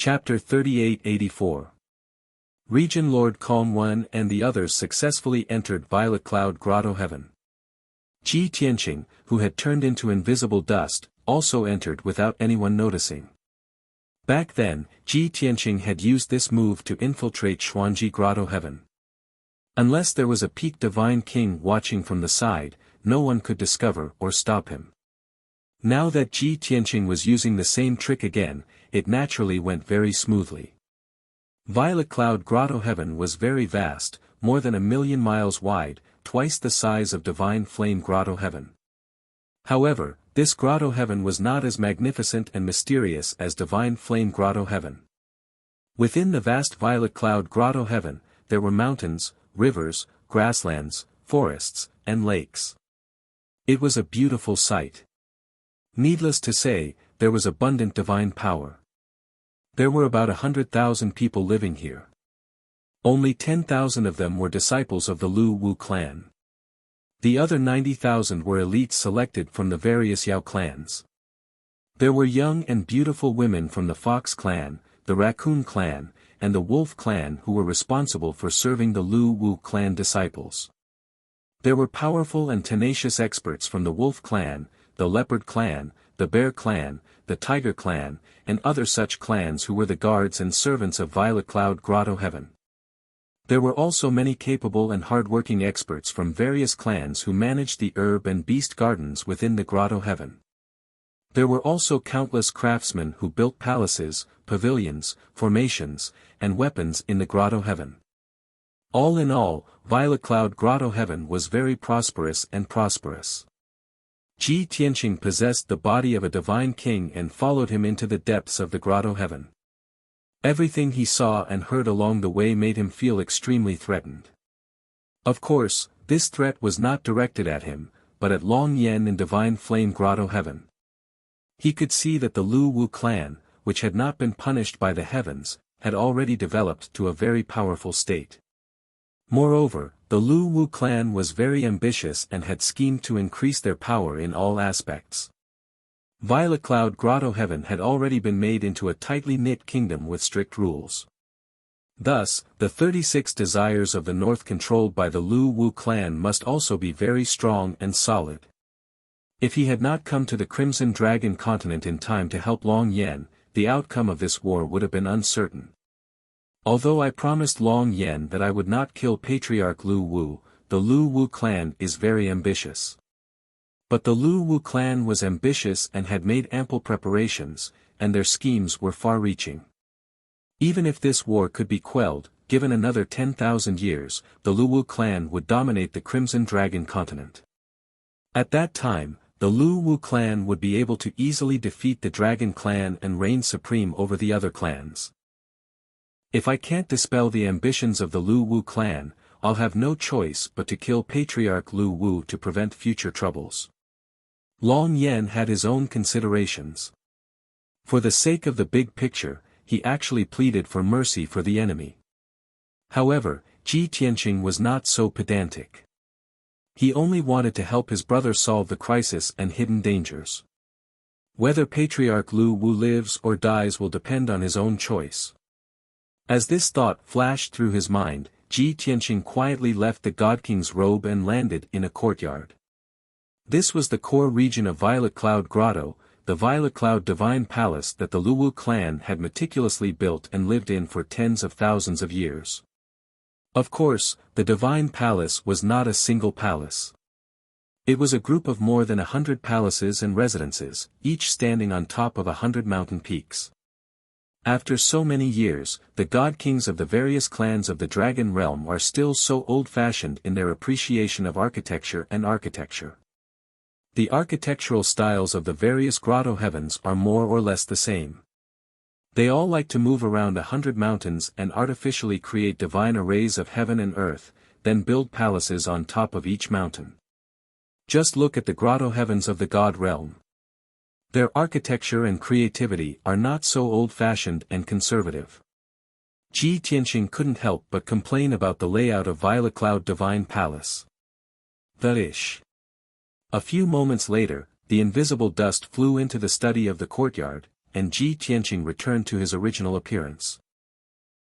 Chapter 3884. Region Lord Calm One and the others successfully entered Violet Cloud Grotto Heaven. Ji Tianqing, who had turned into invisible dust, also entered without anyone noticing. Back then, Ji Tianqing had used this move to infiltrate Xuanji Grotto Heaven. Unless there was a peak divine king watching from the side, no one could discover or stop him. Now that Ji Tianqing was using the same trick again, it naturally went very smoothly. Violet Cloud Grotto Heaven was very vast, more than 1,000,000 miles wide, twice the size of Divine Flame Grotto Heaven. However, this Grotto Heaven was not as magnificent and mysterious as Divine Flame Grotto Heaven. Within the vast Violet Cloud Grotto Heaven, there were mountains, rivers, grasslands, forests, and lakes. It was a beautiful sight. Needless to say, there was abundant divine power. There were about 100,000 people living here. Only 10,000 of them were disciples of the Lu Wu clan. The other 90,000 were elites selected from the various Yao clans. There were young and beautiful women from the Fox clan, the Raccoon clan, and the Wolf clan who were responsible for serving the Lu Wu clan disciples. There were powerful and tenacious experts from the Wolf clan, the Leopard clan, the Bear clan, the Tiger clan, and other such clans who were the guards and servants of Violet Cloud Grotto Heaven. There were also many capable and hard-working experts from various clans who managed the herb and beast gardens within the Grotto Heaven. There were also countless craftsmen who built palaces, pavilions, formations, and weapons in the Grotto Heaven. All in all, Violet Cloud Grotto Heaven was very prosperous. Ji Tianqing possessed the body of a divine king and followed him into the depths of the Grotto Heaven. Everything he saw and heard along the way made him feel extremely threatened. Of course, this threat was not directed at him, but at Long Yen in Divine Flame Grotto Heaven. He could see that the Lu Wu clan, which had not been punished by the heavens, had already developed to a very powerful state. Moreover, the Lu Wu clan was very ambitious and had schemed to increase their power in all aspects. Violet Cloud Grotto Heaven had already been made into a tightly knit kingdom with strict rules. Thus, the 36 desires of the north controlled by the Lu Wu clan must also be very strong and solid. If he had not come to the Crimson Dragon continent in time to help Long Yen, the outcome of this war would have been uncertain. Although I promised Long Yen that I would not kill Patriarch Lu Wu, the Lu Wu clan is very ambitious. But the Lu Wu clan was ambitious and had made ample preparations, and their schemes were far-reaching. Even if this war could be quelled, given another 10,000 years, the Lu Wu clan would dominate the Crimson Dragon continent. At that time, the Lu Wu clan would be able to easily defeat the Dragon clan and reign supreme over the other clans. If I can't dispel the ambitions of the Lu Wu clan, I'll have no choice but to kill Patriarch Lu Wu to prevent future troubles. Long Yen had his own considerations. For the sake of the big picture, he actually pleaded for mercy for the enemy. However, Ji Tianqing was not so pedantic. He only wanted to help his brother solve the crisis and hidden dangers. Whether Patriarch Lu Wu lives or dies will depend on his own choice. As this thought flashed through his mind, Ji Tianqing quietly left the God King's robe and landed in a courtyard. This was the core region of Violet Cloud Grotto, the Violet Cloud Divine Palace that the Lu Wu clan had meticulously built and lived in for tens of thousands of years. Of course, the Divine Palace was not a single palace. It was a group of more than 100 palaces and residences, each standing on top of 100 mountain peaks. After so many years, the God Kings of the various clans of the Dragon Realm are still so old-fashioned in their appreciation of architecture. The architectural styles of the various grotto heavens are more or less the same. They all like to move around 100 mountains and artificially create divine arrays of heaven and earth, then build palaces on top of each mountain. Just look at the grotto heavens of the God Realm. Their architecture and creativity are not so old-fashioned and conservative. Ji Tianqing couldn't help but complain about the layout of Violet Cloud Divine Palace. A few moments later, the invisible dust flew into the study of the courtyard, and Ji Tianqing returned to his original appearance.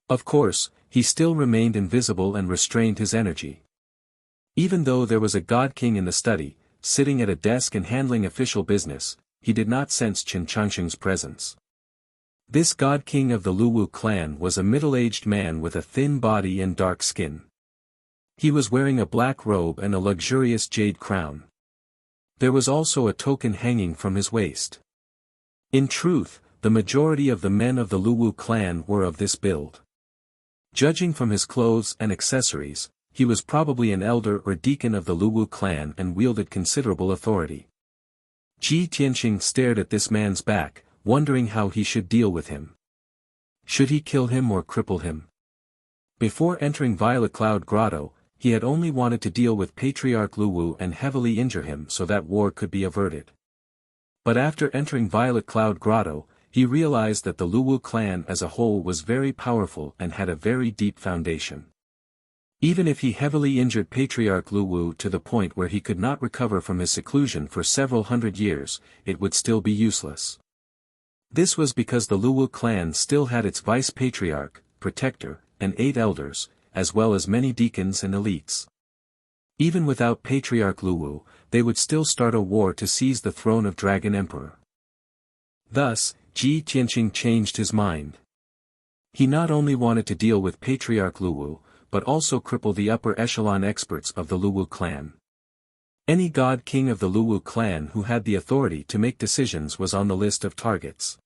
Of course, he still remained invisible and restrained his energy. Even though there was a God King in the study, sitting at a desk and handling official business, he did not sense Qin Changsheng's presence. This God King of the Luwu clan was a middle-aged man with a thin body and dark skin. He was wearing a black robe and a luxurious jade crown. There was also a token hanging from his waist. In truth, the majority of the men of the Luwu clan were of this build. Judging from his clothes and accessories, he was probably an elder or deacon of the Luwu clan and wielded considerable authority. Ji Tianqing stared at this man's back, wondering how he should deal with him. Should he kill him or cripple him? Before entering Violet Cloud Grotto, he had only wanted to deal with Patriarch Luwu and heavily injure him so that war could be averted. But after entering Violet Cloud Grotto, he realized that the Luwu clan as a whole was very powerful and had a very deep foundation. Even if he heavily injured Patriarch Luwu to the point where he could not recover from his seclusion for several hundred years, it would still be useless. This was because the Luwu clan still had its vice-patriarch, protector, and 8 elders, as well as many deacons and elites. Even without Patriarch Luwu, they would still start a war to seize the throne of Dragon Emperor. Thus, Ji Tianqing changed his mind. He not only wanted to deal with Patriarch Luwu, but also cripple the upper echelon experts of the Luwu clan. Any God King of the Luwu clan who had the authority to make decisions was on the list of targets.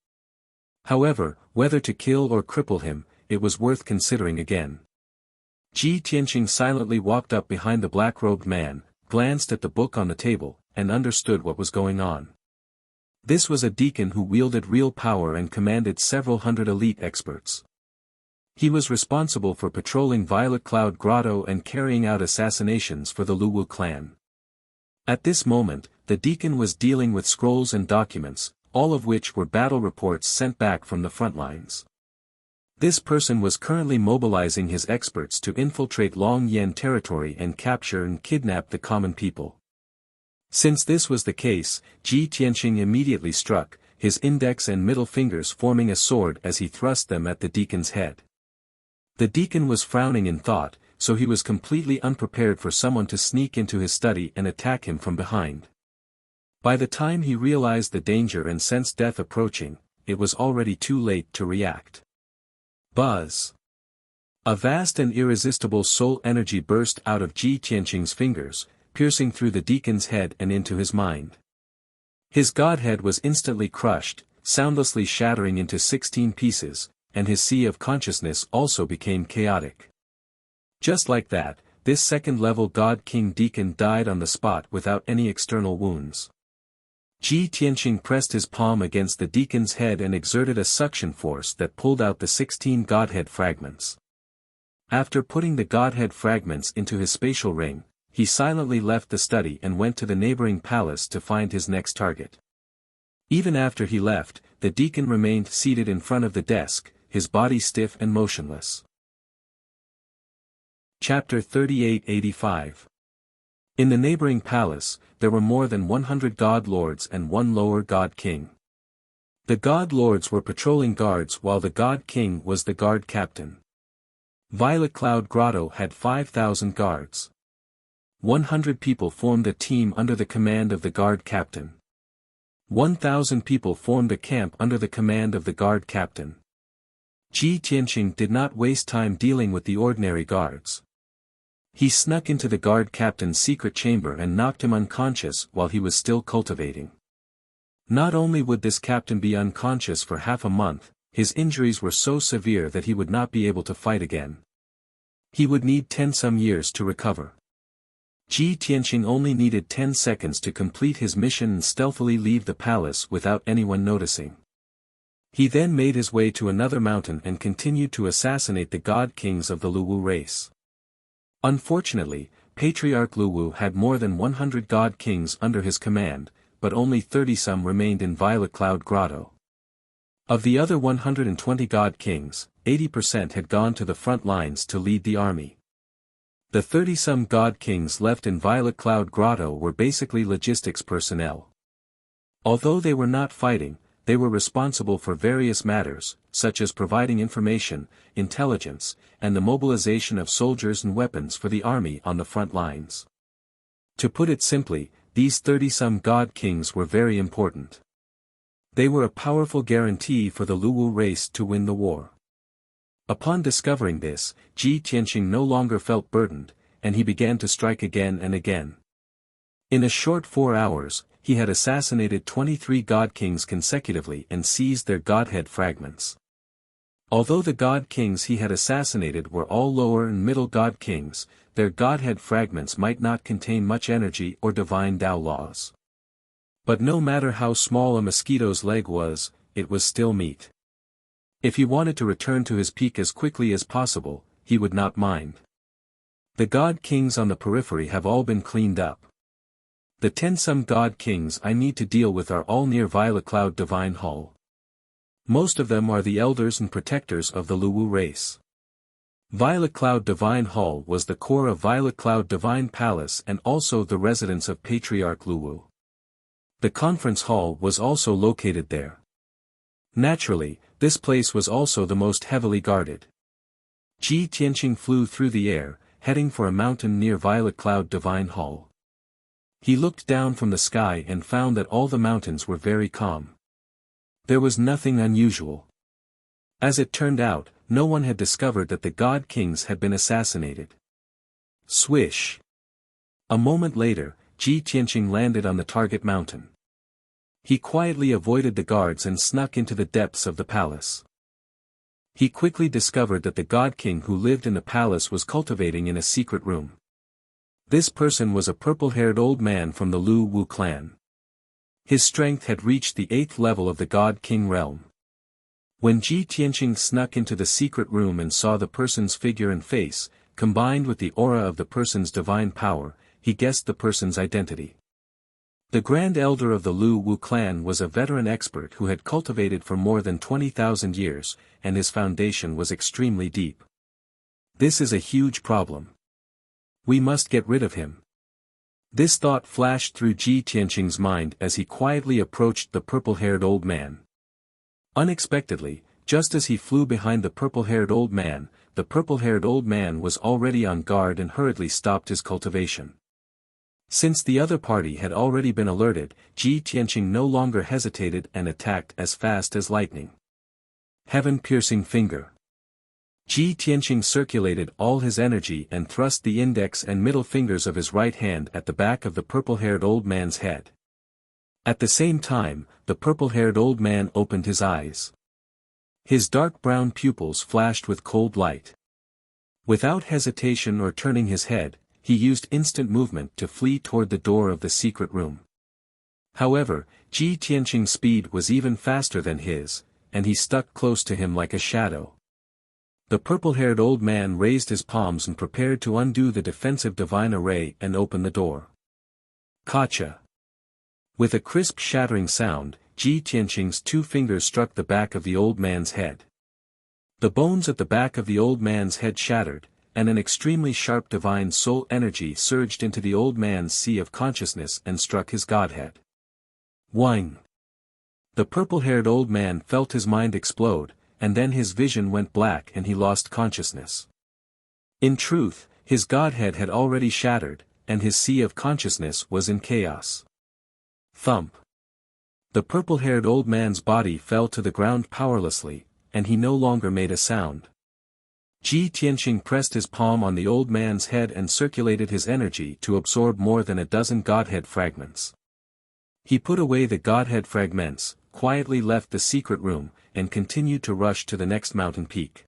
However, whether to kill or cripple him, it was worth considering again. Ji Tianqing silently walked up behind the black-robed man, glanced at the book on the table, and understood what was going on. This was a deacon who wielded real power and commanded several hundred elite experts. He was responsible for patrolling Violet Cloud Grotto and carrying out assassinations for the Luwu clan. At this moment, the deacon was dealing with scrolls and documents, all of which were battle reports sent back from the front lines. This person was currently mobilizing his experts to infiltrate Long Yan territory and capture and kidnap the common people. Since this was the case, Ji Tianqing immediately struck, his index and middle fingers forming a sword as he thrust them at the deacon's head. The deacon was frowning in thought, so he was completely unprepared for someone to sneak into his study and attack him from behind. By the time he realized the danger and sensed death approaching, it was already too late to react. Buzz! A vast and irresistible soul energy burst out of Ji Tianqing's fingers, piercing through the deacon's head and into his mind. His godhead was instantly crushed, soundlessly shattering into 16 pieces, and his sea of consciousness also became chaotic. Just like that, this second-level God King deacon died on the spot without any external wounds. Ji Tianqing pressed his palm against the deacon's head and exerted a suction force that pulled out the 16 godhead fragments. After putting the godhead fragments into his spatial ring, he silently left the study and went to the neighboring palace to find his next target. Even after he left, the deacon remained seated in front of the desk, his body stiff and motionless. Chapter 3885. In the neighboring palace, there were more than 100 god lords and 1 lower god king. The god lords were patrolling guards while the god king was the guard captain. Violet Cloud Grotto had 5,000 guards. 100 people formed a team under the command of the guard captain. 1,000 people formed a camp under the command of the guard captain. Ji Tianqing did not waste time dealing with the ordinary guards. He snuck into the guard captain's secret chamber and knocked him unconscious while he was still cultivating. Not only would this captain be unconscious for half a month, his injuries were so severe that he would not be able to fight again. He would need 10 some years to recover. Ji Tianqing only needed 10 seconds to complete his mission and stealthily leave the palace without anyone noticing. He then made his way to another mountain and continued to assassinate the god kings of the Luwu race. Unfortunately, Patriarch Luwu had more than 100 god kings under his command, but only 30 some remained in Violet Cloud Grotto. Of the other 120 god kings, 80% had gone to the front lines to lead the army. The 30 some god kings left in Violet Cloud Grotto were basically logistics personnel. Although they were not fighting, they were responsible for various matters, such as providing information, intelligence, and the mobilization of soldiers and weapons for the army on the front lines. To put it simply, these 30-some god kings were very important. They were a powerful guarantee for the Luwu race to win the war. Upon discovering this, Ji Tianqing no longer felt burdened, and he began to strike again and again. In a short 4 hours, he had assassinated 23 god kings consecutively and seized their godhead fragments. Although the god kings he had assassinated were all lower and middle god kings, their godhead fragments might not contain much energy or divine Tao laws. But no matter how small a mosquito's leg was, it was still meat. If he wanted to return to his peak as quickly as possible, he would not mind. The god kings on the periphery have all been cleaned up. The 10-some god kings I need to deal with are all near Violet Cloud Divine Hall. Most of them are the elders and protectors of the Luwu race. Violet Cloud Divine Hall was the core of Violet Cloud Divine Palace and also the residence of Patriarch Luwu. The conference hall was also located there. Naturally, this place was also the most heavily guarded. Ji Tianqing flew through the air, heading for a mountain near Violet Cloud Divine Hall. He looked down from the sky and found that all the mountains were very calm. There was nothing unusual. As it turned out, no one had discovered that the god kings had been assassinated. Swish! A moment later, Ji Tianqing landed on the target mountain. He quietly avoided the guards and snuck into the depths of the palace. He quickly discovered that the god king who lived in the palace was cultivating in a secret room. This person was a purple-haired old man from the Lu Wu clan. His strength had reached the 8th level of the god king realm. When Ji Tianqing snuck into the secret room and saw the person's figure and face, combined with the aura of the person's divine power, he guessed the person's identity. The Grand Elder of the Lu Wu clan was a veteran expert who had cultivated for more than 20,000 years, and his foundation was extremely deep. This is a huge problem. We must get rid of him. This thought flashed through Ji Tianqing's mind as he quietly approached the purple-haired old man. Unexpectedly, just as he flew behind the purple-haired old man, the purple-haired old man was already on guard and hurriedly stopped his cultivation. Since the other party had already been alerted, Ji Tianqing no longer hesitated and attacked as fast as lightning. Heaven-piercing finger. Ji Tianqing circulated all his energy and thrust the index and middle fingers of his right hand at the back of the purple-haired old man's head. At the same time, the purple-haired old man opened his eyes. His dark brown pupils flashed with cold light. Without hesitation or turning his head, he used instant movement to flee toward the door of the secret room. However, Ji Tianqing's speed was even faster than his, and he stuck close to him like a shadow. The purple-haired old man raised his palms and prepared to undo the defensive divine array and open the door. Kacha! With a crisp shattering sound, Ji Tianqing's 2 fingers struck the back of the old man's head. The bones at the back of the old man's head shattered, and an extremely sharp divine soul energy surged into the old man's sea of consciousness and struck his godhead. Whine! The purple-haired old man felt his mind explode, and then his vision went black and he lost consciousness. In truth, his godhead had already shattered, and his sea of consciousness was in chaos. Thump! The purple-haired old man's body fell to the ground powerlessly, and he no longer made a sound. Ji Tianqing pressed his palm on the old man's head and circulated his energy to absorb more than a dozen godhead fragments. He put away the godhead fragments, quietly left the secret room, and continued to rush to the next mountain peak.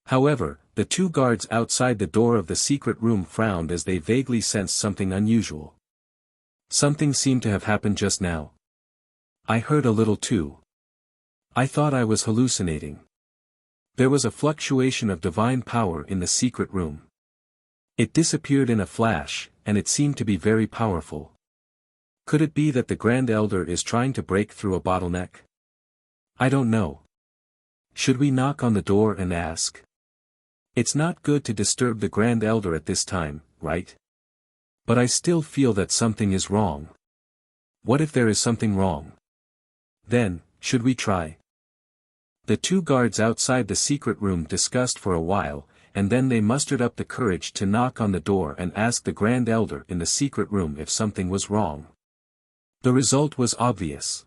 However, the 2 guards outside the door of the secret room frowned as they vaguely sensed something unusual. Something seemed to have happened just now. I heard a little too. I thought I was hallucinating. There was a fluctuation of divine power in the secret room. It disappeared in a flash, and it seemed to be very powerful. Could it be that the Grand Elder is trying to break through a bottleneck? I don't know. Should we knock on the door and ask? It's not good to disturb the Grand Elder at this time, right? But I still feel that something is wrong. What if there is something wrong? Then, should we try? The two guards outside the secret room discussed for a while, and then they mustered up the courage to knock on the door and ask the Grand Elder in the secret room if something was wrong. The result was obvious.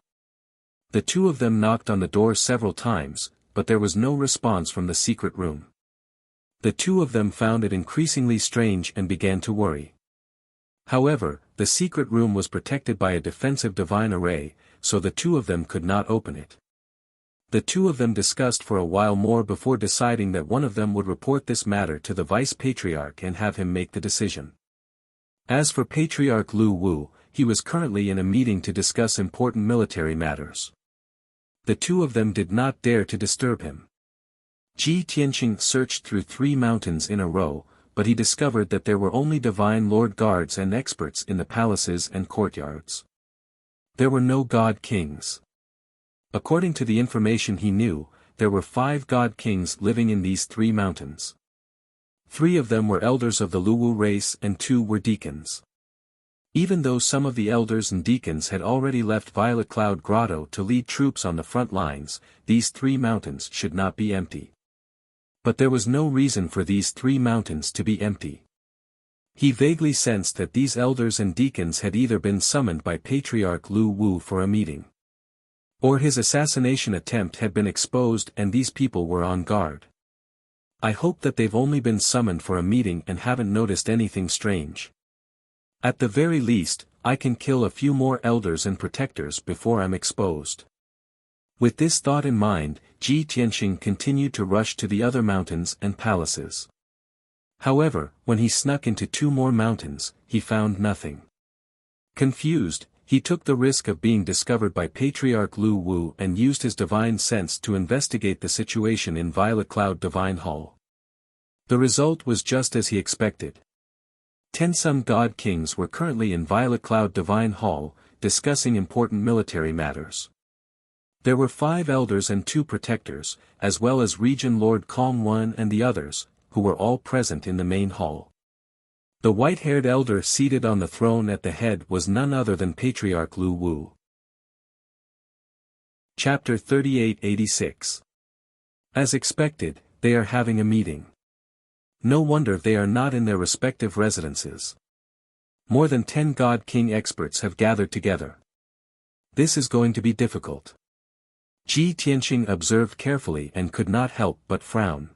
The two of them knocked on the door several times, but there was no response from the secret room. The two of them found it increasingly strange and began to worry. However, the secret room was protected by a defensive divine array, so the two of them could not open it. The two of them discussed for a while more before deciding that one of them would report this matter to the Vice-Patriarch and have him make the decision. As for Patriarch Lu Wu, he was currently in a meeting to discuss important military matters. The two of them did not dare to disturb him. Ji Tianqing searched through 3 mountains in a row, but he discovered that there were only divine lord guards and experts in the palaces and courtyards. There were no god kings. According to the information he knew, there were 5 god kings living in these 3 mountains. 3 of them were elders of the Luwu race and 2 were deacons. Even though some of the elders and deacons had already left Violet Cloud Grotto to lead troops on the front lines, these 3 mountains should not be empty. But there was no reason for these 3 mountains to be empty. He vaguely sensed that these elders and deacons had either been summoned by Patriarch Lu Wu for a meeting, or his assassination attempt had been exposed and these people were on guard. I hope that they've only been summoned for a meeting and haven't noticed anything strange. At the very least, I can kill a few more elders and protectors before I'm exposed. With this thought in mind, Ji Tianqing continued to rush to the other mountains and palaces. However, when he snuck into 2 more mountains, he found nothing. Confused, he took the risk of being discovered by Patriarch Lu Wu and used his divine sense to investigate the situation in Violet Cloud Divine Hall. The result was just as he expected. 10 some god kings were currently in Violet Cloud Divine Hall, discussing important military matters. There were 5 elders and 2 protectors, as well as Region Lord Kong Wan and the others, who were all present in the main hall. The white-haired elder seated on the throne at the head was none other than Patriarch Lu Wu. Chapter 3886. As expected, they are having a meeting. No wonder they are not in their respective residences. More than 10 God King experts have gathered together. This is going to be difficult. Ji Tianqing observed carefully and could not help but frown.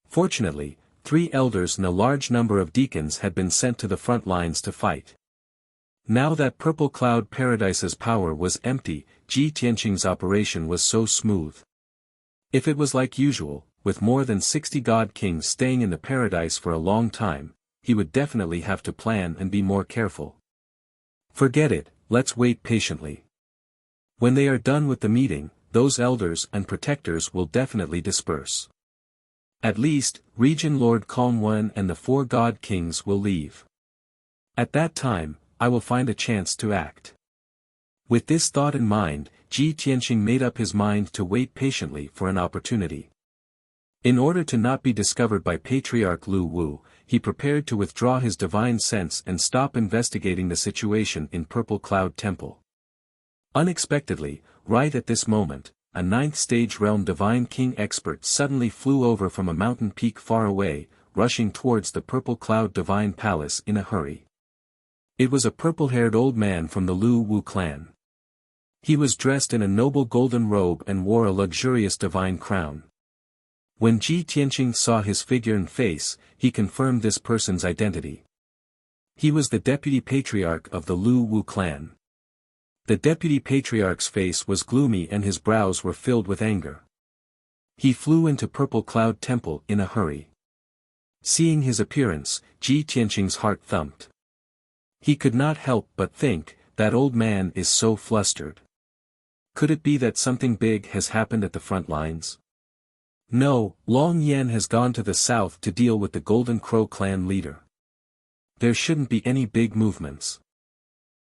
Fortunately, 3 elders and a large number of deacons had been sent to the front lines to fight. Now that Purple Cloud Paradise's power was empty, Ji Tianqing's operation was so smooth. If it was like usual, with more than 60 god kings staying in the paradise for a long time, he would definitely have to plan and be more careful. Forget it, let's wait patiently. When they are done with the meeting, those elders and protectors will definitely disperse. At least, Region Lord Kong Wan and the 4 god kings will leave. At that time, I will find a chance to act. With this thought in mind, Ji Tianqing made up his mind to wait patiently for an opportunity. In order to not be discovered by Patriarch Lu Wu, he prepared to withdraw his divine sense and stop investigating the situation in Purple Cloud Temple. Unexpectedly, right at this moment, a 9th stage realm divine king expert suddenly flew over from a mountain peak far away, rushing towards the Purple Cloud Divine Palace in a hurry. It was a purple-haired old man from the Lu Wu clan. He was dressed in a noble golden robe and wore a luxurious divine crown. When Ji Tianqing saw his figure and face, he confirmed this person's identity. He was the deputy patriarch of the Lu Wu clan. The deputy patriarch's face was gloomy and his brows were filled with anger. He flew into Purple Cloud Temple in a hurry. Seeing his appearance, Ji Tianqing's heart thumped. He could not help but think, that old man is so flustered. Could it be that something big has happened at the front lines? No, Long Yan has gone to the south to deal with the Golden Crow clan leader. There shouldn't be any big movements.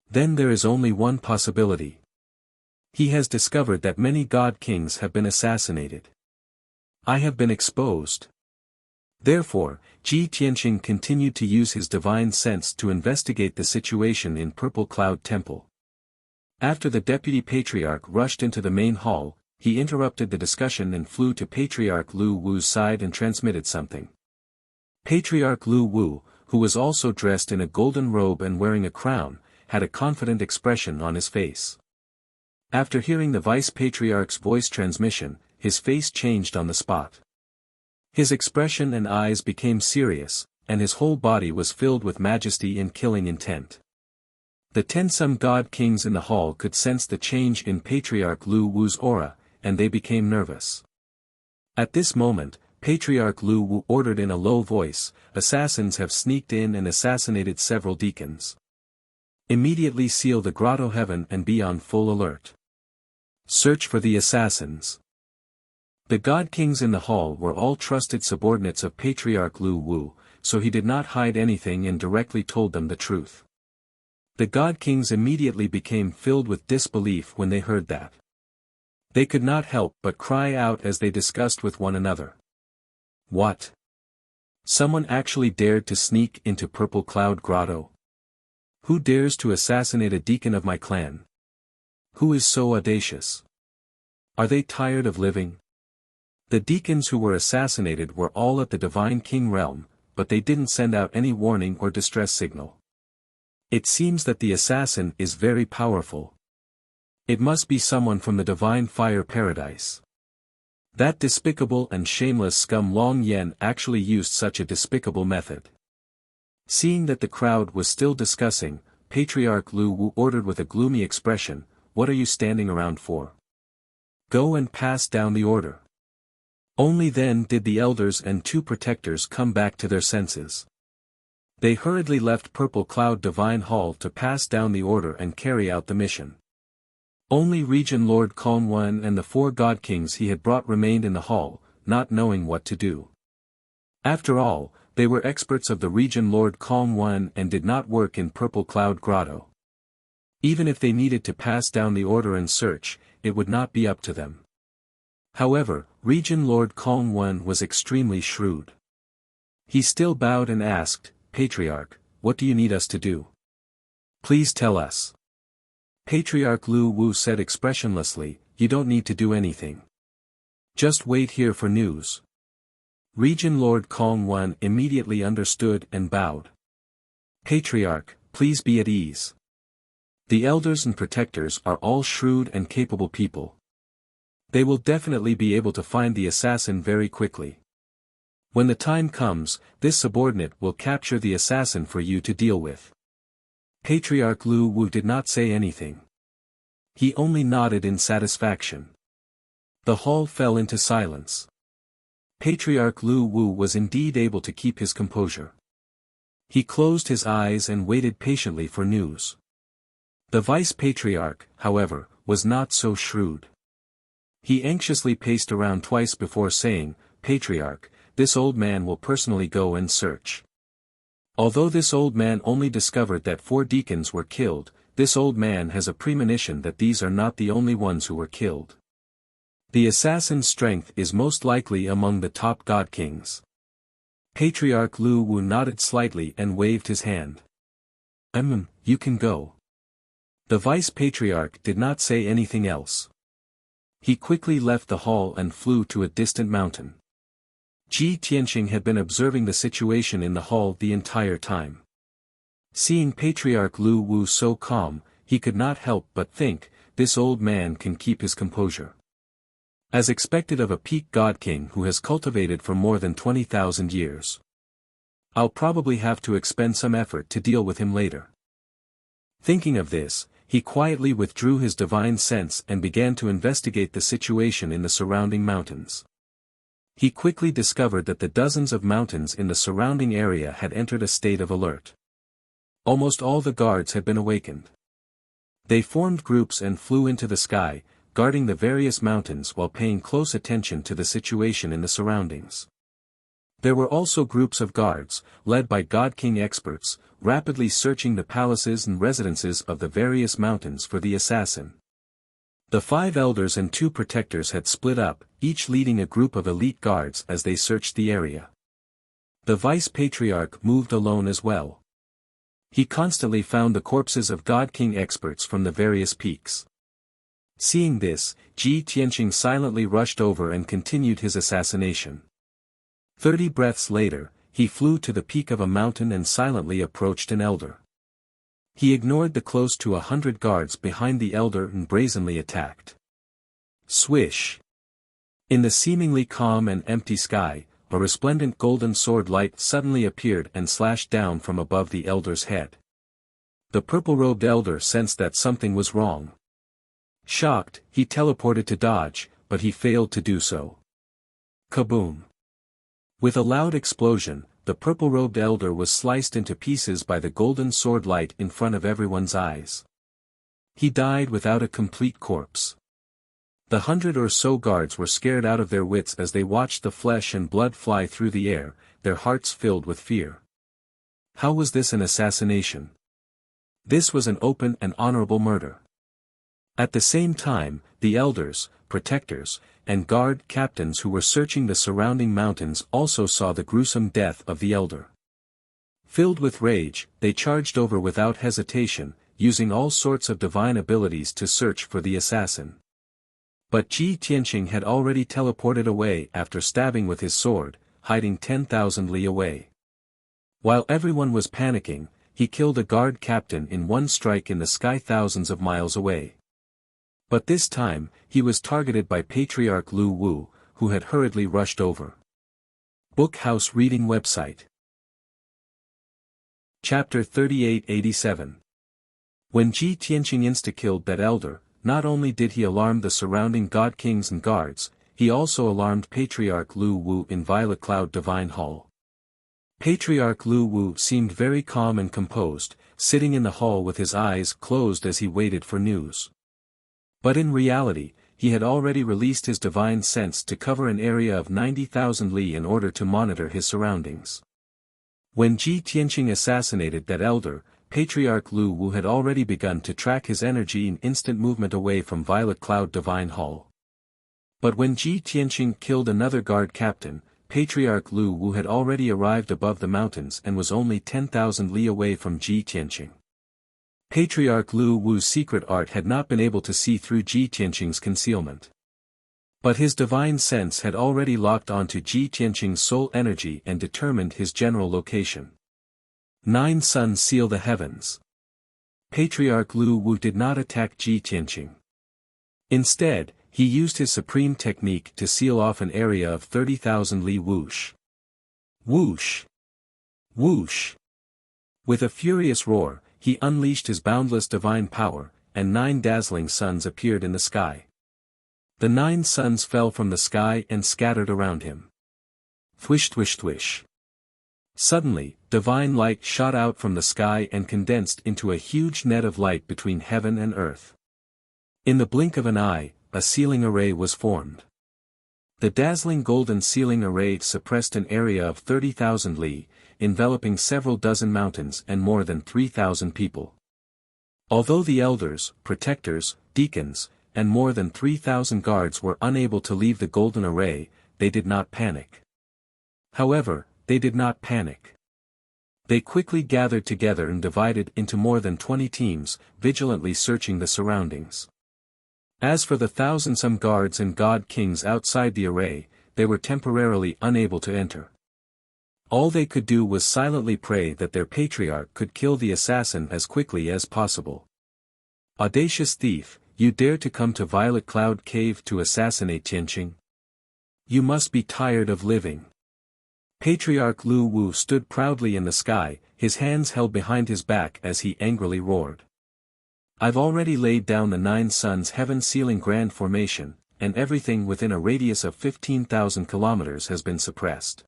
Then there is only one possibility. He has discovered that many god kings have been assassinated. I have been exposed. Therefore, Ji Tianqing continued to use his divine sense to investigate the situation in Purple Cloud Temple. After the deputy patriarch rushed into the main hall, he interrupted the discussion and flew to Patriarch Lu Wu's side and transmitted something. Patriarch Lu Wu, who was also dressed in a golden robe and wearing a crown, had a confident expression on his face. After hearing the vice-patriarch's voice transmission, his face changed on the spot. His expression and eyes became serious, and his whole body was filled with majesty and killing intent. The 10 some god kings in the hall could sense the change in Patriarch Lu Wu's aura, and they became nervous. At this moment, Patriarch Lu Wu ordered in a low voice, "Assassins have sneaked in and assassinated several deacons. Immediately seal the grotto heaven and be on full alert. Search for the assassins." The god kings in the hall were all trusted subordinates of Patriarch Lu Wu, so he did not hide anything and directly told them the truth. The god kings immediately became filled with disbelief when they heard that. They could not help but cry out as they discussed with one another. What? Someone actually dared to sneak into Purple Cloud Grotto? Who dares to assassinate a deacon of my clan? Who is so audacious? Are they tired of living? The deacons who were assassinated were all at the Divine King realm, but they didn't send out any warning or distress signal. It seems that the assassin is very powerful. It must be someone from the Divine Fire Paradise. That despicable and shameless scum Long Yen actually used such a despicable method. Seeing that the crowd was still discussing, Patriarch Lu Wu ordered with a gloomy expression, "What are you standing around for? Go and pass down the order." Only then did the elders and 2 protectors come back to their senses. They hurriedly left Purple Cloud Divine Hall to pass down the order and carry out the mission. Only Region Lord Kongwen and the 4 god kings he had brought remained in the hall, not knowing what to do. After all, they were experts of the Region Lord Kongwen and did not work in Purple Cloud Grotto. Even if they needed to pass down the order and search, it would not be up to them. However, Region Lord Kongwen was extremely shrewd. He still bowed and asked, "Patriarch, what do you need us to do? Please tell us." Patriarch Lu Wu said expressionlessly, "You don't need to do anything. Just wait here for news." Region Lord Kongwen immediately understood and bowed. "Patriarch, please be at ease. The elders and protectors are all shrewd and capable people. They will definitely be able to find the assassin very quickly. When the time comes, this subordinate will capture the assassin for you to deal with." Patriarch Lu Wu did not say anything. He only nodded in satisfaction. The hall fell into silence. Patriarch Lu Wu was indeed able to keep his composure. He closed his eyes and waited patiently for news. The vice-patriarch, however, was not so shrewd. He anxiously paced around twice before saying, "Patriarch, this old man will personally go and search." Although this old man only discovered that 4 deacons were killed, this old man has a premonition that these are not the only ones who were killed. The assassin's strength is most likely among the top god kings. Patriarch Lu Wu nodded slightly and waved his hand. You can go." The vice-patriarch did not say anything else. He quickly left the hall and flew to a distant mountain. Ji Tianxing had been observing the situation in the hall the entire time. Seeing Patriarch Lu Wu so calm, he could not help but think, this old man can keep his composure. As expected of a peak god king who has cultivated for more than 20,000 years. I'll probably have to expend some effort to deal with him later. Thinking of this, he quietly withdrew his divine sense and began to investigate the situation in the surrounding mountains. He quickly discovered that the dozens of mountains in the surrounding area had entered a state of alert. Almost all the guards had been awakened. They formed groups and flew into the sky, guarding the various mountains while paying close attention to the situation in the surroundings. There were also groups of guards, led by God King experts, rapidly searching the palaces and residences of the various mountains for the assassin. The 5 elders and 2 protectors had split up, each leading a group of elite guards as they searched the area. The vice-patriarch moved alone as well. He constantly found the corpses of God King experts from the various peaks. Seeing this, Ji Tianqing silently rushed over and continued his assassination. 30 breaths later, he flew to the peak of a mountain and silently approached an elder. He ignored the close to 100 guards behind the elder and brazenly attacked. Swish! In the seemingly calm and empty sky, a resplendent golden sword light suddenly appeared and slashed down from above the elder's head. The purple-robed elder sensed that something was wrong. Shocked, he teleported to dodge, but he failed to do so. Kaboom! With a loud explosion, the purple-robed elder was sliced into pieces by the golden sword light in front of everyone's eyes. He died without a complete corpse. The 100 or so guards were scared out of their wits as they watched the flesh and blood fly through the air, their hearts filled with fear. How was this an assassination? This was an open and honorable murder. At the same time, the elders, protectors, and guard captains who were searching the surrounding mountains also saw the gruesome death of the elder. Filled with rage, they charged over without hesitation, using all sorts of divine abilities to search for the assassin. But Ji Tianqing had already teleported away after stabbing with his sword, hiding 10,000 li away. While everyone was panicking, he killed a guard captain in one strike in the sky thousands of miles away. But this time, he was targeted by Patriarch Lu Wu, who had hurriedly rushed over. Book House Reading Website. Chapter 3887. When Ji Tianqing insta-killed that elder, not only did he alarm the surrounding god kings and guards, he also alarmed Patriarch Lu Wu in Violet Cloud Divine Hall. Patriarch Lu Wu seemed very calm and composed, sitting in the hall with his eyes closed as he waited for news. But in reality, he had already released his divine sense to cover an area of 90,000 li in order to monitor his surroundings. When Ji Tianqing assassinated that elder, Patriarch Lu Wu had already begun to track his energy in instant movement away from Violet Cloud Divine Hall. But when Ji Tianqing killed another guard captain, Patriarch Lu Wu had already arrived above the mountains and was only 10,000 li away from Ji Tianqing. Patriarch Lu Wu's secret art had not been able to see through Ji Tianqing's concealment. But his divine sense had already locked onto Ji Tianqing's soul energy and determined his general location. 9 suns seal the heavens. Patriarch Lu Wu did not attack Ji Tianqing. Instead, he used his supreme technique to seal off an area of 30,000 li whoosh. Whoosh! Whoosh! With a furious roar, he unleashed his boundless divine power, and 9 dazzling suns appeared in the sky. The 9 suns fell from the sky and scattered around him. Thwish thwish thwish. Suddenly, divine light shot out from the sky and condensed into a huge net of light between heaven and earth. In the blink of an eye, a sealing array was formed. The dazzling golden sealing array suppressed an area of 30,000 li, enveloping several dozen mountains and more than 3,000 people. Although the elders, protectors, deacons, and more than 3,000 guards were unable to leave the golden array, they did not panic. However, they did not panic. They quickly gathered together and divided into more than 20 teams, vigilantly searching the surroundings. As for the 1,000-some guards and god kings outside the array, they were temporarily unable to enter. All they could do was silently pray that their patriarch could kill the assassin as quickly as possible. Audacious thief, you dare to come to Violet Cloud Cave to assassinate Tianqing? You must be tired of living. Patriarch Lu Wu stood proudly in the sky, his hands held behind his back as he angrily roared. I've already laid down the 9 suns heaven-sealing grand formation, and everything within a radius of 15,000 kilometers has been suppressed.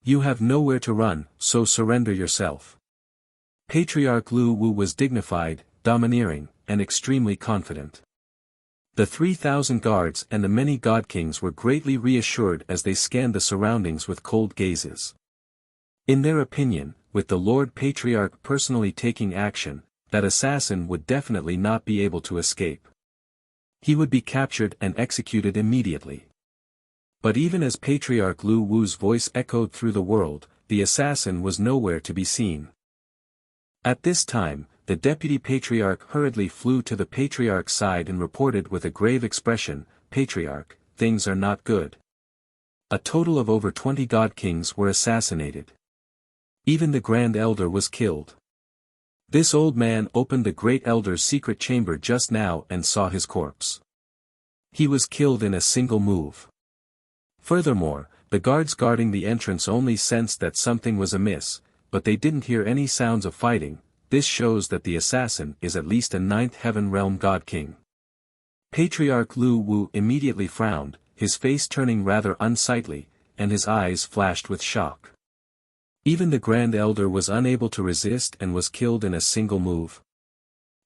You have nowhere to run, so surrender yourself. Patriarch Lu Wu was dignified, domineering, and extremely confident. The 3,000 guards and the many god kings were greatly reassured as they scanned the surroundings with cold gazes. In their opinion, with the Lord Patriarch personally taking action, that assassin would definitely not be able to escape. He would be captured and executed immediately. But even as Patriarch Lu Wu's voice echoed through the world, the assassin was nowhere to be seen. At this time, the deputy patriarch hurriedly flew to the patriarch's side and reported with a grave expression, "Patriarch, things are not good. A total of over 20 god kings were assassinated. Even the Grand Elder was killed. This old man opened the Great Elder's secret chamber just now and saw his corpse. He was killed in a single move. Furthermore, the guards guarding the entrance only sensed that something was amiss, but they didn't hear any sounds of fighting. This shows that the assassin is at least a ninth heaven realm god king." Patriarch Lu Wu immediately frowned, his face turning rather unsightly, and his eyes flashed with shock. Even the Grand Elder was unable to resist and was killed in a single move.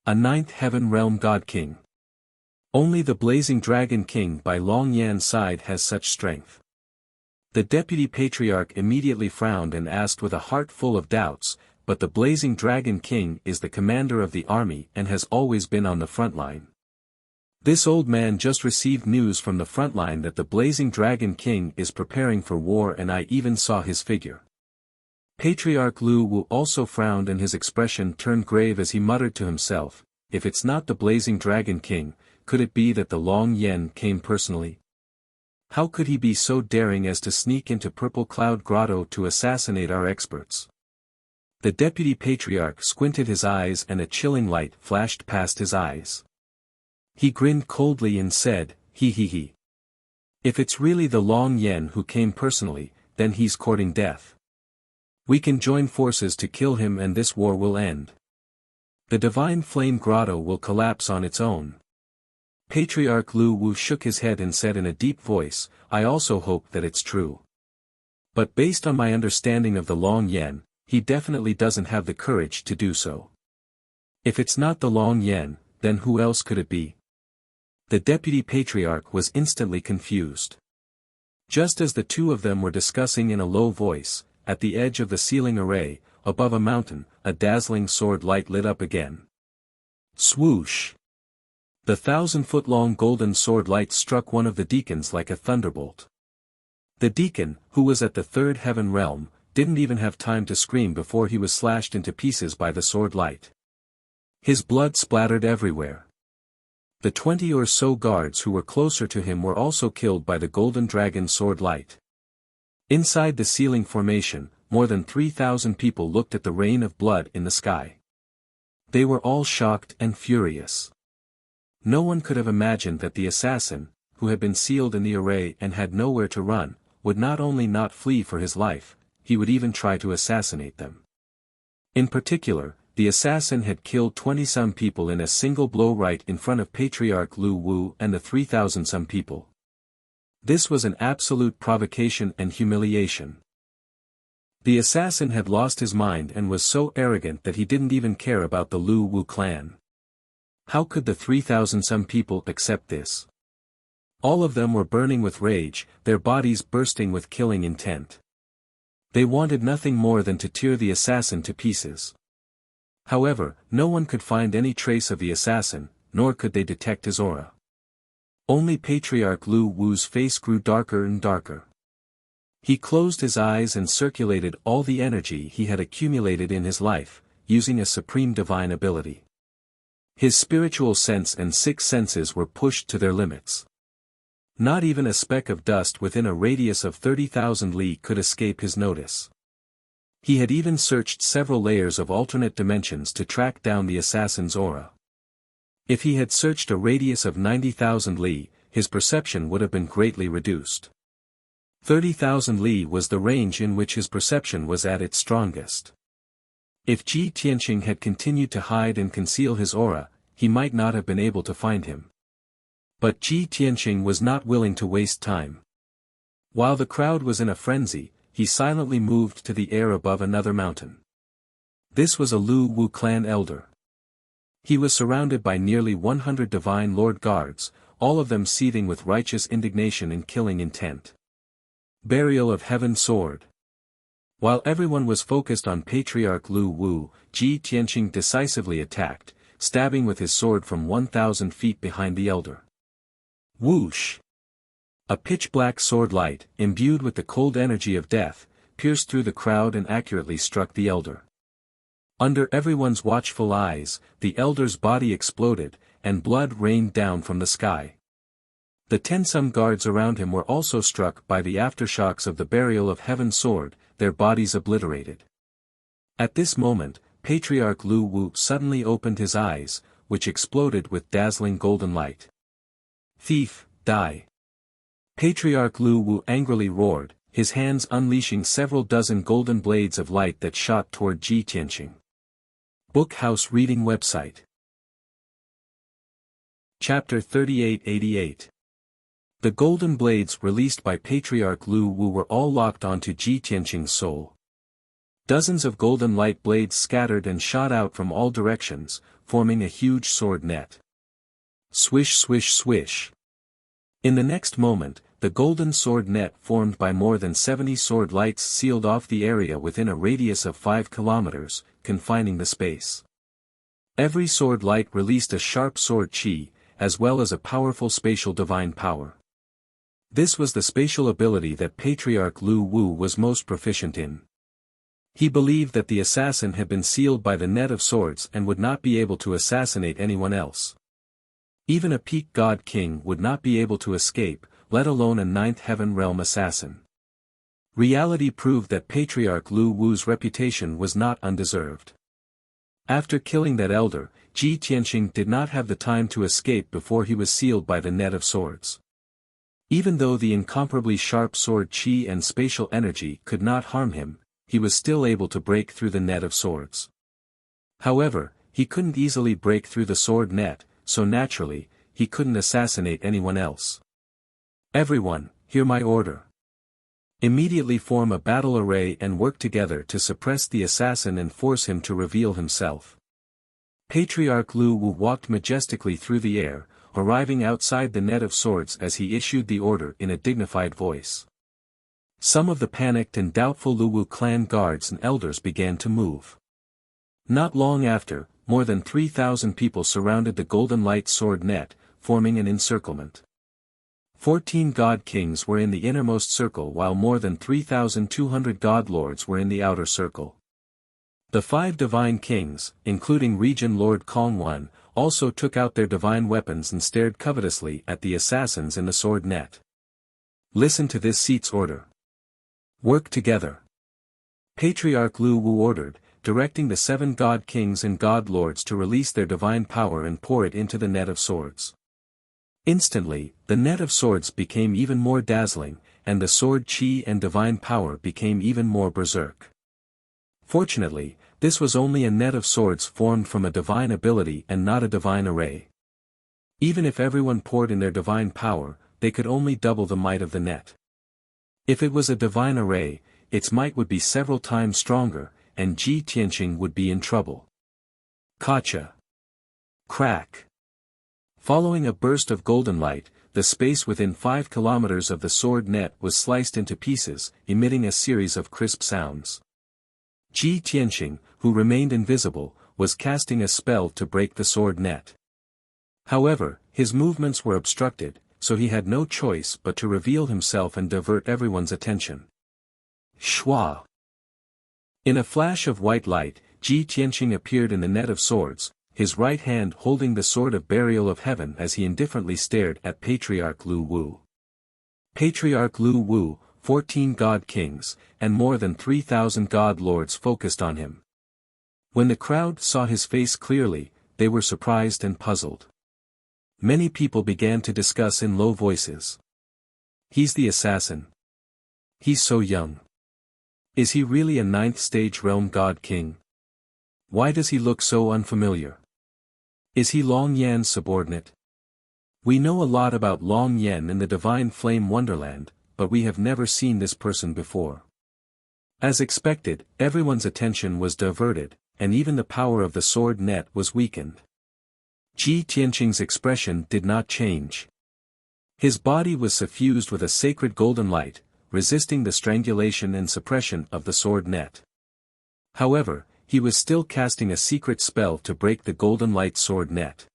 A ninth heaven realm god king. Only the Blazing Dragon King by Long Yan's side has such strength. The deputy patriarch immediately frowned and asked with a heart full of doubts, "But the Blazing Dragon King is the commander of the army and has always been on the front line. This old man just received news from the front line that the Blazing Dragon King is preparing for war, and I even saw his figure." Patriarch Lu Wu also frowned and his expression turned grave as he muttered to himself, "If it's not the Blazing Dragon King, could it be that the Long Yan came personally? How could he be so daring as to sneak into Purple Cloud Grotto to assassinate our experts?" The deputy patriarch squinted his eyes and a chilling light flashed past his eyes. He grinned coldly and said, "He. If it's really the Long Yan who came personally, then he's courting death. We can join forces to kill him and this war will end. The Divine Flame Grotto will collapse on its own." Patriarch Lu Wu shook his head and said in a deep voice, "I also hope that it's true. But based on my understanding of the Long Yan, he definitely doesn't have the courage to do so. If it's not the Long Yan, then who else could it be?" The deputy patriarch was instantly confused. Just as the two of them were discussing in a low voice, at the edge of the ceiling array, above a mountain, a dazzling sword light lit up again. Swoosh! The 1,000-foot-long golden sword light struck one of the deacons like a thunderbolt. The deacon, who was at the third heaven realm, didn't even have time to scream before he was slashed into pieces by the sword light. His blood splattered everywhere. The 20 or so guards who were closer to him were also killed by the golden dragon sword light. Inside the ceiling formation, more than 3,000 people looked at the rain of blood in the sky. They were all shocked and furious. No one could have imagined that the assassin, who had been sealed in the array and had nowhere to run, would not only not flee for his life, he would even try to assassinate them. In particular, the assassin had killed 20-some people in a single blow right in front of Patriarch Lu Wu and the 3,000-some people. This was an absolute provocation and humiliation. The assassin had lost his mind and was so arrogant that he didn't even care about the Lu Wu clan. How could the 3,000-some people accept this? All of them were burning with rage, their bodies bursting with killing intent. They wanted nothing more than to tear the assassin to pieces. However, no one could find any trace of the assassin, nor could they detect his aura. Only Patriarch Lu Wu's face grew darker and darker. He closed his eyes and circulated all the energy he had accumulated in his life, using a supreme divine ability. His spiritual sense and sixth senses were pushed to their limits. Not even a speck of dust within a radius of 30,000 li could escape his notice. He had even searched several layers of alternate dimensions to track down the assassin's aura. If he had searched a radius of 90,000 li, his perception would have been greatly reduced. 30,000 li was the range in which his perception was at its strongest. If Ji Tianqing had continued to hide and conceal his aura, he might not have been able to find him. But Ji Tianqing was not willing to waste time. While the crowd was in a frenzy, he silently moved to the air above another mountain. This was a Lu Wu clan elder. He was surrounded by nearly 100 divine lord guards, all of them seething with righteous indignation and killing intent. Burial of Heaven Sword. While everyone was focused on Patriarch Lu Wu, Ji Tianqing decisively attacked, stabbing with his sword from 1,000 feet behind the elder. Whoosh! A pitch-black sword light, imbued with the cold energy of death, pierced through the crowd and accurately struck the elder. Under everyone's watchful eyes, the elder's body exploded, and blood rained down from the sky. The 10-some guards around him were also struck by the aftershocks of the burial of Heaven's sword, their bodies obliterated. At this moment, Patriarch Lu Wu suddenly opened his eyes, which exploded with dazzling golden light. "Thief, die!" Patriarch Lu Wu angrily roared, his hands unleashing several dozen golden blades of light that shot toward Ji Tianqing. Book House Reading Website. Chapter 3888. The golden blades released by Patriarch Lu Wu were all locked onto Ji Tianqing's soul. Dozens of golden light blades scattered and shot out from all directions, forming a huge sword net. Swish swish swish. In the next moment, the golden sword net formed by more than 70 sword lights sealed off the area within a radius of 5 kilometers, confining the space. Every sword light released a sharp sword chi, as well as a powerful spatial divine power. This was the spatial ability that Patriarch Lu Wu was most proficient in. He believed that the assassin had been sealed by the net of swords and would not be able to assassinate anyone else. Even a peak god king would not be able to escape, let alone a ninth heaven realm assassin. Reality proved that Patriarch Lu Wu's reputation was not undeserved. After killing that elder, Ji Tianqing did not have the time to escape before he was sealed by the net of swords. Even though the incomparably sharp sword chi and spatial energy could not harm him, he was still able to break through the net of swords. However, he couldn't easily break through the sword net, so naturally, he couldn't assassinate anyone else. "Everyone, hear my order. Immediately form a battle array and work together to suppress the assassin and force him to reveal himself." Patriarch Lu Wu walked majestically through the air, arriving outside the net of swords as he issued the order in a dignified voice. Some of the panicked and doubtful Lu Wu clan guards and elders began to move. Not long after, more than 3,000 people surrounded the golden light sword net, forming an encirclement. 14 god kings were in the innermost circle while more than 3,200 god lords were in the outer circle. The 5 divine kings, including Region Lord Kongwan, also took out their divine weapons and stared covetously at the assassins in the sword net. "Listen to this seat's order. Work together." Patriarch Lu Wu ordered, directing the 7 god kings and god lords to release their divine power and pour it into the net of swords. Instantly, the net of swords became even more dazzling, and the sword chi and divine power became even more berserk. Fortunately, this was only a net of swords formed from a divine ability and not a divine array. Even if everyone poured in their divine power, they could only double the might of the net. If it was a divine array, its might would be several times stronger, and Ji Tianqing would be in trouble. Kacha. Crack. Following a burst of golden light, the space within 5 kilometers of the sword net was sliced into pieces, emitting a series of crisp sounds. Ji Tianqing, who remained invisible, was casting a spell to break the sword net. However, his movements were obstructed, so he had no choice but to reveal himself and divert everyone's attention. Shwa! In a flash of white light, Ji Tianqing appeared in the net of swords, his right hand holding the sword of burial of heaven as he indifferently stared at Patriarch Lu Wu. Patriarch Lu Wu, 14 god kings, and more than 3,000 god lords focused on him. When the crowd saw his face clearly, they were surprised and puzzled. Many people began to discuss in low voices. "He's the assassin. He's so young. Is he really a 9th stage realm god king? Why does he look so unfamiliar? Is he Long Yan's subordinate? We know a lot about Long Yan in the Divine Flame Wonderland, but we have never seen this person before." As expected, everyone's attention was diverted, and even the power of the sword net was weakened. Ji Tianqing's expression did not change. His body was suffused with a sacred golden light, resisting the strangulation and suppression of the sword net. However, he was still casting a secret spell to break the golden light sword net.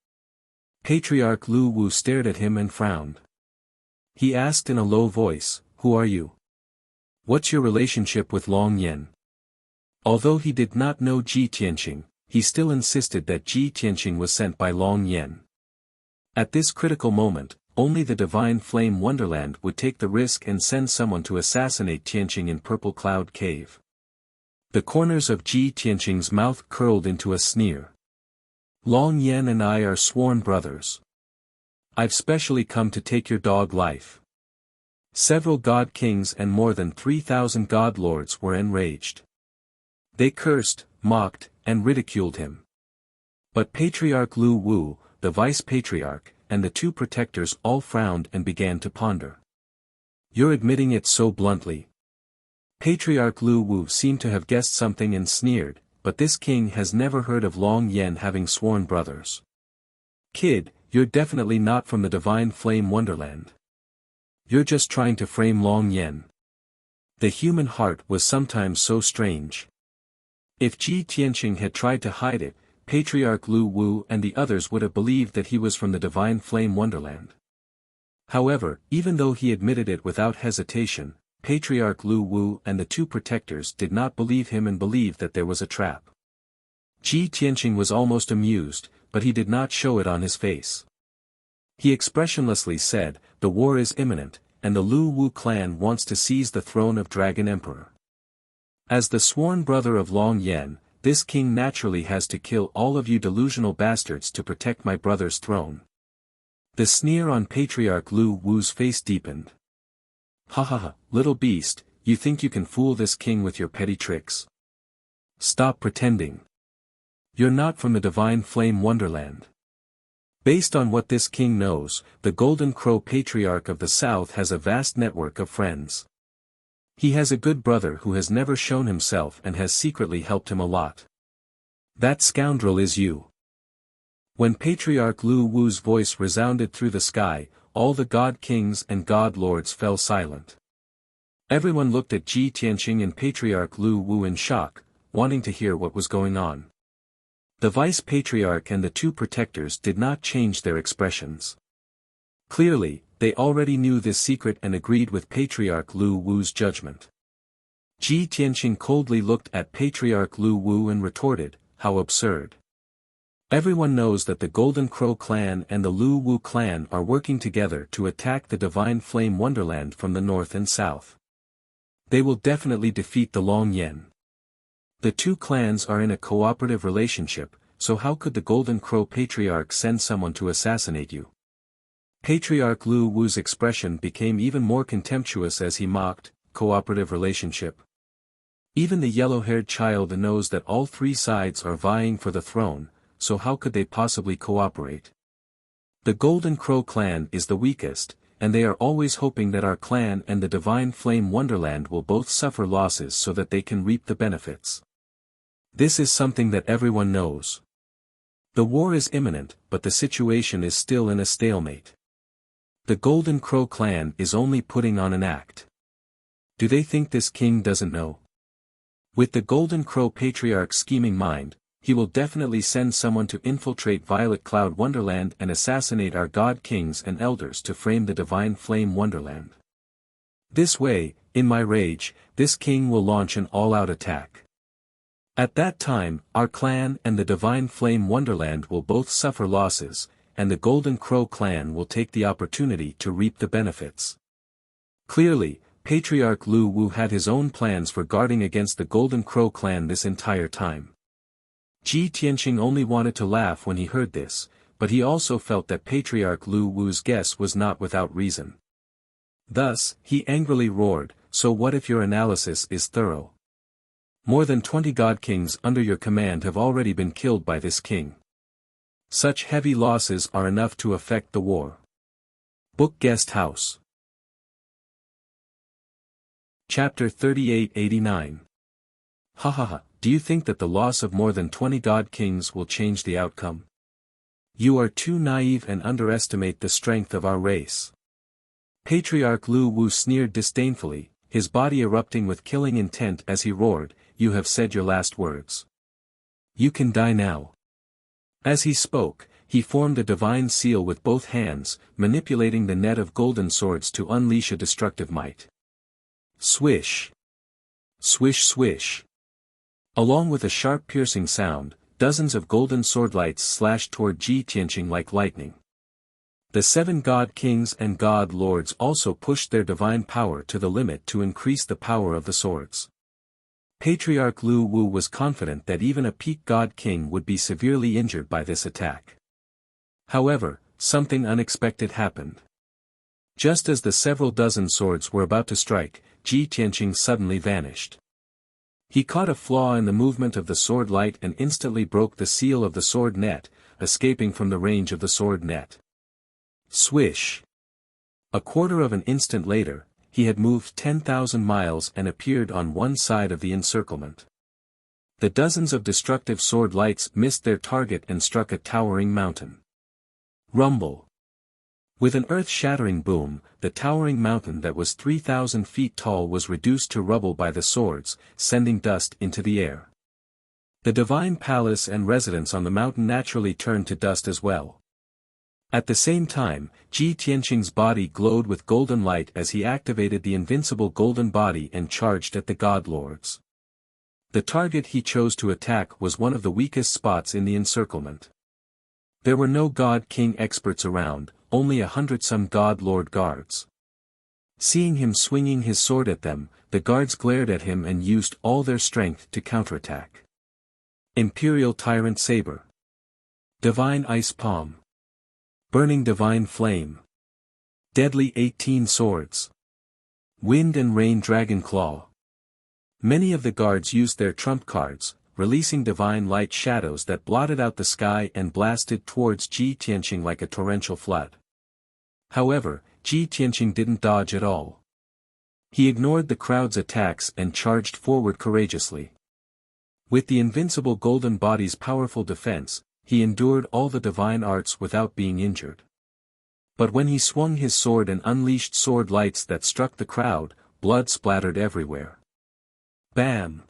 Patriarch Lu Wu stared at him and frowned. He asked in a low voice, "Who are you? What's your relationship with Long Yan?" Although he did not know Ji Tianqing, he still insisted that Ji Tianqing was sent by Long Yan. At this critical moment, only the divine flame Wonderland would take the risk and send someone to assassinate Tianqing in Purple Cloud Cave. The corners of Ji Tianqing's mouth curled into a sneer. Long Yan and I are sworn brothers. I've specially come to take your dog life. Several god kings and more than 3,000 god lords were enraged. They cursed, mocked, and ridiculed him. But Patriarch Lu Wu, the vice-patriarch, and the two protectors all frowned and began to ponder. You're admitting it so bluntly. Patriarch Lu Wu seemed to have guessed something and sneered, but this king has never heard of Long Yan having sworn brothers. Kid, you're definitely not from the divine flame Wonderland. You're just trying to frame Long Yan. The human heart was sometimes so strange. If Ji Tianqing had tried to hide it, Patriarch Lu Wu and the others would have believed that he was from the divine flame Wonderland. However, even though he admitted it without hesitation, Patriarch Lu Wu and the two protectors did not believe him and believed that there was a trap. Ji Tianqing was almost amused, but he did not show it on his face. He expressionlessly said, "The war is imminent, and the Lu Wu clan wants to seize the throne of Dragon Emperor. As the sworn brother of Long Yan, this king naturally has to kill all of you delusional bastards to protect my brother's throne." The sneer on Patriarch Lu Wu's face deepened. "Ha ha ha, little beast, you think you can fool this king with your petty tricks? Stop pretending. You're not from the divine flame Wonderland. Based on what this king knows, the Golden Crow Patriarch of the South has a vast network of friends. He has a good brother who has never shown himself and has secretly helped him a lot. That scoundrel is you." When Patriarch Lu Wu's voice resounded through the sky, all the god kings and god lords fell silent. Everyone looked at Ji Tianqing and Patriarch Lu Wu in shock, wanting to hear what was going on. The vice-patriarch and the two protectors did not change their expressions. Clearly, they already knew this secret and agreed with Patriarch Lu Wu's judgment. Ji Tianqing coldly looked at Patriarch Lu Wu and retorted, "How absurd. Everyone knows that the Golden Crow clan and the Lu Wu clan are working together to attack the divine flame Wonderland from the north and south. They will definitely defeat the Long Yan. The two clans are in a cooperative relationship, so how could the Golden Crow Patriarch send someone to assassinate you?" Patriarch Lu Wu's expression became even more contemptuous as he mocked, "Cooperative relationship? Even the yellow-haired child knows that all three sides are vying for the throne, so how could they possibly cooperate? The Golden Crow clan is the weakest, and they are always hoping that our clan and the Divine Flame Wonderland will both suffer losses so that they can reap the benefits. This is something that everyone knows. The war is imminent, but the situation is still in a stalemate. The Golden Crow clan is only putting on an act. Do they think this king doesn't know? With the Golden Crow Patriarch's scheming mind, he will definitely send someone to infiltrate Violet Cloud Wonderland and assassinate our god kings and elders to frame the Divine Flame Wonderland. This way, in my rage, this king will launch an all-out attack. At that time, our clan and the Divine Flame Wonderland will both suffer losses, and the Golden Crow clan will take the opportunity to reap the benefits." Clearly, Patriarch Lu Wu had his own plans for guarding against the Golden Crow clan this entire time. Ji Tianqing only wanted to laugh when he heard this, but he also felt that Patriarch Lu Wu's guess was not without reason. Thus, he angrily roared, "So what if your analysis is thorough? More than 20 god kings under your command have already been killed by this king. Such heavy losses are enough to affect the war." Book Guest House. Chapter 3889. Ha ha ha, do you think that the loss of more than 20 god kings will change the outcome? You are too naive and underestimate the strength of our race. Patriarch Lu Wu sneered disdainfully, his body erupting with killing intent as he roared, "You have said your last words. You can die now." As he spoke, he formed a divine seal with both hands, manipulating the net of golden swords to unleash a destructive might. Swish! Swish swish! Along with a sharp piercing sound, dozens of golden sword lights slashed toward Ji Tianqing like lightning. The 7 god kings and god lords also pushed their divine power to the limit to increase the power of the swords. Patriarch Lu Wu was confident that even a peak god king would be severely injured by this attack. However, something unexpected happened. Just as the several dozen swords were about to strike, Ji Tianqing suddenly vanished. He caught a flaw in the movement of the sword light and instantly broke the seal of the sword net, escaping from the range of the sword net. Swish! A quarter of an instant later, he had moved 10,000 miles and appeared on one side of the encirclement. The dozens of destructive sword lights missed their target and struck a towering mountain. Rumble! With an earth-shattering boom, the towering mountain that was 3,000 feet tall was reduced to rubble by the swords, sending dust into the air. The divine palace and residence on the mountain naturally turned to dust as well. At the same time, Ji Tianqing's body glowed with golden light as he activated the invincible golden body and charged at the god lords. The target he chose to attack was one of the weakest spots in the encirclement. There were no god king experts around, only 100-some god lord guards. Seeing him swinging his sword at them, the guards glared at him and used all their strength to counterattack. Imperial Tyrant Saber. Divine Ice Palm. Burning Divine Flame. Deadly 18 Swords. Wind and Rain Dragon Claw. Many of the guards used their trump cards, releasing divine light shadows that blotted out the sky and blasted towards Ji Tianqing like a torrential flood. However, Ji Tianqing didn't dodge at all. He ignored the crowd's attacks and charged forward courageously. With the invincible golden body's powerful defense, he endured all the divine arts without being injured. But when he swung his sword and unleashed sword lights that struck the crowd, blood splattered everywhere. Bam!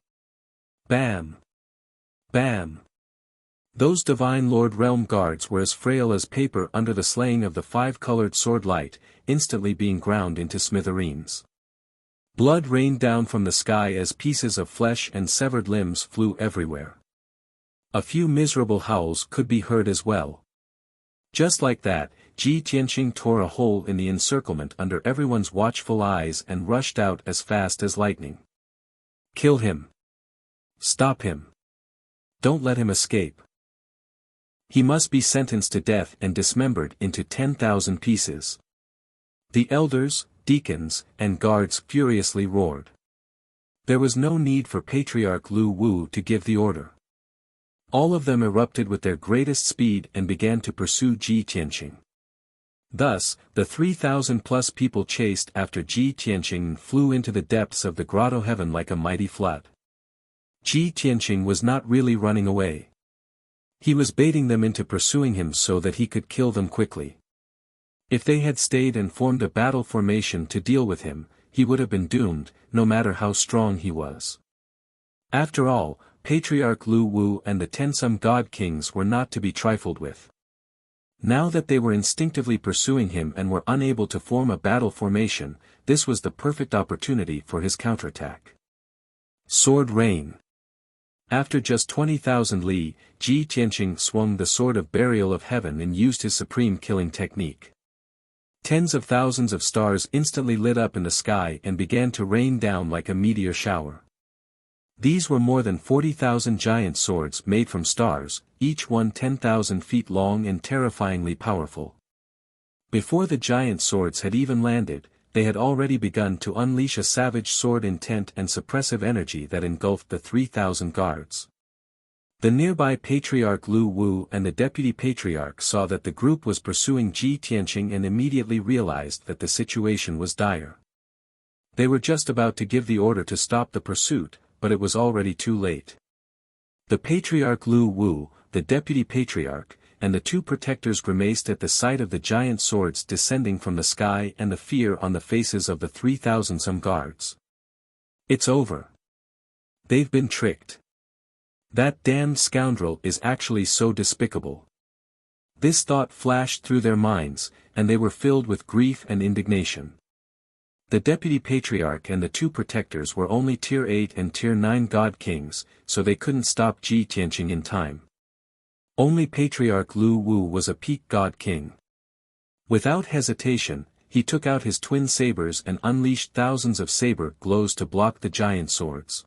Bam! Bam! Those divine Lord Realm guards were as frail as paper under the slaying of the 5-colored sword light, instantly being ground into smithereens. Blood rained down from the sky as pieces of flesh and severed limbs flew everywhere. A few miserable howls could be heard as well. Just like that, Ji Tianqing tore a hole in the encirclement under everyone's watchful eyes and rushed out as fast as lightning. Kill him! Stop him! Don't let him escape. He must be sentenced to death and dismembered into 10,000 pieces. The elders, deacons, and guards furiously roared. There was no need for Patriarch Lu Wu to give the order. All of them erupted with their greatest speed and began to pursue Ji Tianqing. Thus, the 3,000-plus people chased after Ji Tianqing and flew into the depths of the grotto heaven like a mighty flood. Ji Tianqing was not really running away. He was baiting them into pursuing him so that he could kill them quickly. If they had stayed and formed a battle formation to deal with him, he would have been doomed, no matter how strong he was. After all, Patriarch Lu Wu and the 10-some god kings were not to be trifled with. Now that they were instinctively pursuing him and were unable to form a battle formation, this was the perfect opportunity for his counterattack. Sword Rain. After just 20,000 li, Ji Tianqing swung the sword of burial of heaven and used his supreme killing technique. Tens of thousands of stars instantly lit up in the sky and began to rain down like a meteor shower. These were more than 40,000 giant swords made from stars, each one 10,000 feet long and terrifyingly powerful. Before the giant swords had even landed, they had already begun to unleash a savage sword intent and suppressive energy that engulfed the 3,000 guards. The nearby Patriarch Lu Wu and the Deputy Patriarch saw that the group was pursuing Ji Tianqing and immediately realized that the situation was dire. They were just about to give the order to stop the pursuit, but it was already too late. The Patriarch Lu Wu, the Deputy Patriarch, and the 2 protectors grimaced at the sight of the giant swords descending from the sky and the fear on the faces of the 3,000-some guards. It's over. They've been tricked. That damned scoundrel is actually so despicable. This thought flashed through their minds, and they were filled with grief and indignation. The Deputy Patriarch and the two protectors were only Tier 8 and Tier 9 God Kings, so they couldn't stop Ji Tianqing in time. Only Patriarch Lu Wu was a peak God King. Without hesitation, he took out his twin sabers and unleashed thousands of saber glows to block the giant swords.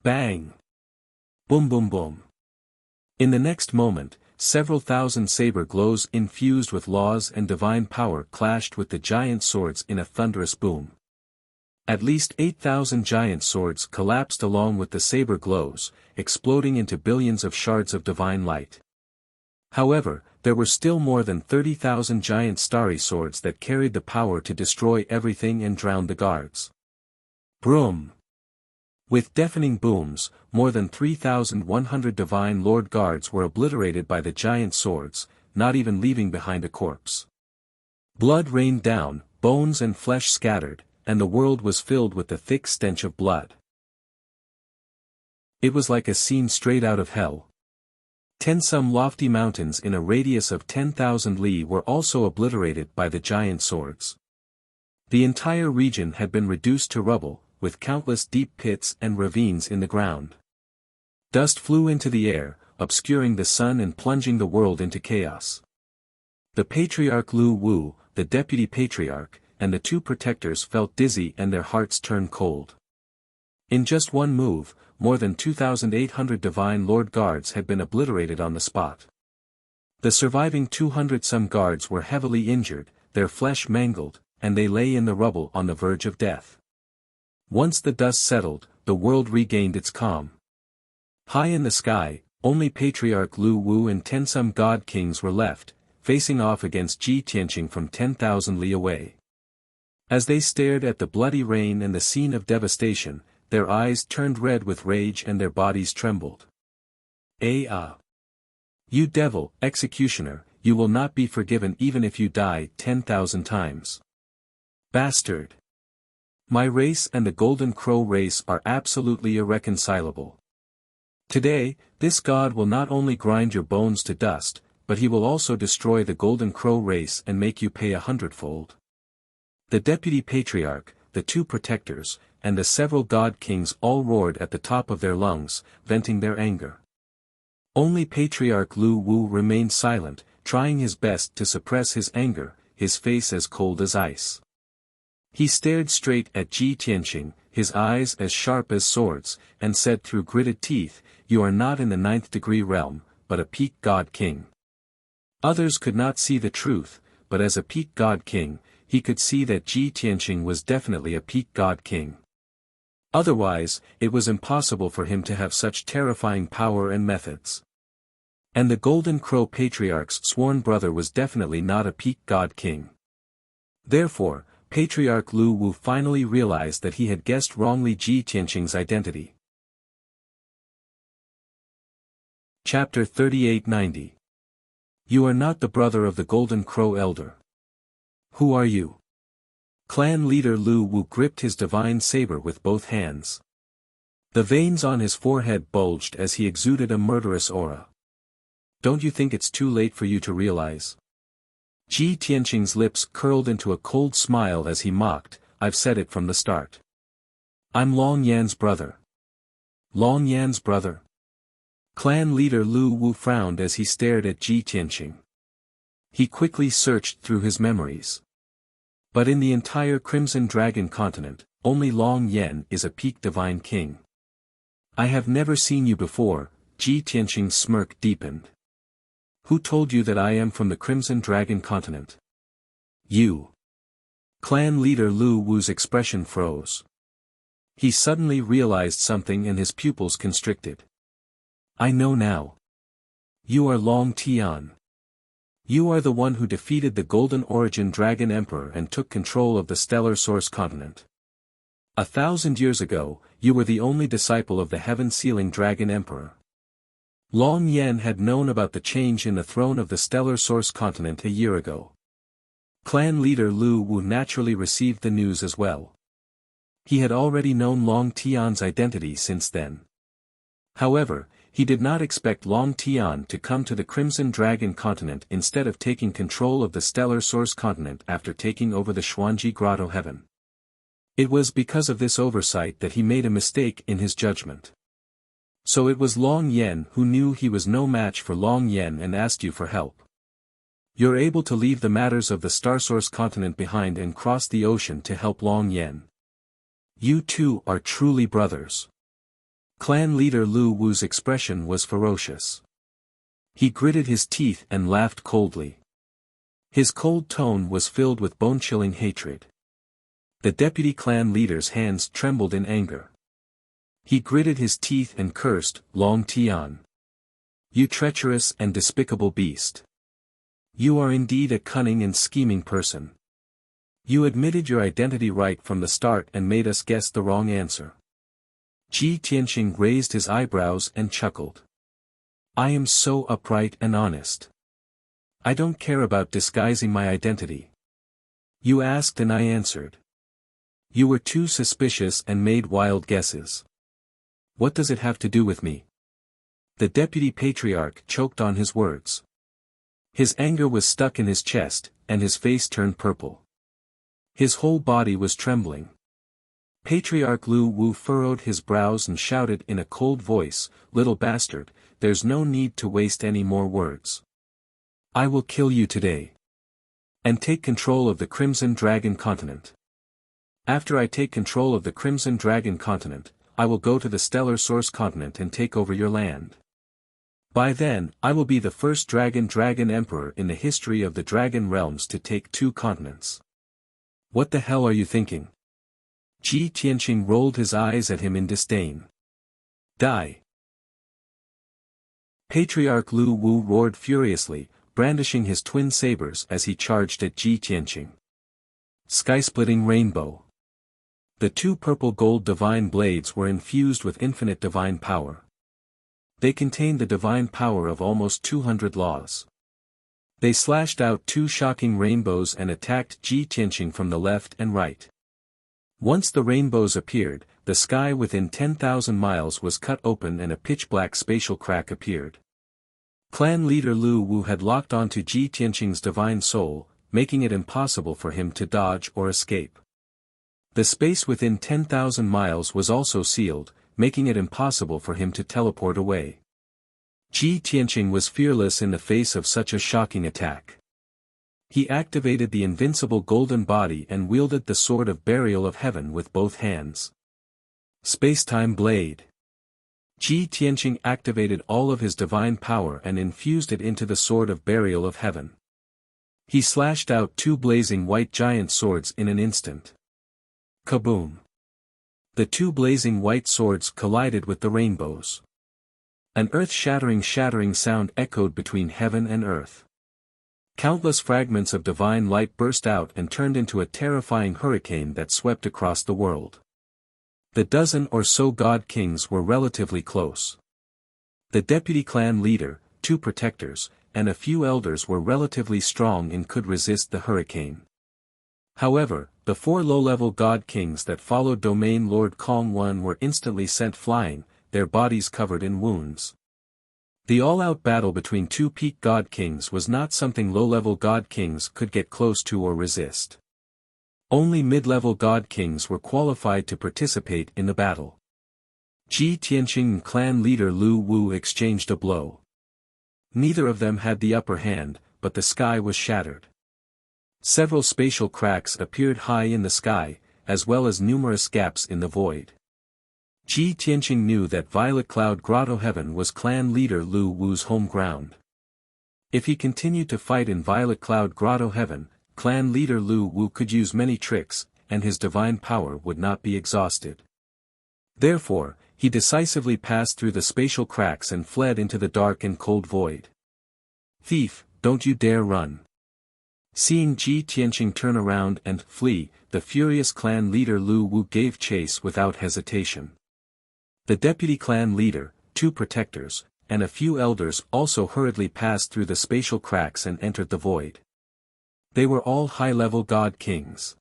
Bang! Boom boom boom. In the next moment, several thousand saber glows infused with laws and divine power clashed with the giant swords in a thunderous boom. At least 8,000 giant swords collapsed along with the saber glows, exploding into billions of shards of divine light. However, there were still more than 30,000 giant starry swords that carried the power to destroy everything and drown the guards. Broom! With deafening booms, more than 3,100 divine lord guards were obliterated by the giant swords, not even leaving behind a corpse. Blood rained down, bones and flesh scattered, and the world was filled with the thick stench of blood. It was like a scene straight out of hell. Some lofty mountains in a radius of 10,000 li were also obliterated by the giant swords. The entire region had been reduced to rubble, with countless deep pits and ravines in the ground. Dust flew into the air, obscuring the sun and plunging the world into chaos. The Patriarch Lu Wu, the Deputy Patriarch, and the two protectors felt dizzy and their hearts turned cold. In just one move, more than 2,800 divine lord guards had been obliterated on the spot. The surviving 200-some guards were heavily injured, their flesh mangled, and they lay in the rubble on the verge of death. Once the dust settled, the world regained its calm. High in the sky, only Patriarch Lu Wu and 10-some god kings were left, facing off against Ji Tianqing from 10,000 li away. As they stared at the bloody rain and the scene of devastation, their eyes turned red with rage and their bodies trembled. You devil, executioner, you will not be forgiven even if you die 10,000 times. Bastard! My race and the Golden Crow race are absolutely irreconcilable. Today, this god will not only grind your bones to dust, but he will also destroy the Golden Crow race and make you pay 100-fold. The Deputy Patriarch, the two protectors, and the several god kings all roared at the top of their lungs, venting their anger. Only Patriarch Lu Wu remained silent, trying his best to suppress his anger, his face as cold as ice. He stared straight at Ji Tianqing, his eyes as sharp as swords, and said through gritted teeth, "You are not in the 9th degree realm, but a peak god king." Others could not see the truth, but as a peak god king, he could see that Ji Tianqing was definitely a peak god king. Otherwise, it was impossible for him to have such terrifying power and methods. And the Golden Crow Patriarch's sworn brother was definitely not a peak god king. Therefore, Patriarch Lu Wu finally realized that he had guessed wrongly Ji Tianqing's identity. Chapter 3890. You are not the brother of the Golden Crow Elder. Who are you? Clan leader Lu Wu gripped his divine saber with both hands. The veins on his forehead bulged as he exuded a murderous aura. Don't you think it's too late for you to realize? Ji Tianqing's lips curled into a cold smile as he mocked, "I've said it from the start. I'm Long Yan's brother." Long Yan's brother? Clan leader Lu Wu frowned as he stared at Ji Tianqing. He quickly searched through his memories. But in the entire Crimson Dragon continent, only Long Yan is a peak divine king. I have never seen you before. Ji Tianqing's smirk deepened. Who told you that I am from the Crimson Dragon continent? You. Clan leader Lu Wu's expression froze. He suddenly realized something and his pupils constricted. I know now. You are Long Tian. You are the one who defeated the Golden Origin Dragon Emperor and took control of the Stellar Source continent. 1,000 years ago, you were the only disciple of the Heaven-Sealing Dragon Emperor. Long Yan had known about the change in the throne of the Stellar Source continent a year ago. Clan leader Lu Wu naturally received the news as well. He had already known Long Tian's identity since then. However, he did not expect Long Tian to come to the Crimson Dragon continent instead of taking control of the Stellar Source continent after taking over the Xuanji Grotto Heaven. It was because of this oversight that he made a mistake in his judgment. So it was Long Yen who knew he was no match for Long Yen and asked you for help. You're able to leave the matters of the Starsource continent behind and cross the ocean to help Long Yen. You two are truly brothers. Clan leader Lu Wu's expression was ferocious. He gritted his teeth and laughed coldly. His cold tone was filled with bone-chilling hatred. The deputy clan leader's hands trembled in anger. He gritted his teeth and cursed, Long Tian. You treacherous and despicable beast. You are indeed a cunning and scheming person. You admitted your identity right from the start and made us guess the wrong answer. Ji Tianqing raised his eyebrows and chuckled. I am so upright and honest. I don't care about disguising my identity. You asked and I answered. You were too suspicious and made wild guesses. What does it have to do with me? The deputy patriarch choked on his words. His anger was stuck in his chest, and his face turned purple. His whole body was trembling. Patriarch Lu Wu furrowed his brows and shouted in a cold voice, Little bastard, there's no need to waste any more words. I will kill you today. And take control of the Crimson Dragon continent. After I take control of the Crimson Dragon continent, I will go to the Stellar Source continent and take over your land. By then, I will be the first Dragon Emperor in the history of the Dragon Realms to take 2 continents. What the hell are you thinking? Ji Tianqing rolled his eyes at him in disdain. Die! Patriarch Lu Wu roared furiously, brandishing his twin sabers as he charged at Ji Tianqing. Sky-splitting rainbow. The 2 purple-gold divine blades were infused with infinite divine power. They contained the divine power of almost 200 laws. They slashed out 2 shocking rainbows and attacked Ji Tianqing from the left and right. Once the rainbows appeared, the sky within 10,000 miles was cut open and a pitch-black spatial crack appeared. Clan leader Lu Wu had locked onto Ji Tianqing's divine soul, making it impossible for him to dodge or escape. The space within 10,000 miles was also sealed, making it impossible for him to teleport away. Ji Tianqing was fearless in the face of such a shocking attack. He activated the invincible golden body and wielded the sword of burial of heaven with both hands. Space-time blade. Ji Tianqing activated all of his divine power and infused it into the sword of burial of heaven. He slashed out 2 blazing white giant swords in an instant. Kaboom! The 2 blazing white swords collided with the rainbows. An earth-shattering sound echoed between heaven and earth. Countless fragments of divine light burst out and turned into a terrifying hurricane that swept across the world. The dozen or so god kings were relatively close. The deputy clan leader, 2 protectors, and a few elders were relatively strong and could resist the hurricane. However, the 4 low-level god kings that followed Domain Lord Kong Wan were instantly sent flying, their bodies covered in wounds. The all-out battle between 2 peak god kings was not something low-level god kings could get close to or resist. Only mid-level god kings were qualified to participate in the battle. Ji Tianqing and clan leader Lu Wu exchanged a blow. Neither of them had the upper hand, but the sky was shattered. Several spatial cracks appeared high in the sky, as well as numerous gaps in the void. Ji Tianqing knew that Violet Cloud Grotto Heaven was clan leader Lu Wu's home ground. If he continued to fight in Violet Cloud Grotto Heaven, clan leader Lu Wu could use many tricks, and his divine power would not be exhausted. Therefore, he decisively passed through the spatial cracks and fled into the dark and cold void. Thief, don't you dare run. Seeing Ji Tianqing turn around and flee, the furious clan leader Lu Wu gave chase without hesitation. The deputy clan leader, 2 protectors, and a few elders also hurriedly passed through the spatial cracks and entered the void. They were all high-level god kings.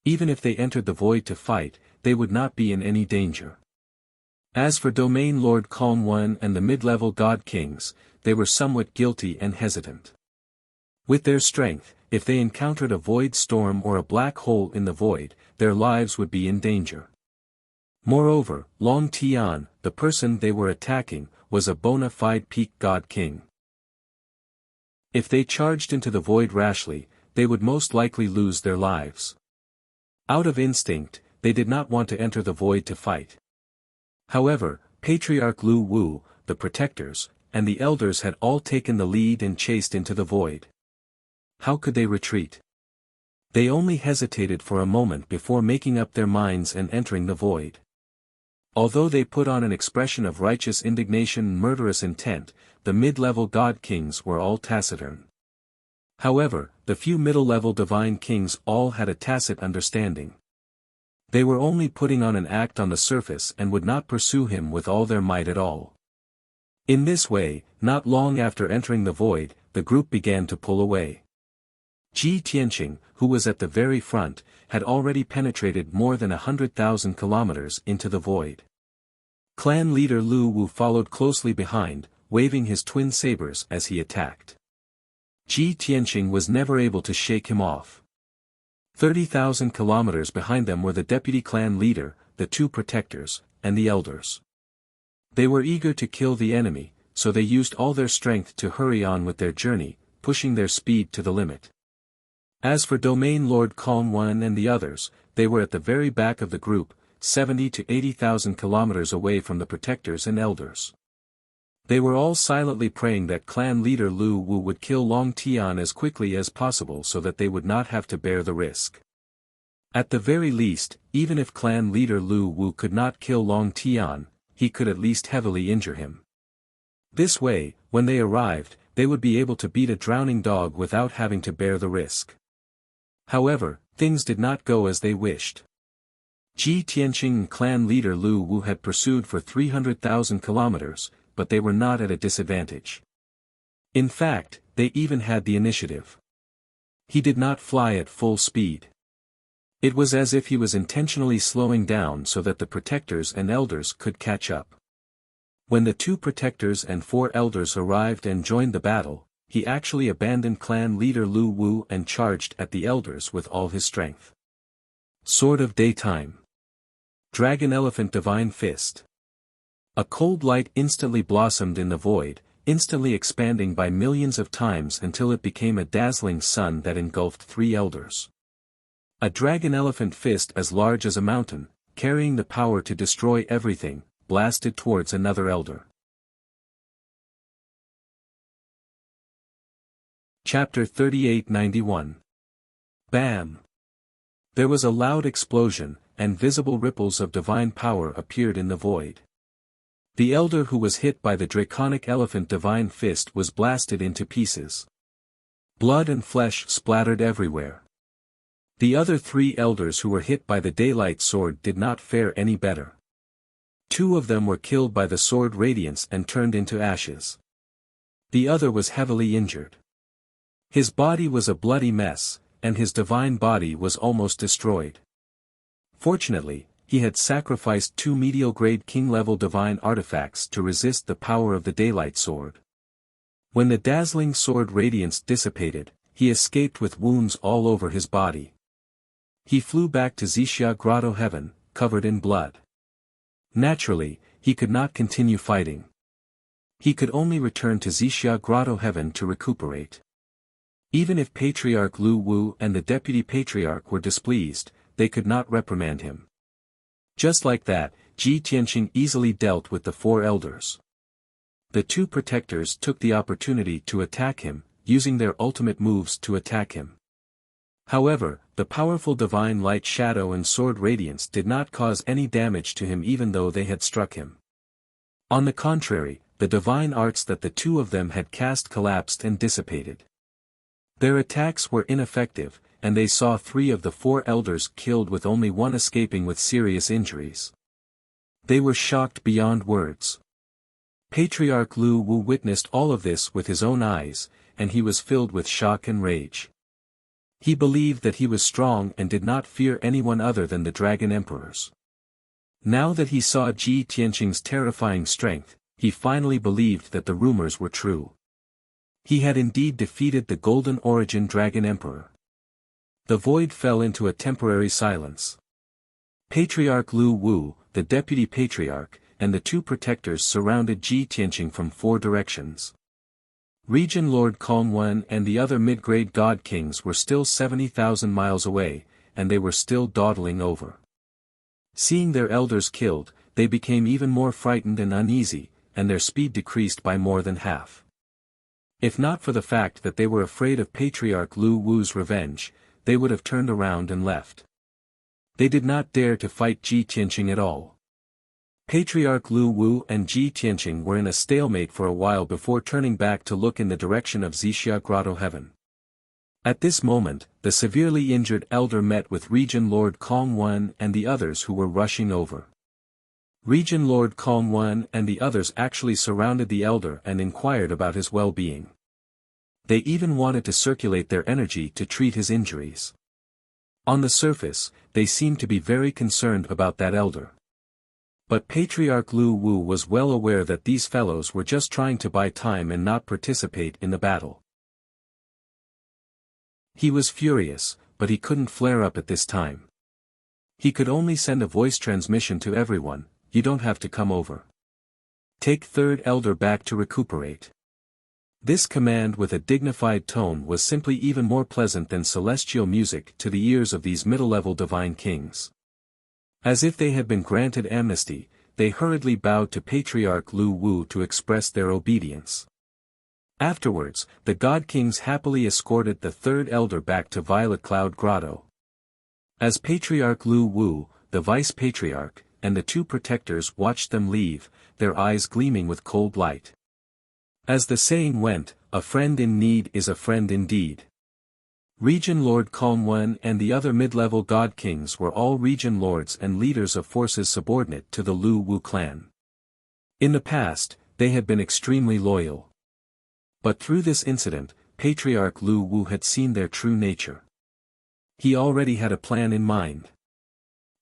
Even if they entered the void to fight, they would not be in any danger. As for Domain Lord Kong Wan and the mid-level god kings, they were somewhat guilty and hesitant. With their strength, if they encountered a void storm or a black hole in the void, their lives would be in danger. Moreover, Long Tian, the person they were attacking, was a bona fide peak god king. If they charged into the void rashly, they would most likely lose their lives. Out of instinct, they did not want to enter the void to fight. However, Patriarch Lu Wu, the protectors, and the elders had all taken the lead and chased into the void. How could they retreat? They only hesitated for a moment before making up their minds and entering the void. Although they put on an expression of righteous indignation and murderous intent, the mid-level god kings were all taciturn. However, the few middle-level divine kings all had a tacit understanding. They were only putting on an act on the surface and would not pursue him with all their might at all. In this way, not long after entering the void, the group began to pull away. Ji Tianqing, who was at the very front, had already penetrated more than 100,000 kilometers into the void. Clan leader Lu Wu followed closely behind, waving his twin sabers as he attacked. Ji Tianqing was never able to shake him off. 30,000 kilometers behind them were the deputy clan leader, the two protectors, and the elders. They were eager to kill the enemy, so they used all their strength to hurry on with their journey, pushing their speed to the limit. As for Domain Lord Kong Wan and the others, they were at the very back of the group, 70 to 80,000 kilometers away from the protectors and elders. They were all silently praying that clan leader Lu Wu would kill Long Tian as quickly as possible so that they would not have to bear the risk. At the very least, even if clan leader Lu Wu could not kill Long Tian, he could at least heavily injure him. This way, when they arrived, they would be able to beat a drowning dog without having to bear the risk. However, things did not go as they wished. Ji Tianqing and clan leader Lu Wu had pursued for 300,000 kilometers, but they were not at a disadvantage. In fact, they even had the initiative. He did not fly at full speed. It was as if he was intentionally slowing down so that the protectors and elders could catch up. When the two protectors and 4 elders arrived and joined the battle, he actually abandoned clan leader Lu Wu and charged at the elders with all his strength. Sword of Daytime. Dragon Elephant Divine Fist. A cold light instantly blossomed in the void, instantly expanding by millions of times until it became a dazzling sun that engulfed 3 elders. A dragon elephant fist as large as a mountain, carrying the power to destroy everything, blasted towards another elder. Chapter 3891. Bam! There was a loud explosion, and visible ripples of divine power appeared in the void. The elder who was hit by the draconic elephant divine fist was blasted into pieces. Blood and flesh splattered everywhere. The other 3 elders who were hit by the daylight sword did not fare any better. 2 of them were killed by the sword radiance and turned into ashes. The other was heavily injured. His body was a bloody mess, and his divine body was almost destroyed. Fortunately, he had sacrificed 2 medial-grade king-level divine artifacts to resist the power of the daylight sword. When the dazzling sword radiance dissipated, he escaped with wounds all over his body. He flew back to Wuxia Grotto Heaven, covered in blood. Naturally, he could not continue fighting. He could only return to Wuxia Grotto Heaven to recuperate. Even if Patriarch Lu Wu and the Deputy Patriarch were displeased, they could not reprimand him. Just like that, Ji Tianqing easily dealt with the 4 elders. The 2 protectors took the opportunity to attack him, using their ultimate moves to attack him. However, the powerful divine light shadow and sword radiance did not cause any damage to him even though they had struck him. On the contrary, the divine arts that the 2 of them had cast collapsed and dissipated. Their attacks were ineffective, and they saw 3 of the 4 elders killed with only 1 escaping with serious injuries. They were shocked beyond words. Patriarch Lu Wu witnessed all of this with his own eyes, and he was filled with shock and rage. He believed that he was strong and did not fear anyone other than the Dragon Emperors. Now that he saw Ji Tianqing's terrifying strength, he finally believed that the rumors were true. He had indeed defeated the Golden Origin Dragon Emperor. The void fell into a temporary silence. Patriarch Lu Wu, the deputy patriarch, and the two protectors surrounded Ji Tianqing from four directions. Region Lord Kongwen and the other mid-grade god kings were still 70,000 miles away, and they were still dawdling over. Seeing their elders killed, they became even more frightened and uneasy, and their speed decreased by more than half. If not for the fact that they were afraid of Patriarch Lu Wu's revenge, they would have turned around and left. They did not dare to fight Ji Tianqing at all. Patriarch Lu Wu and Ji Tianqing were in a stalemate for a while before turning back to look in the direction of Wuxia Grotto Heaven. At this moment, the severely injured elder met with Region Lord Kongwen and the others who were rushing over. Region Lord Kongwen and the others actually surrounded the elder and inquired about his well-being. They even wanted to circulate their energy to treat his injuries. On the surface, they seemed to be very concerned about that elder. But Patriarch Lu Wu was well aware that these fellows were just trying to buy time and not participate in the battle. He was furious, but he couldn't flare up at this time. He could only send a voice transmission to everyone, "You don't have to come over. Take third elder back to recuperate." This command with a dignified tone was simply even more pleasant than celestial music to the ears of these middle-level divine kings. As if they had been granted amnesty, they hurriedly bowed to Patriarch Lu Wu to express their obedience. Afterwards, the god kings happily escorted the third elder back to Violet Cloud Grotto. As Patriarch Lu Wu, the vice patriarch, and the two protectors watched them leave, their eyes gleaming with cold light. As the saying went, a friend in need is a friend indeed. Region Lord Kongwen and the other mid-level god kings were all region lords and leaders of forces subordinate to the Lu Wu clan. In the past, they had been extremely loyal. But through this incident, Patriarch Lu Wu had seen their true nature. He already had a plan in mind.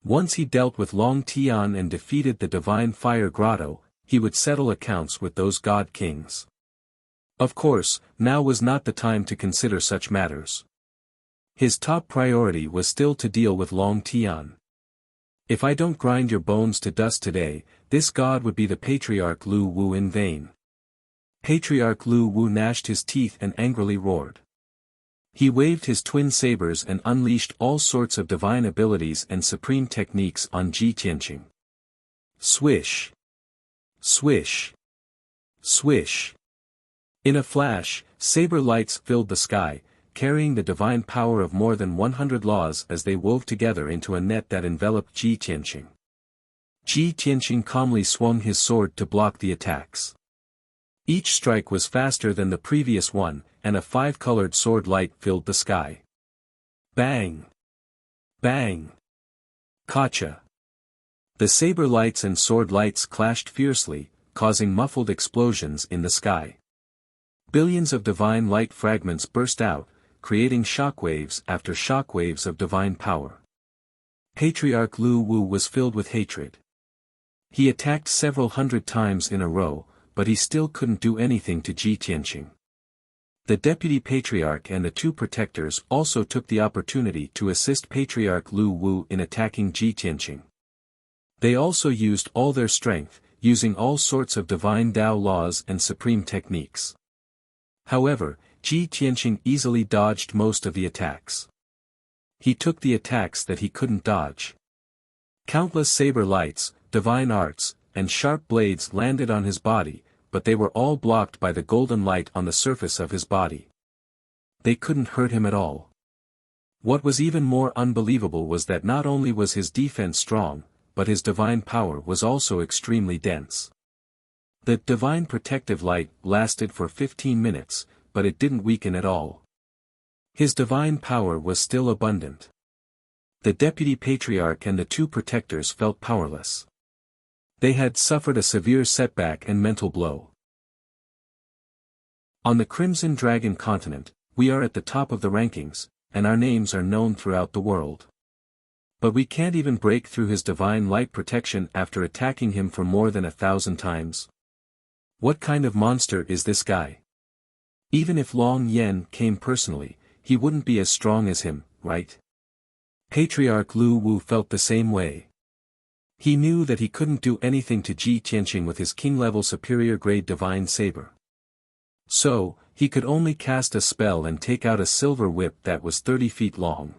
Once he dealt with Long Tian and defeated the Divine Fire Grotto, he would settle accounts with those god kings. Of course, now was not the time to consider such matters. His top priority was still to deal with Long Tian. If I don't grind your bones to dust today, this god would be the Patriarch Lu Wu in vain. Patriarch Lu Wu gnashed his teeth and angrily roared. He waved his twin sabers and unleashed all sorts of divine abilities and supreme techniques on Ji Tianqing. Swish! Swish! Swish! In a flash, saber lights filled the sky, carrying the divine power of more than 100 laws as they wove together into a net that enveloped Ji Tianqing. Ji Tianqing calmly swung his sword to block the attacks. Each strike was faster than the previous one, and a five-colored sword light filled the sky. Bang! Bang! Kacha! The saber lights and sword lights clashed fiercely, causing muffled explosions in the sky. Billions of divine light fragments burst out, creating shockwaves after shockwaves of divine power. Patriarch Lu Wu was filled with hatred. He attacked several hundred times in a row, but he still couldn't do anything to Ji Tianqing. The deputy patriarch and the two protectors also took the opportunity to assist Patriarch Lu Wu in attacking Ji Tianqing. They also used all their strength, using all sorts of divine Tao laws and supreme techniques. However, Ji Tianqing easily dodged most of the attacks. He took the attacks that he couldn't dodge. Countless saber lights, divine arts, and sharp blades landed on his body, but they were all blocked by the golden light on the surface of his body. They couldn't hurt him at all. What was even more unbelievable was that not only was his defense strong, but his divine power was also extremely dense. The divine protective light lasted for 15 minutes, but it didn't weaken at all. His divine power was still abundant. The deputy patriarch and the two protectors felt powerless. They had suffered a severe setback and mental blow. On the Crimson Dragon continent, we are at the top of the rankings, and our names are known throughout the world. But we can't even break through his divine light protection after attacking him for more than 1,000 times. What kind of monster is this guy? Even if Long Yen came personally, he wouldn't be as strong as him, right? Patriarch Lu Wu felt the same way. He knew that he couldn't do anything to Ji Tianqing with his king-level superior grade divine saber. So, he could only cast a spell and take out a silver whip that was 30 feet long.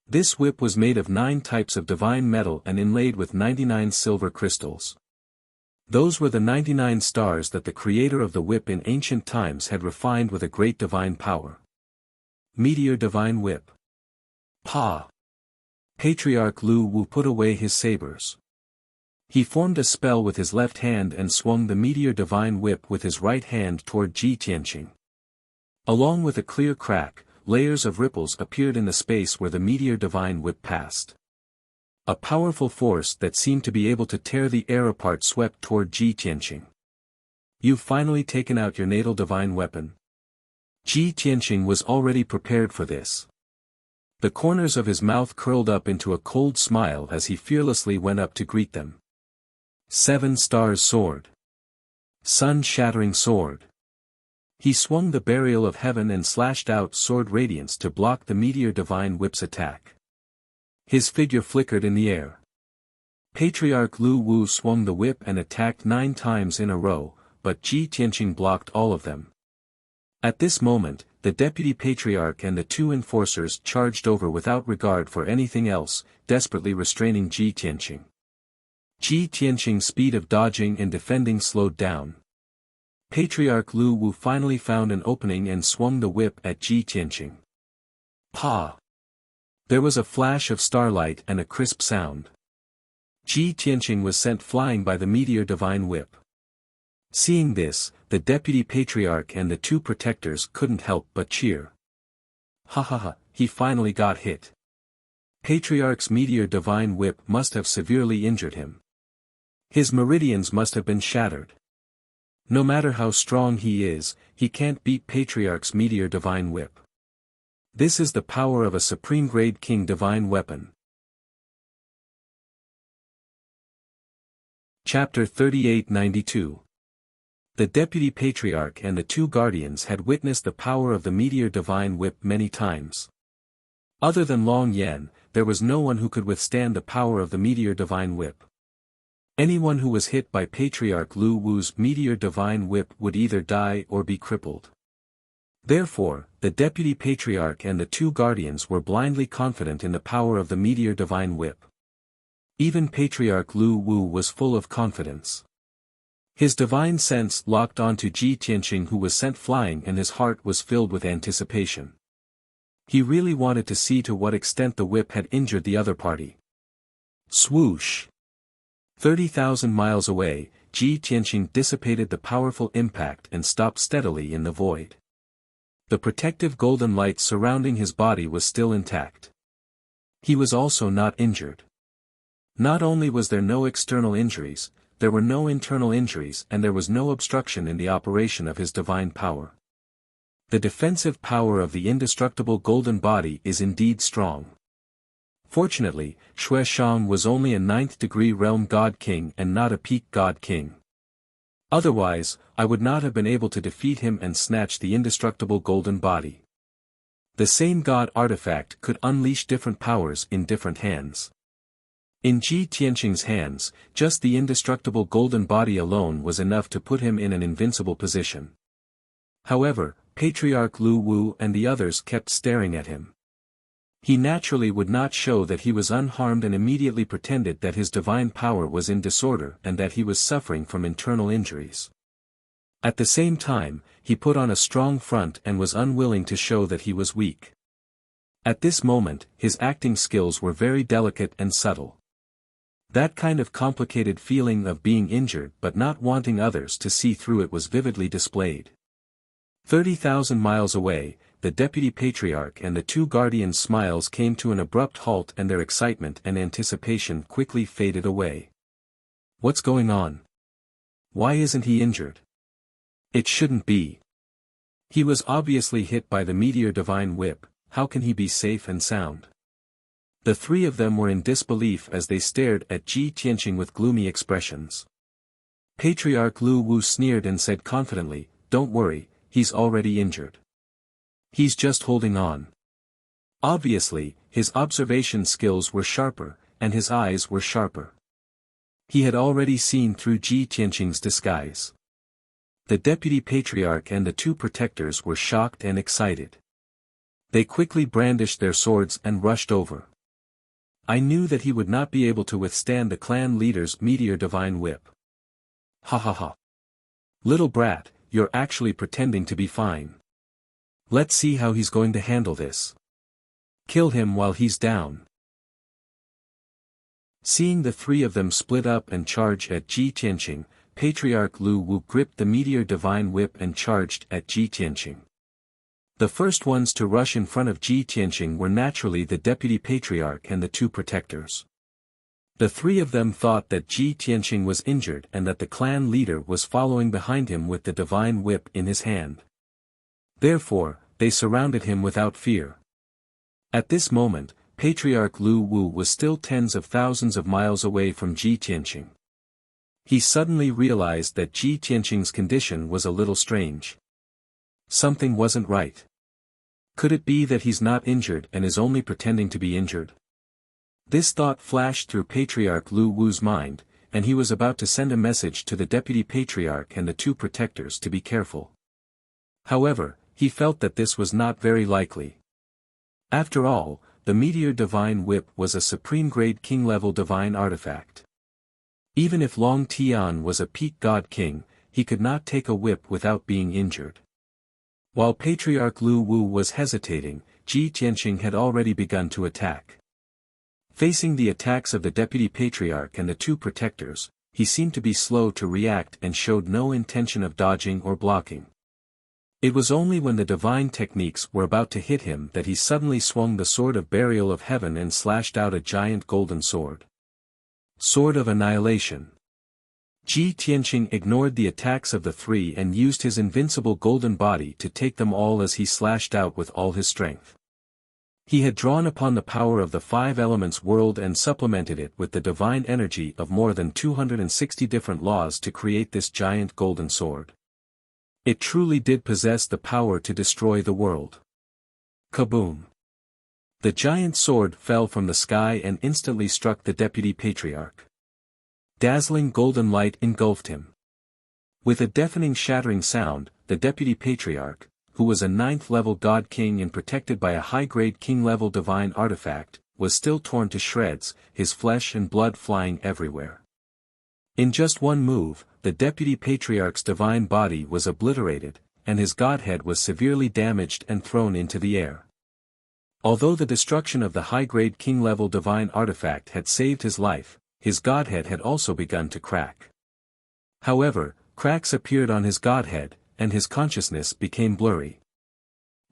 This whip was made of 9 types of divine metal and inlaid with 99 silver crystals. Those were the 99 stars that the creator of the whip in ancient times had refined with a great divine power. Meteor Divine Whip. Pa! Patriarch Lu Wu put away his sabers. He formed a spell with his left hand and swung the Meteor Divine Whip with his right hand toward Ji Tianqing. Along with a clear crack, layers of ripples appeared in the space where the Meteor Divine Whip passed. A powerful force that seemed to be able to tear the air apart swept toward Ji Tianqing. You've finally taken out your natal divine weapon. Ji Tianqing was already prepared for this. The corners of his mouth curled up into a cold smile as he fearlessly went up to greet them. 7 Stars Sword. Sun-shattering sword. He swung the Burial of Heaven and slashed out sword radiance to block the Meteor Divine Whip's attack. His figure flickered in the air. Patriarch Lu Wu swung the whip and attacked 9 times in a row, but Ji Tianqing blocked all of them. At this moment, the Deputy Patriarch and the 2 enforcers charged over without regard for anything else, desperately restraining Ji Tianqing. Ji Tianqing's speed of dodging and defending slowed down. Patriarch Lu Wu finally found an opening and swung the whip at Ji Tianqing. Pa! There was a flash of starlight and a crisp sound. Ji Tianqing was sent flying by the Meteor Divine Whip. Seeing this, the Deputy Patriarch and the 2 protectors couldn't help but cheer. Ha ha ha, he finally got hit. Patriarch's Meteor Divine Whip must have severely injured him. His meridians must have been shattered. No matter how strong he is, he can't beat Patriarch's Meteor Divine Whip. This is the power of a supreme-grade king divine weapon. Chapter 3892. The Deputy Patriarch and the 2 guardians had witnessed the power of the Meteor Divine Whip many times. Other than Long Yan, there was no one who could withstand the power of the Meteor Divine Whip. Anyone who was hit by Patriarch Lu Wu's Meteor Divine Whip would either die or be crippled. Therefore, the Deputy Patriarch and the 2 guardians were blindly confident in the power of the Meteor Divine Whip. Even Patriarch Lu Wu was full of confidence. His divine sense locked onto Ji Tianqing, who was sent flying, and his heart was filled with anticipation. He really wanted to see to what extent the whip had injured the other party. Swoosh! 30,000 miles away, Ji Tianqing dissipated the powerful impact and stopped steadily in the void. The protective golden light surrounding his body was still intact. He was also not injured. Not only was there no external injuries, there were no internal injuries, and there was no obstruction in the operation of his divine power. The defensive power of the indestructible golden body is indeed strong. Fortunately, Shui Shang was only a 9th-degree realm god king and not a peak god king. Otherwise, I would not have been able to defeat him and snatch the indestructible golden body. The same god artifact could unleash different powers in different hands. In Ji Tianqing's hands, just the indestructible golden body alone was enough to put him in an invincible position. However, Patriarch Lu Wu and the others kept staring at him. He naturally would not show that he was unharmed and immediately pretended that his divine power was in disorder and that he was suffering from internal injuries. At the same time, he put on a strong front and was unwilling to show that he was weak. At this moment, his acting skills were very delicate and subtle. That kind of complicated feeling of being injured but not wanting others to see through it was vividly displayed. 30,000 miles away, the Deputy Patriarch and the 2 guardians' smiles came to an abrupt halt and their excitement and anticipation quickly faded away. What's going on? Why isn't he injured? It shouldn't be. He was obviously hit by the Meteor Divine Whip, how can he be safe and sound? The 3 of them were in disbelief as they stared at Ji Tianqing with gloomy expressions. Patriarch Lu Wu sneered and said confidently, "Don't worry, he's already injured. He's just holding on." Obviously, his observation skills were sharper, and his eyes were sharper. He had already seen through Ji Tianqing's disguise. The deputy patriarch and the two protectors were shocked and excited. They quickly brandished their swords and rushed over. I knew that he would not be able to withstand the clan leader's meteor divine whip. Ha ha ha. Little brat, you're actually pretending to be fine. Let's see how he's going to handle this. Kill him while he's down. Seeing the three of them split up and charge at Ji Tianqing, Patriarch Lu Wu gripped the meteor divine whip and charged at Ji Tianqing. The first ones to rush in front of Ji Tianqing were naturally the deputy patriarch and the two protectors. The three of them thought that Ji Tianqing was injured and that the clan leader was following behind him with the divine whip in his hand. Therefore, they surrounded him without fear. At this moment, Patriarch Lu Wu was still tens of thousands of miles away from Ji Tianqing. He suddenly realized that Ji Tianqing's condition was a little strange. Something wasn't right. Could it be that he's not injured and is only pretending to be injured? This thought flashed through Patriarch Lu Wu's mind, and he was about to send a message to the deputy patriarch and the two protectors to be careful. However, he felt that this was not very likely. After all, the meteor divine whip was a supreme-grade king-level divine artifact. Even if Long Tian was a peak god king, he could not take a whip without being injured. While Patriarch Lu Wu was hesitating, Ji Tianqing had already begun to attack. Facing the attacks of the deputy patriarch and the two protectors, he seemed to be slow to react and showed no intention of dodging or blocking. It was only when the divine techniques were about to hit him that he suddenly swung the sword of burial of heaven and slashed out a giant golden sword. Sword of Annihilation. Ji Tianqing ignored the attacks of the three and used his invincible golden body to take them all as he slashed out with all his strength. He had drawn upon the power of the five elements world and supplemented it with the divine energy of more than 260 different laws to create this giant golden sword. It truly did possess the power to destroy the world. Kaboom! The giant sword fell from the sky and instantly struck the deputy patriarch. Dazzling golden light engulfed him. With a deafening shattering sound, the deputy patriarch, who was a 9th-level god king and protected by a high-grade king-level divine artifact, was still torn to shreds, his flesh and blood flying everywhere. In just one move, the deputy patriarch's divine body was obliterated, and his godhead was severely damaged and thrown into the air. Although the destruction of the high-grade king-level divine artifact had saved his life, his godhead had also begun to crack. However, cracks appeared on his godhead, and his consciousness became blurry.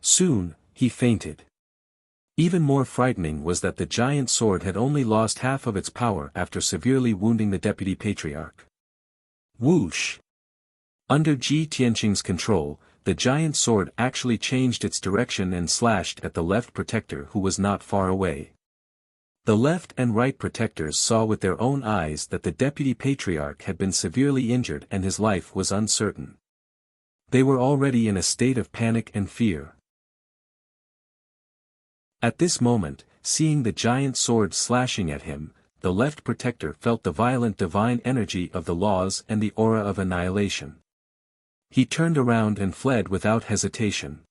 Soon, he fainted. Even more frightening was that the giant sword had only lost half of its power after severely wounding the deputy patriarch. Whoosh! Under Ji Tianqing's control, the giant sword actually changed its direction and slashed at the left protector who was not far away. The left and right protectors saw with their own eyes that the deputy patriarch had been severely injured and his life was uncertain. They were already in a state of panic and fear. At this moment, seeing the giant sword slashing at him, the left protector felt the violent divine energy of the laws and the aura of annihilation. He turned around and fled without hesitation.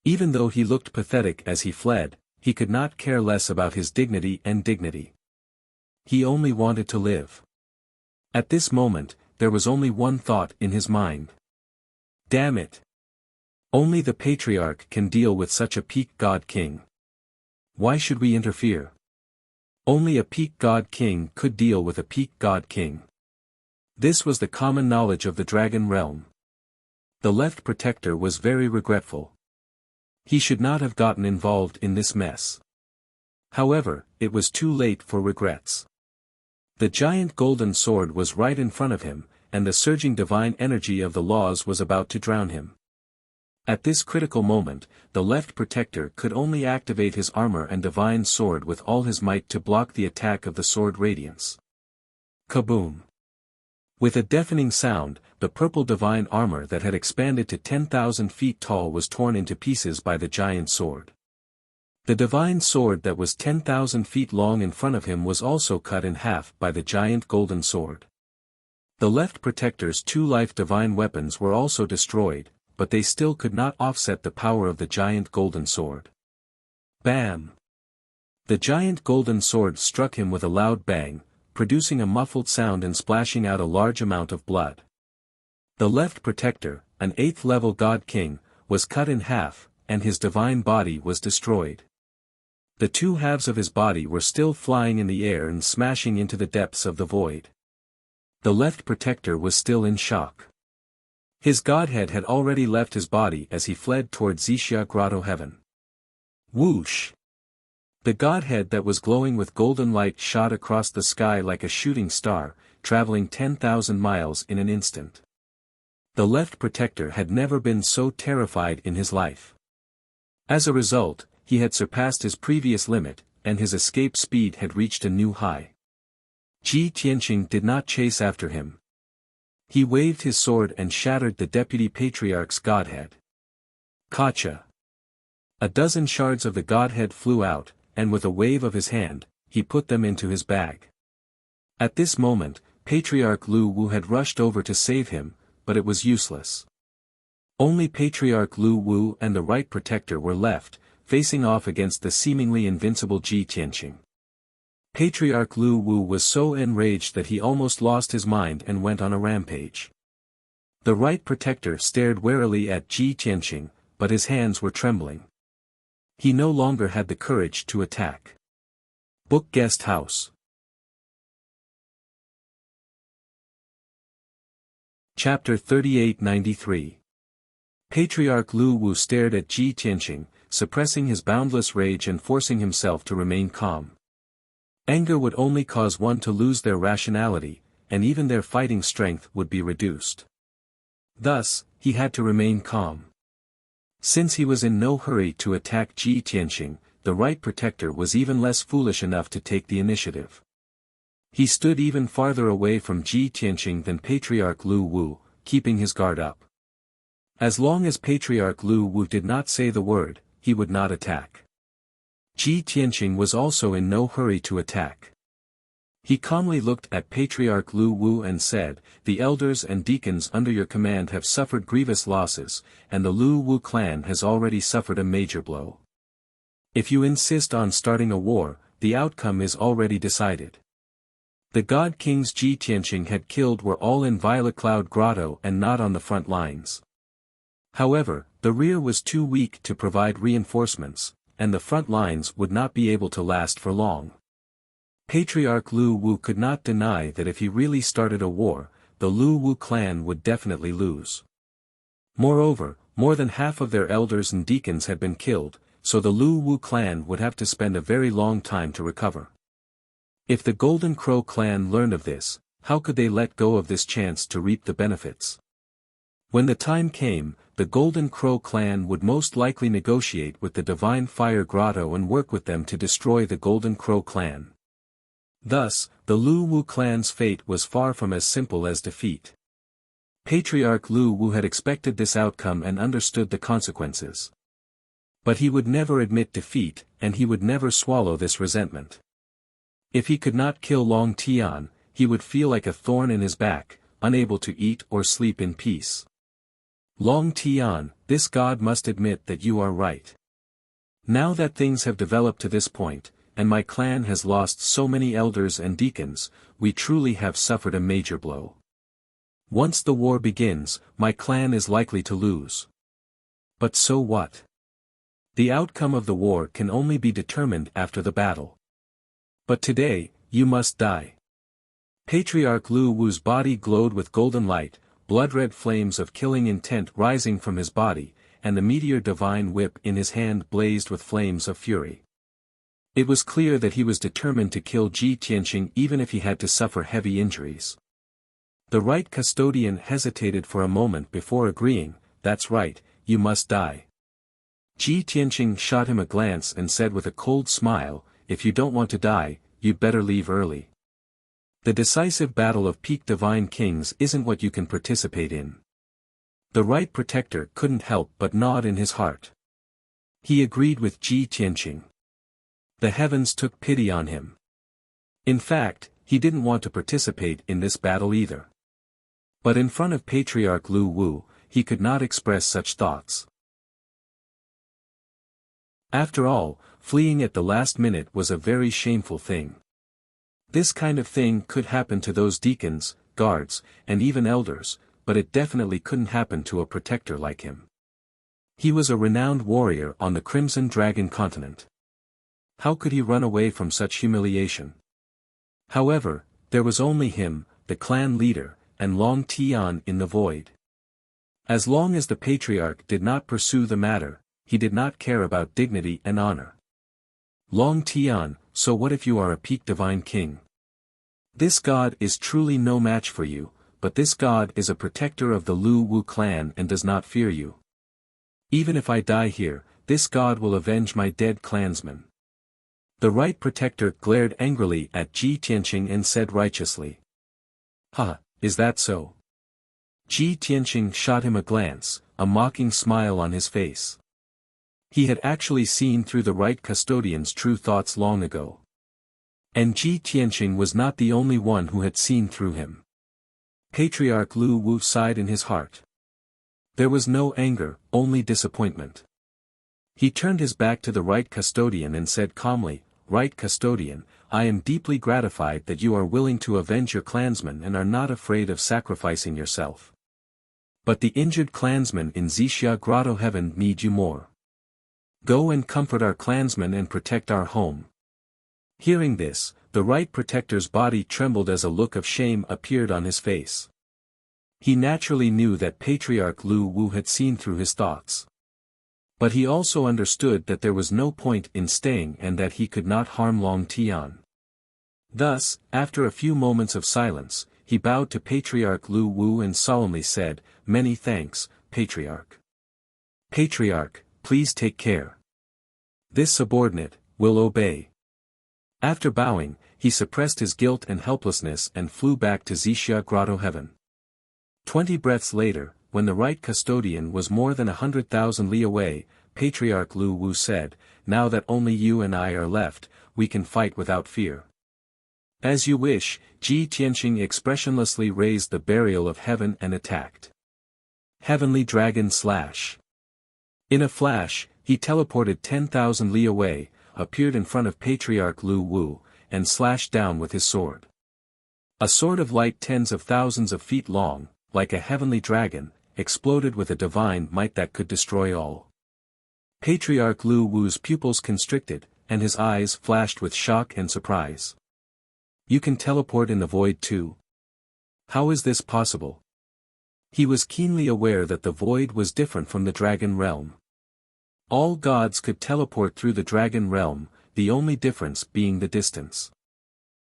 Even though he looked pathetic as he fled, he could not care less about his dignity and dignity. He only wanted to live. At this moment, there was only one thought in his mind. Damn it! Only the patriarch can deal with such a peak god king. Why should we interfere? Only a peak god king could deal with a peak god king. This was the common knowledge of the dragon realm. The left protector was very regretful. He should not have gotten involved in this mess. However, it was too late for regrets. The giant golden sword was right in front of him, and the surging divine energy of the laws was about to drown him. At this critical moment, the left protector could only activate his armor and divine sword with all his might to block the attack of the sword radiance. Kaboom! With a deafening sound, the purple divine armor that had expanded to 10,000 feet tall was torn into pieces by the giant sword. The divine sword that was 10,000 feet long in front of him was also cut in half by the giant golden sword. The left protector's two life divine weapons were also destroyed, but they still could not offset the power of the giant golden sword. Bam! The giant golden sword struck him with a loud bang, producing a muffled sound and splashing out a large amount of blood. The left protector, an 8th-level god king, was cut in half, and his divine body was destroyed. The two halves of his body were still flying in the air and smashing into the depths of the void. The left protector was still in shock. His godhead had already left his body as he fled toward Wuxia Grotto heaven. Whoosh! The godhead that was glowing with golden light shot across the sky like a shooting star, traveling 10,000 miles in an instant. The left protector had never been so terrified in his life. As a result, he had surpassed his previous limit, and his escape speed had reached a new high. Ji Tianqing did not chase after him. He waved his sword and shattered the deputy patriarch's godhead. Kacha! A dozen shards of the godhead flew out, and with a wave of his hand, he put them into his bag. At this moment, Patriarch Lu Wu had rushed over to save him, but it was useless. Only Patriarch Lu Wu and the right protector were left, facing off against the seemingly invincible Ji Tianqing. Patriarch Lu Wu was so enraged that he almost lost his mind and went on a rampage. The right protector stared warily at Ji Tianqing, but his hands were trembling. He no longer had the courage to attack. Book Guest House. Chapter 3893. Patriarch Lu Wu stared at Ji Tianqing, suppressing his boundless rage and forcing himself to remain calm. Anger would only cause one to lose their rationality, and even their fighting strength would be reduced. Thus, he had to remain calm. Since he was in no hurry to attack Ji Tianqing, the right protector was even less foolish enough to take the initiative. He stood even farther away from Ji Tianqing than Patriarch Lu Wu, keeping his guard up. As long as Patriarch Lu Wu did not say the word, he would not attack. Ji Tianqing was also in no hurry to attack. He calmly looked at Patriarch Lu Wu and said, "The elders and deacons under your command have suffered grievous losses, and the Lu Wu clan has already suffered a major blow. If you insist on starting a war, the outcome is already decided." The god kings Ji Tianqing had killed were all in Violet Cloud Grotto and not on the front lines. However, the rear was too weak to provide reinforcements, and the front lines would not be able to last for long. Patriarch Lu Wu could not deny that if he really started a war, the Lu Wu clan would definitely lose. Moreover, more than half of their elders and deacons had been killed, so the Lu Wu clan would have to spend a very long time to recover. If the Golden Crow clan learned of this, how could they let go of this chance to reap the benefits? When the time came, the Golden Crow clan would most likely negotiate with the Divine Fire Grotto and work with them to destroy the Golden Crow clan. Thus, the Lu Wu clan's fate was far from as simple as defeat. Patriarch Lu Wu had expected this outcome and understood the consequences. But he would never admit defeat, and he would never swallow this resentment. If he could not kill Long Tian, he would feel like a thorn in his back, unable to eat or sleep in peace. Long Tian, this god must admit that you are right. Now that things have developed to this point, and my clan has lost so many elders and deacons, we truly have suffered a major blow. Once the war begins, my clan is likely to lose. But so what? The outcome of the war can only be determined after the battle. But today, you must die. Patriarch Lu Wu's body glowed with golden light, blood-red flames of killing intent rising from his body, and the meteor divine whip in his hand blazed with flames of fury. It was clear that he was determined to kill Ji Tianqing even if he had to suffer heavy injuries. The right custodian hesitated for a moment before agreeing, "That's right, you must die." Ji Tianqing shot him a glance and said with a cold smile, "If you don't want to die, you'd better leave early. The decisive battle of peak divine kings isn't what you can participate in." The right protector couldn't help but nod in his heart. He agreed with Ji Tianqing. The heavens took pity on him. In fact, he didn't want to participate in this battle either. But in front of Patriarch Lu Wu, he could not express such thoughts. After all, fleeing at the last minute was a very shameful thing. This kind of thing could happen to those deacons, guards, and even elders, but it definitely couldn't happen to a protector like him. He was a renowned warrior on the Crimson Dragon continent. How could he run away from such humiliation? However, there was only him, the clan leader, and Long Tian in the void. As long as the patriarch did not pursue the matter, he did not care about dignity and honor. Long Tian, so what if you are a peak divine king? This god is truly no match for you, but this god is a protector of the Lu Wu clan and does not fear you. Even if I die here, this god will avenge my dead clansmen. The right protector glared angrily at Ji Tianqing and said righteously. Ha, is that so? Ji Tianqing shot him a glance, a mocking smile on his face. He had actually seen through the right custodian's true thoughts long ago. And Ji Tianqing was not the only one who had seen through him. Patriarch Lu Wu sighed in his heart. There was no anger, only disappointment. He turned his back to the right custodian and said calmly, "Right custodian, I am deeply gratified that you are willing to avenge your clansmen and are not afraid of sacrificing yourself. But the injured clansmen in Wuxia Grotto Heaven need you more. Go and comfort our clansmen and protect our home." Hearing this, the right protector's body trembled as a look of shame appeared on his face. He naturally knew that Patriarch Lu Wu had seen through his thoughts. But he also understood that there was no point in staying and that he could not harm Long Tian. Thus, after a few moments of silence, he bowed to Patriarch Lu Wu and solemnly said, "Many thanks, Patriarch. Patriarch, please take care. This subordinate will obey." After bowing, he suppressed his guilt and helplessness and flew back to Wuxia Grotto Heaven. 20 breaths later, when the right custodian was more than 100,000 li away, Patriarch Lu Wu said, "Now that only you and I are left, we can fight without fear." "As you wish." Ji Tianqing expressionlessly raised the burial of heaven and attacked. Heavenly Dragon Slash. In a flash, he teleported 10,000 li away, appeared in front of Patriarch Lu Wu, and slashed down with his sword. A sword of light tens of thousands of feet long, like a heavenly dragon, exploded with a divine might that could destroy all. Patriarch Lu Wu's pupils constricted, and his eyes flashed with shock and surprise. "You can teleport in the void too? How is this possible?" He was keenly aware that the void was different from the dragon realm. All gods could teleport through the dragon realm, the only difference being the distance.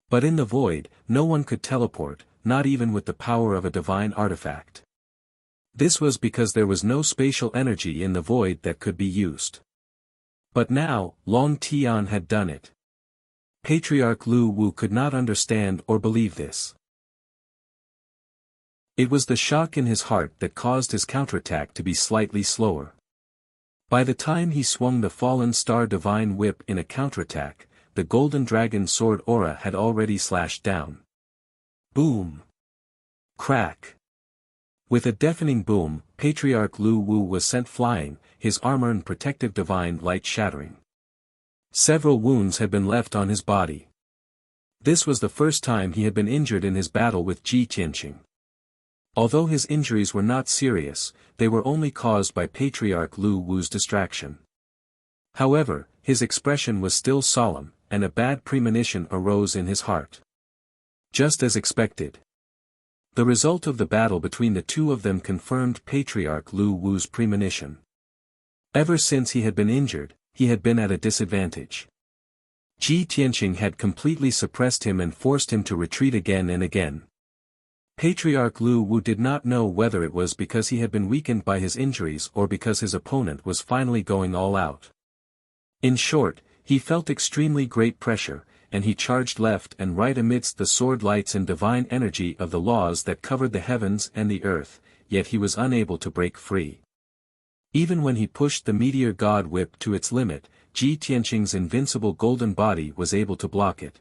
But in the void, no one could teleport, not even with the power of a divine artifact. This was because there was no spatial energy in the void that could be used. But now, Long Tian had done it. Patriarch Lu Wu could not understand or believe this. It was the shock in his heart that caused his counterattack to be slightly slower. By the time he swung the fallen star divine whip in a counterattack, the golden dragon sword aura had already slashed down. Boom! Crack! With a deafening boom, Patriarch Lu Wu was sent flying, his armor and protective divine light shattering. Several wounds had been left on his body. This was the first time he had been injured in his battle with Ji Tianqing. Although his injuries were not serious, they were only caused by Patriarch Lu Wu's distraction. However, his expression was still solemn, and a bad premonition arose in his heart. Just as expected. The result of the battle between the two of them confirmed Patriarch Lu Wu's premonition. Ever since he had been injured, he had been at a disadvantage. Ji Tianqing had completely suppressed him and forced him to retreat again and again. Patriarch Lu Wu did not know whether it was because he had been weakened by his injuries or because his opponent was finally going all out. In short, he felt extremely great pressure, and he charged left and right amidst the sword lights and divine energy of the laws that covered the heavens and the earth, yet he was unable to break free. Even when he pushed the meteor god whip to its limit, Ji Tianqing's invincible golden body was able to block it.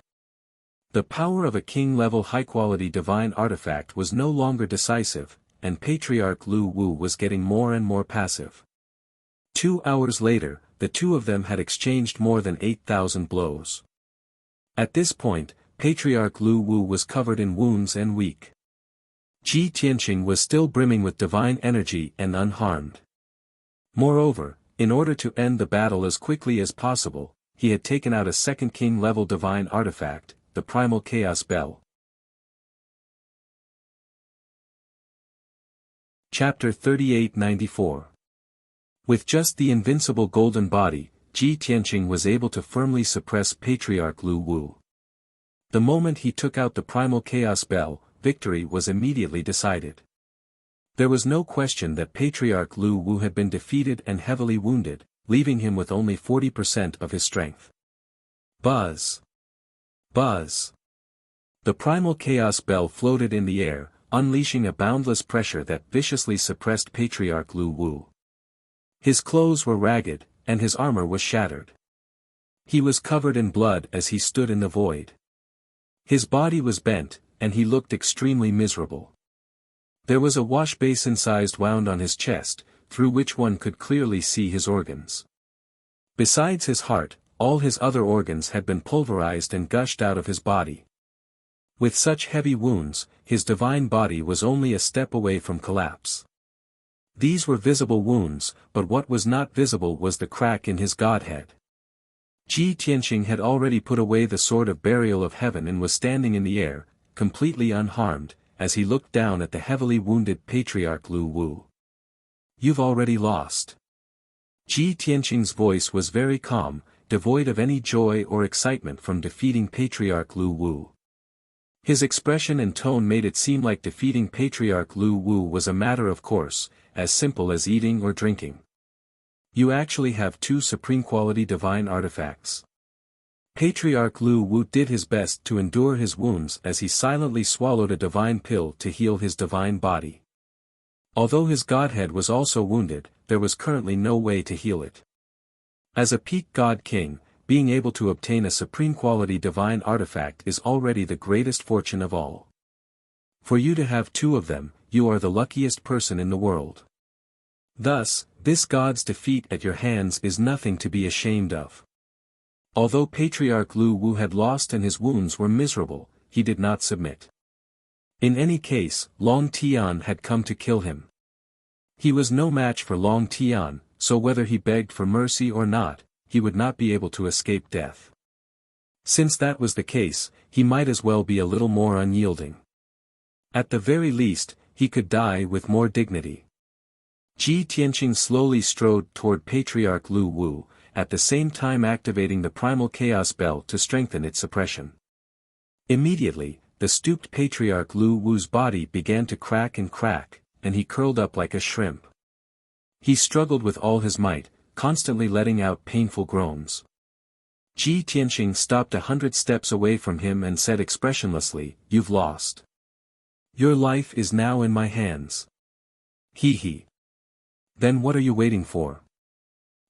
The power of a king-level high-quality divine artifact was no longer decisive, and Patriarch Lu Wu was getting more and more passive. 2 hours later, the two of them had exchanged more than 8,000 blows. At this point, Patriarch Lu Wu was covered in wounds and weak. Ji Tianqing was still brimming with divine energy and unharmed. Moreover, in order to end the battle as quickly as possible, he had taken out a second king-level divine artifact, the Primal Chaos Bell. Chapter 3894. With just the invincible golden body, Ji Tianqing was able to firmly suppress Patriarch Lu Wu. The moment he took out the Primal Chaos Bell, victory was immediately decided. There was no question that Patriarch Lu Wu had been defeated and heavily wounded, leaving him with only 40% of his strength. Buzz! Buzz! The Primal Chaos Bell floated in the air, unleashing a boundless pressure that viciously suppressed Patriarch Lu Wu. His clothes were ragged, and his armor was shattered. He was covered in blood as he stood in the void. His body was bent, and he looked extremely miserable. There was a wash basin-sized wound on his chest, through which one could clearly see his organs. Besides his heart, all his other organs had been pulverized and gushed out of his body. With such heavy wounds, his divine body was only a step away from collapse. These were visible wounds, but what was not visible was the crack in his godhead. Ji Tianqing had already put away the sword of burial of heaven and was standing in the air, completely unharmed, as he looked down at the heavily wounded Patriarch Lu Wu. "You've already lost." Ji Tianqing's voice was very calm, devoid of any joy or excitement from defeating Patriarch Lu Wu. His expression and tone made it seem like defeating Patriarch Lu Wu was a matter of course, as simple as eating or drinking. "You actually have 2 supreme-quality divine artifacts." Patriarch Lu Wu did his best to endure his wounds as he silently swallowed a divine pill to heal his divine body. Although his godhead was also wounded, there was currently no way to heal it. As a peak god king, being able to obtain a supreme-quality divine artifact is already the greatest fortune of all. For you to have 2 of them, you are the luckiest person in the world. Thus, this god's defeat at your hands is nothing to be ashamed of. Although Patriarch Lu Wu had lost and his wounds were miserable, he did not submit. In any case, Long Tian had come to kill him. He was no match for Long Tian, so whether he begged for mercy or not, he would not be able to escape death. Since that was the case, he might as well be a little more unyielding. At the very least, he could die with more dignity. Ji Tianqing slowly strode toward Patriarch Lu Wu, at the same time activating the Primal Chaos Bell to strengthen its suppression. Immediately, the stooped Patriarch Lu Wu's body began to crack, and he curled up like a shrimp. He struggled with all his might, constantly letting out painful groans. Ji Tianqing stopped 100 steps away from him and said expressionlessly, "You've lost. Your life is now in my hands." He. "Then what are you waiting for?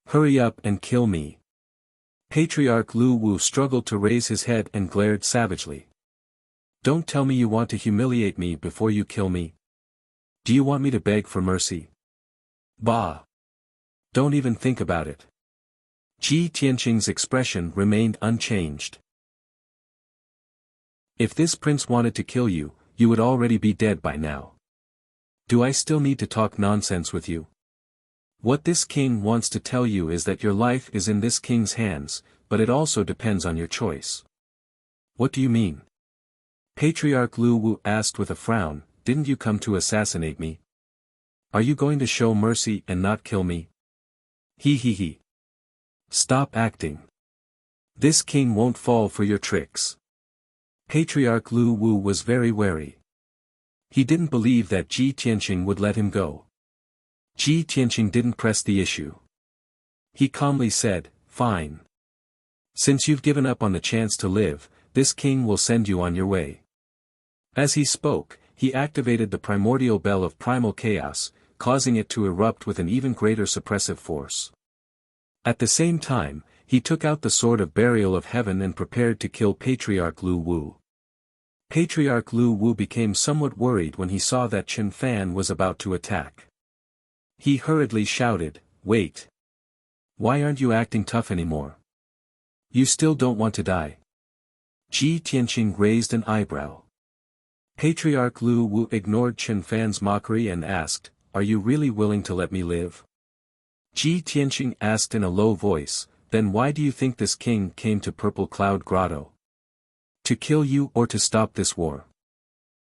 Hurry up and kill me." Patriarch Lu Wu struggled to raise his head and glared savagely. "Don't tell me you want to humiliate me before you kill me. Do you want me to beg for mercy? Bah! Don't even think about it." Ji Tianqing's expression remained unchanged. "If this prince wanted to kill you, you would already be dead by now. Do I still need to talk nonsense with you? What this king wants to tell you is that your life is in this king's hands, but it also depends on your choice." "What do you mean?" Patriarch Lu Wu asked with a frown, "Didn't you come to assassinate me? Are you going to show mercy and not kill me?" He. "Stop acting. This king won't fall for your tricks." Patriarch Lu Wu was very wary. He didn't believe that Ji Tianqing would let him go. Ji Tianqing didn't press the issue. He calmly said, "Fine. Since you've given up on the chance to live, this king will send you on your way." As he spoke, he activated the primordial bell of primal chaos, causing it to erupt with an even greater suppressive force. At the same time, He took out the sword of burial of heaven and prepared to kill Patriarch Lu Wu. Patriarch Lu Wu became somewhat worried when he saw that Chen Fan was about to attack. He hurriedly shouted, "Wait! Why aren't you acting tough anymore? You still don't want to die?" Ji Tianqing raised an eyebrow. Patriarch Lu Wu ignored Chen Fan's mockery and asked, "Are you really willing to let me live?" Ji Tianqing asked in a low voice, "Then why do you think this king came to Purple Cloud Grotto? To kill you or to stop this war?"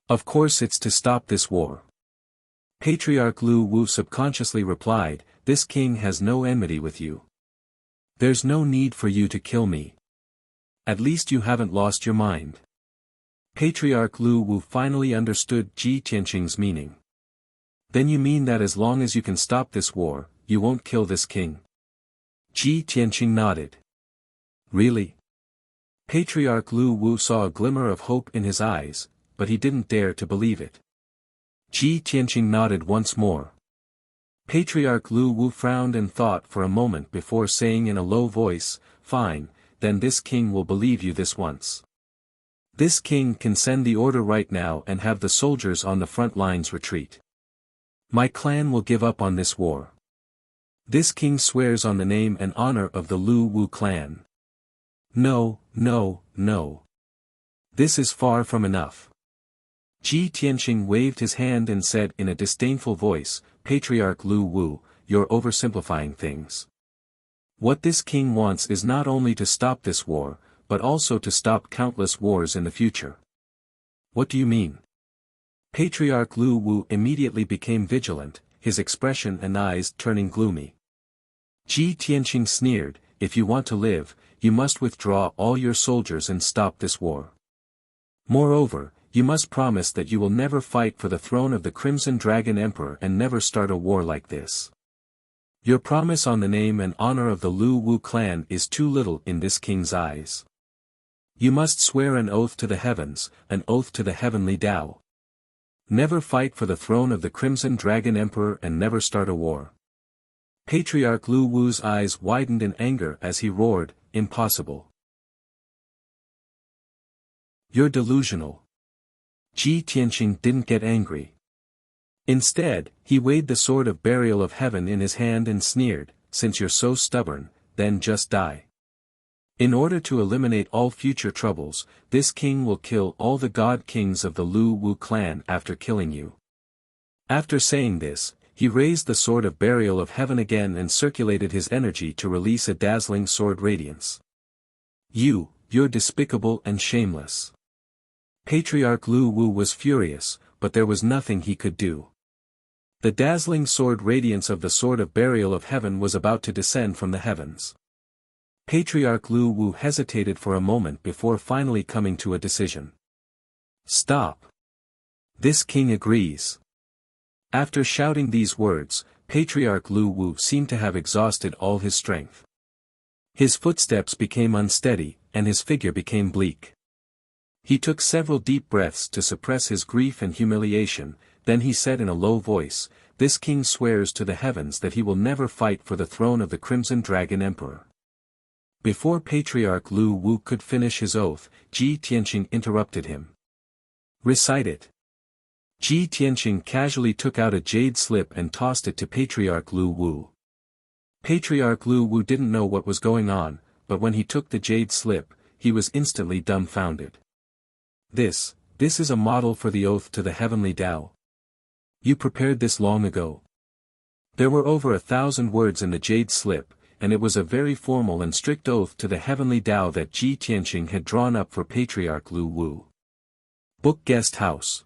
"Of course it's to stop this war." Patriarch Lu Wu subconsciously replied, "This king has no enmity with you. There's no need for you to kill me. At least you haven't lost your mind." Patriarch Lu Wu finally understood Ji Tianqing's meaning. "Then you mean that as long as you can stop this war, you won't kill this king?" Ji Tianqing nodded. "Really?" Patriarch Lu Wu saw a glimmer of hope in his eyes, but he didn't dare to believe it. Ji Tianqing nodded once more. Patriarch Lu Wu frowned and thought for a moment before saying in a low voice, "Fine, then this king will believe you this once. This king can send the order right now and have the soldiers on the front lines retreat. My clan will give up on this war. This king swears on the name and honor of the Lu Wu clan." "No, no, no. This is far from enough." Ji Tianqing waved his hand and said in a disdainful voice, "Patriarch Lu Wu, you're oversimplifying things. What this king wants is not only to stop this war, but also to stop countless wars in the future." "What do you mean?" Patriarch Lu Wu immediately became vigilant, his expression and eyes turning gloomy. Ji Tianqing sneered, "If you want to live, you must withdraw all your soldiers and stop this war. Moreover, you must promise that you will never fight for the throne of the Crimson Dragon Emperor and never start a war like this. Your promise on the name and honor of the Lu Wu clan is too little in this king's eyes. You must swear an oath to the heavens, an oath to the heavenly Tao. Never fight for the throne of the Crimson Dragon Emperor and never start a war." Patriarch Lu Wu's eyes widened in anger as he roared, "Impossible. You're delusional." Ji Tianqing didn't get angry. Instead, he weighed the sword of burial of heaven in his hand and sneered, "Since you're so stubborn, then just die. In order to eliminate all future troubles, this king will kill all the god kings of the Lu Wu clan after killing you." After saying this, he raised the sword of burial of heaven again and circulated his energy to release a dazzling sword radiance. You're despicable and shameless." Patriarch Lu Wu was furious, but there was nothing he could do. The dazzling sword radiance of the sword of burial of heaven was about to descend from the heavens. Patriarch Lu Wu hesitated for a moment before finally coming to a decision. "Stop. This king agrees." After shouting these words, Patriarch Lu Wu seemed to have exhausted all his strength. His footsteps became unsteady, and his figure became bleak. He took several deep breaths to suppress his grief and humiliation, then he said in a low voice, "This king swears to the heavens that he will never fight for the throne of the Crimson Dragon Emperor." Before Patriarch Lu Wu could finish his oath, Ji Tianqing interrupted him. "Recite it." Ji Tianqing casually took out a jade slip and tossed it to Patriarch Lu Wu. Patriarch Lu Wu didn't know what was going on, but when he took the jade slip, he was instantly dumbfounded. This is a model for the oath to the heavenly Tao. You prepared this long ago." There were over 1,000 words in the jade slip, and it was a very formal and strict oath to the heavenly Tao that Ji Tianqing had drawn up for Patriarch Lu Wu. Book Guest House.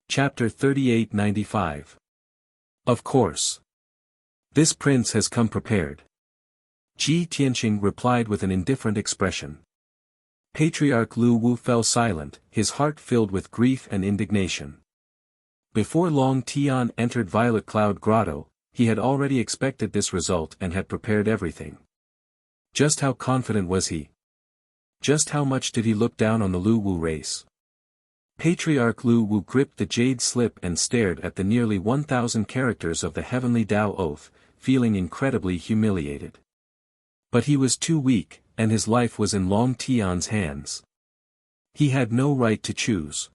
Chapter 3895. Of course. This prince has come prepared. Ji Tianqing replied with an indifferent expression. Patriarch Lu Wu fell silent, his heart filled with grief and indignation. Before long Tian entered Violet Cloud Grotto, he had already expected this result and had prepared everything. Just how confident was he? Just how much did he look down on the Lu Wu race? Patriarch Lu Wu gripped the jade slip and stared at the nearly 1,000 characters of the heavenly Tao oath, feeling incredibly humiliated. But he was too weak, and his life was in Long Tian's hands. He had no right to choose.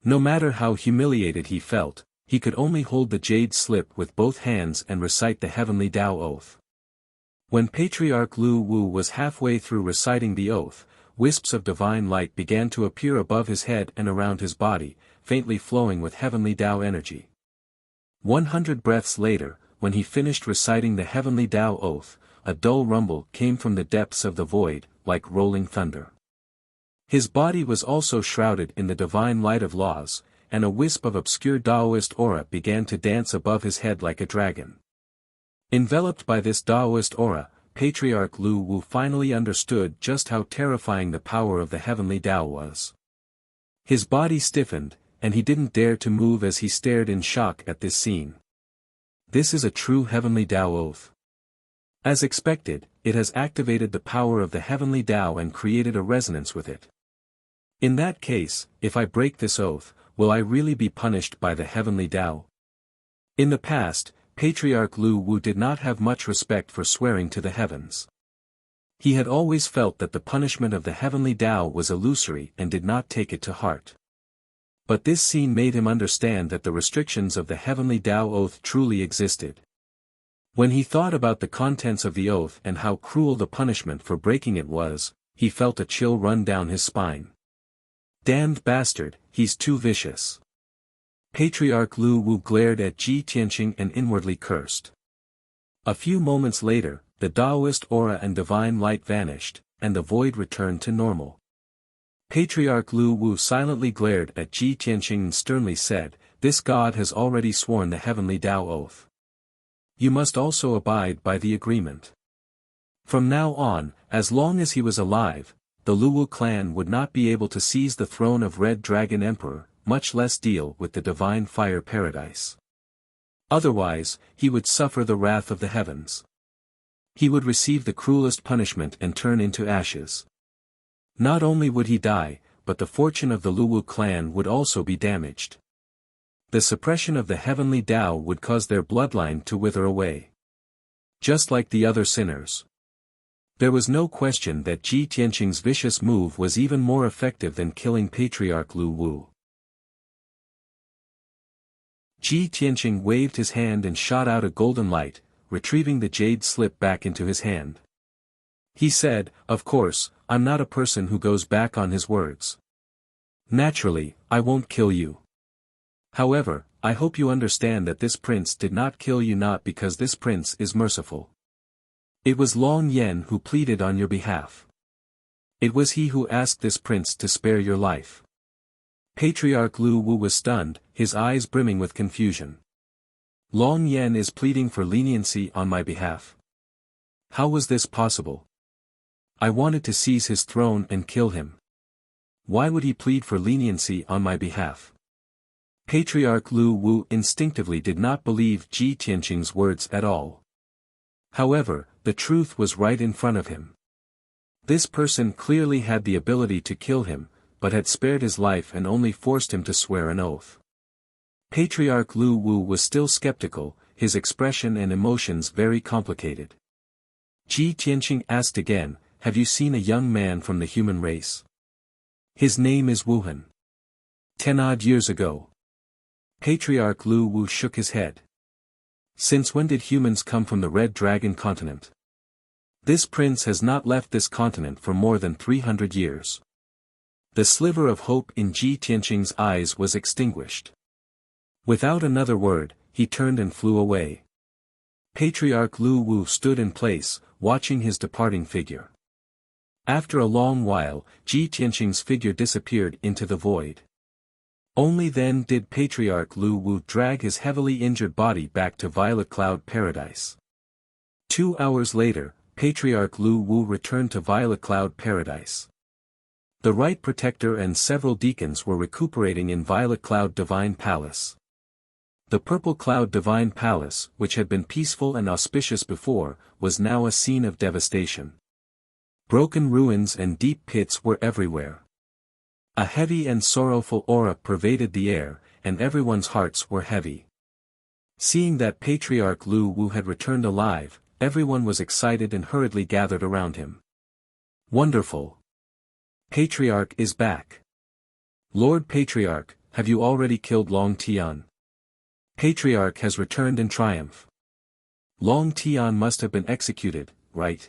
No matter how humiliated he felt, he could only hold the jade slip with both hands and recite the heavenly Tao oath. When Patriarch Lu Wu was halfway through reciting the oath, wisps of divine light began to appear above his head and around his body, faintly flowing with heavenly Tao energy. 100 breaths later, when he finished reciting the heavenly Tao oath, a dull rumble came from the depths of the void, like rolling thunder. His body was also shrouded in the divine light of laws, and a wisp of obscure Taoist aura began to dance above his head like a dragon. Enveloped by this Taoist aura, Patriarch Lu Wu finally understood just how terrifying the power of the heavenly Tao was. His body stiffened, and he didn't dare to move as he stared in shock at this scene. This is a true heavenly Tao oath. As expected, it has activated the power of the heavenly Tao and created a resonance with it. In that case, if I break this oath, will I really be punished by the heavenly Tao? In the past, Patriarch Lu Wu did not have much respect for swearing to the heavens. He had always felt that the punishment of the heavenly Tao was illusory and did not take it to heart. But this scene made him understand that the restrictions of the heavenly Tao oath truly existed. When he thought about the contents of the oath and how cruel the punishment for breaking it was, he felt a chill run down his spine. Damned bastard, he's too vicious. Patriarch Lu Wu glared at Ji Tianqing and inwardly cursed. A few moments later, the Taoist aura and divine light vanished, and the void returned to normal. Patriarch Lu Wu silently glared at Ji Tianqing and sternly said, "This god has already sworn the heavenly Tao oath. You must also abide by the agreement." From now on, as long as he was alive, the Lu Wu clan would not be able to seize the throne of Red Dragon Emperor, much less deal with the divine fire paradise. Otherwise, he would suffer the wrath of the heavens. He would receive the cruelest punishment and turn into ashes. Not only would he die, but the fortune of the Lu Wu clan would also be damaged. The suppression of the heavenly Tao would cause their bloodline to wither away. Just like the other sinners. There was no question that Ji Tianqing's vicious move was even more effective than killing Patriarch Lu Wu. Ji Tianqing waved his hand and shot out a golden light, retrieving the jade slip back into his hand. He said, "Of course, I'm not a person who goes back on his words. Naturally, I won't kill you. However, I hope you understand that this prince did not kill you not because this prince is merciful. It was Long Yen who pleaded on your behalf. It was he who asked this prince to spare your life." Patriarch Lu Wu was stunned, his eyes brimming with confusion. Long Yen is pleading for leniency on my behalf. How was this possible? I wanted to seize his throne and kill him. Why would he plead for leniency on my behalf? Patriarch Lu Wu instinctively did not believe Ji Tianqing's words at all. However, the truth was right in front of him. This person clearly had the ability to kill him, but had spared his life and only forced him to swear an oath. Patriarch Lu Wu was still skeptical, his expression and emotions very complicated. Ji Tianqing asked again, "Have you seen a young man from the human race? His name is Wuhan." 10 odd years ago. Patriarch Lu Wu shook his head. Since when did humans come from the Red Dragon continent? This prince has not left this continent for more than 300 years. The sliver of hope in Ji Tianqing's eyes was extinguished. Without another word, he turned and flew away. Patriarch Lu Wu stood in place, watching his departing figure. After a long while, Ji Tianqing's figure disappeared into the void. Only then did Patriarch Lu Wu drag his heavily injured body back to Violet Cloud Paradise. 2 hours later, Patriarch Lu Wu returned to Violet Cloud Paradise. The Right Protector and several deacons were recuperating in Violet Cloud Divine Palace. The Purple Cloud Divine Palace, which had been peaceful and auspicious before, was now a scene of devastation. Broken ruins and deep pits were everywhere. A heavy and sorrowful aura pervaded the air, and everyone's hearts were heavy. Seeing that Patriarch Lu Wu had returned alive, everyone was excited and hurriedly gathered around him. Wonderful! Patriarch is back. Lord Patriarch, have you already killed Long Tian? Patriarch has returned in triumph. Long Tian must have been executed, right?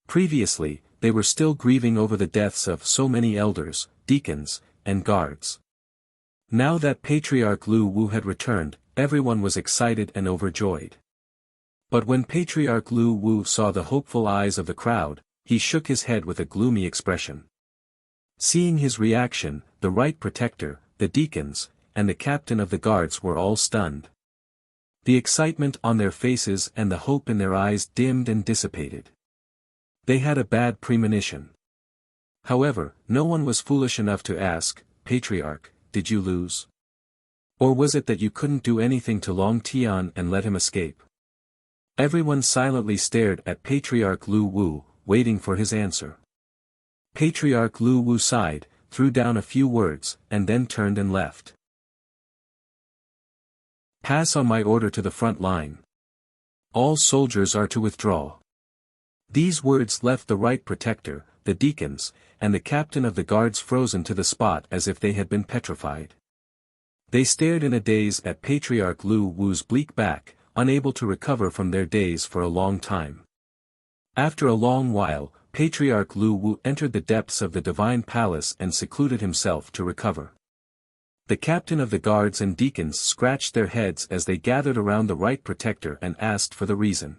Previously, they were still grieving over the deaths of so many elders, deacons, and guards. Now that Patriarch Lu Wu had returned, everyone was excited and overjoyed. But when Patriarch Lu Wu saw the hopeful eyes of the crowd, he shook his head with a gloomy expression. Seeing his reaction, the Right Protector, the deacons, and the captain of the guards were all stunned. The excitement on their faces and the hope in their eyes dimmed and dissipated. They had a bad premonition. However, no one was foolish enough to ask, Patriarch, did you lose? Or was it that you couldn't do anything to Long Tian and let him escape? Everyone silently stared at Patriarch Lu Wu, waiting for his answer. Patriarch Lu Wu sighed, threw down a few words, and then turned and left. Pass on my order to the front line. All soldiers are to withdraw. These words left the Right Protector, the deacons, and the captain of the guards frozen to the spot as if they had been petrified. They stared in a daze at Patriarch Lu Wu's bleak back, unable to recover from their daze for a long time. After a long while, Patriarch Lu Wu entered the depths of the divine palace and secluded himself to recover. The captain of the guards and deacons scratched their heads as they gathered around the Right Protector and asked for the reason.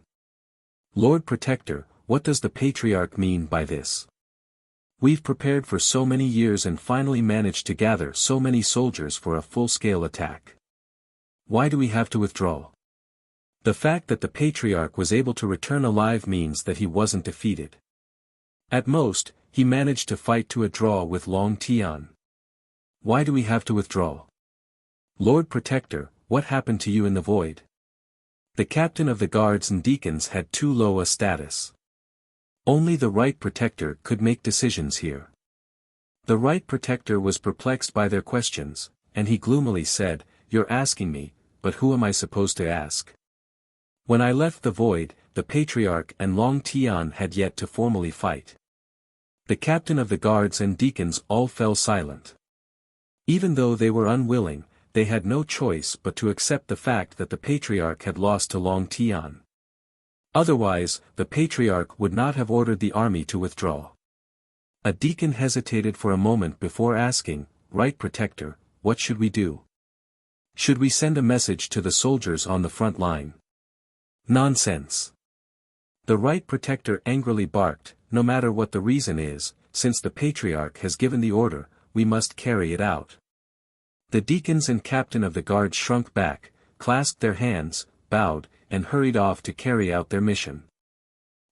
Lord Protector, what does the Patriarch mean by this? We've prepared for so many years and finally managed to gather so many soldiers for a full-scale attack. Why do we have to withdraw? The fact that the Patriarch was able to return alive means that he wasn't defeated. At most, he managed to fight to a draw with Long Tian. Why do we have to withdraw? Lord Protector, what happened to you in the void? The captain of the guards and deacons had too low a status. Only the Right Protector could make decisions here. The Right Protector was perplexed by their questions, and he gloomily said, You're asking me, but who am I supposed to ask? When I left the void, the Patriarch and Long Tian had yet to formally fight. The captain of the guards and deacons all fell silent. Even though they were unwilling, they had no choice but to accept the fact that the Patriarch had lost to Long Tian. Otherwise, the Patriarch would not have ordered the army to withdraw. A deacon hesitated for a moment before asking, Right Protector, what should we do? Should we send a message to the soldiers on the front line? Nonsense. The Right Protector angrily barked, no matter what the reason is, since the Patriarch has given the order, we must carry it out. The deacons and captain of the guard shrunk back, clasped their hands, bowed, and hurried off to carry out their mission.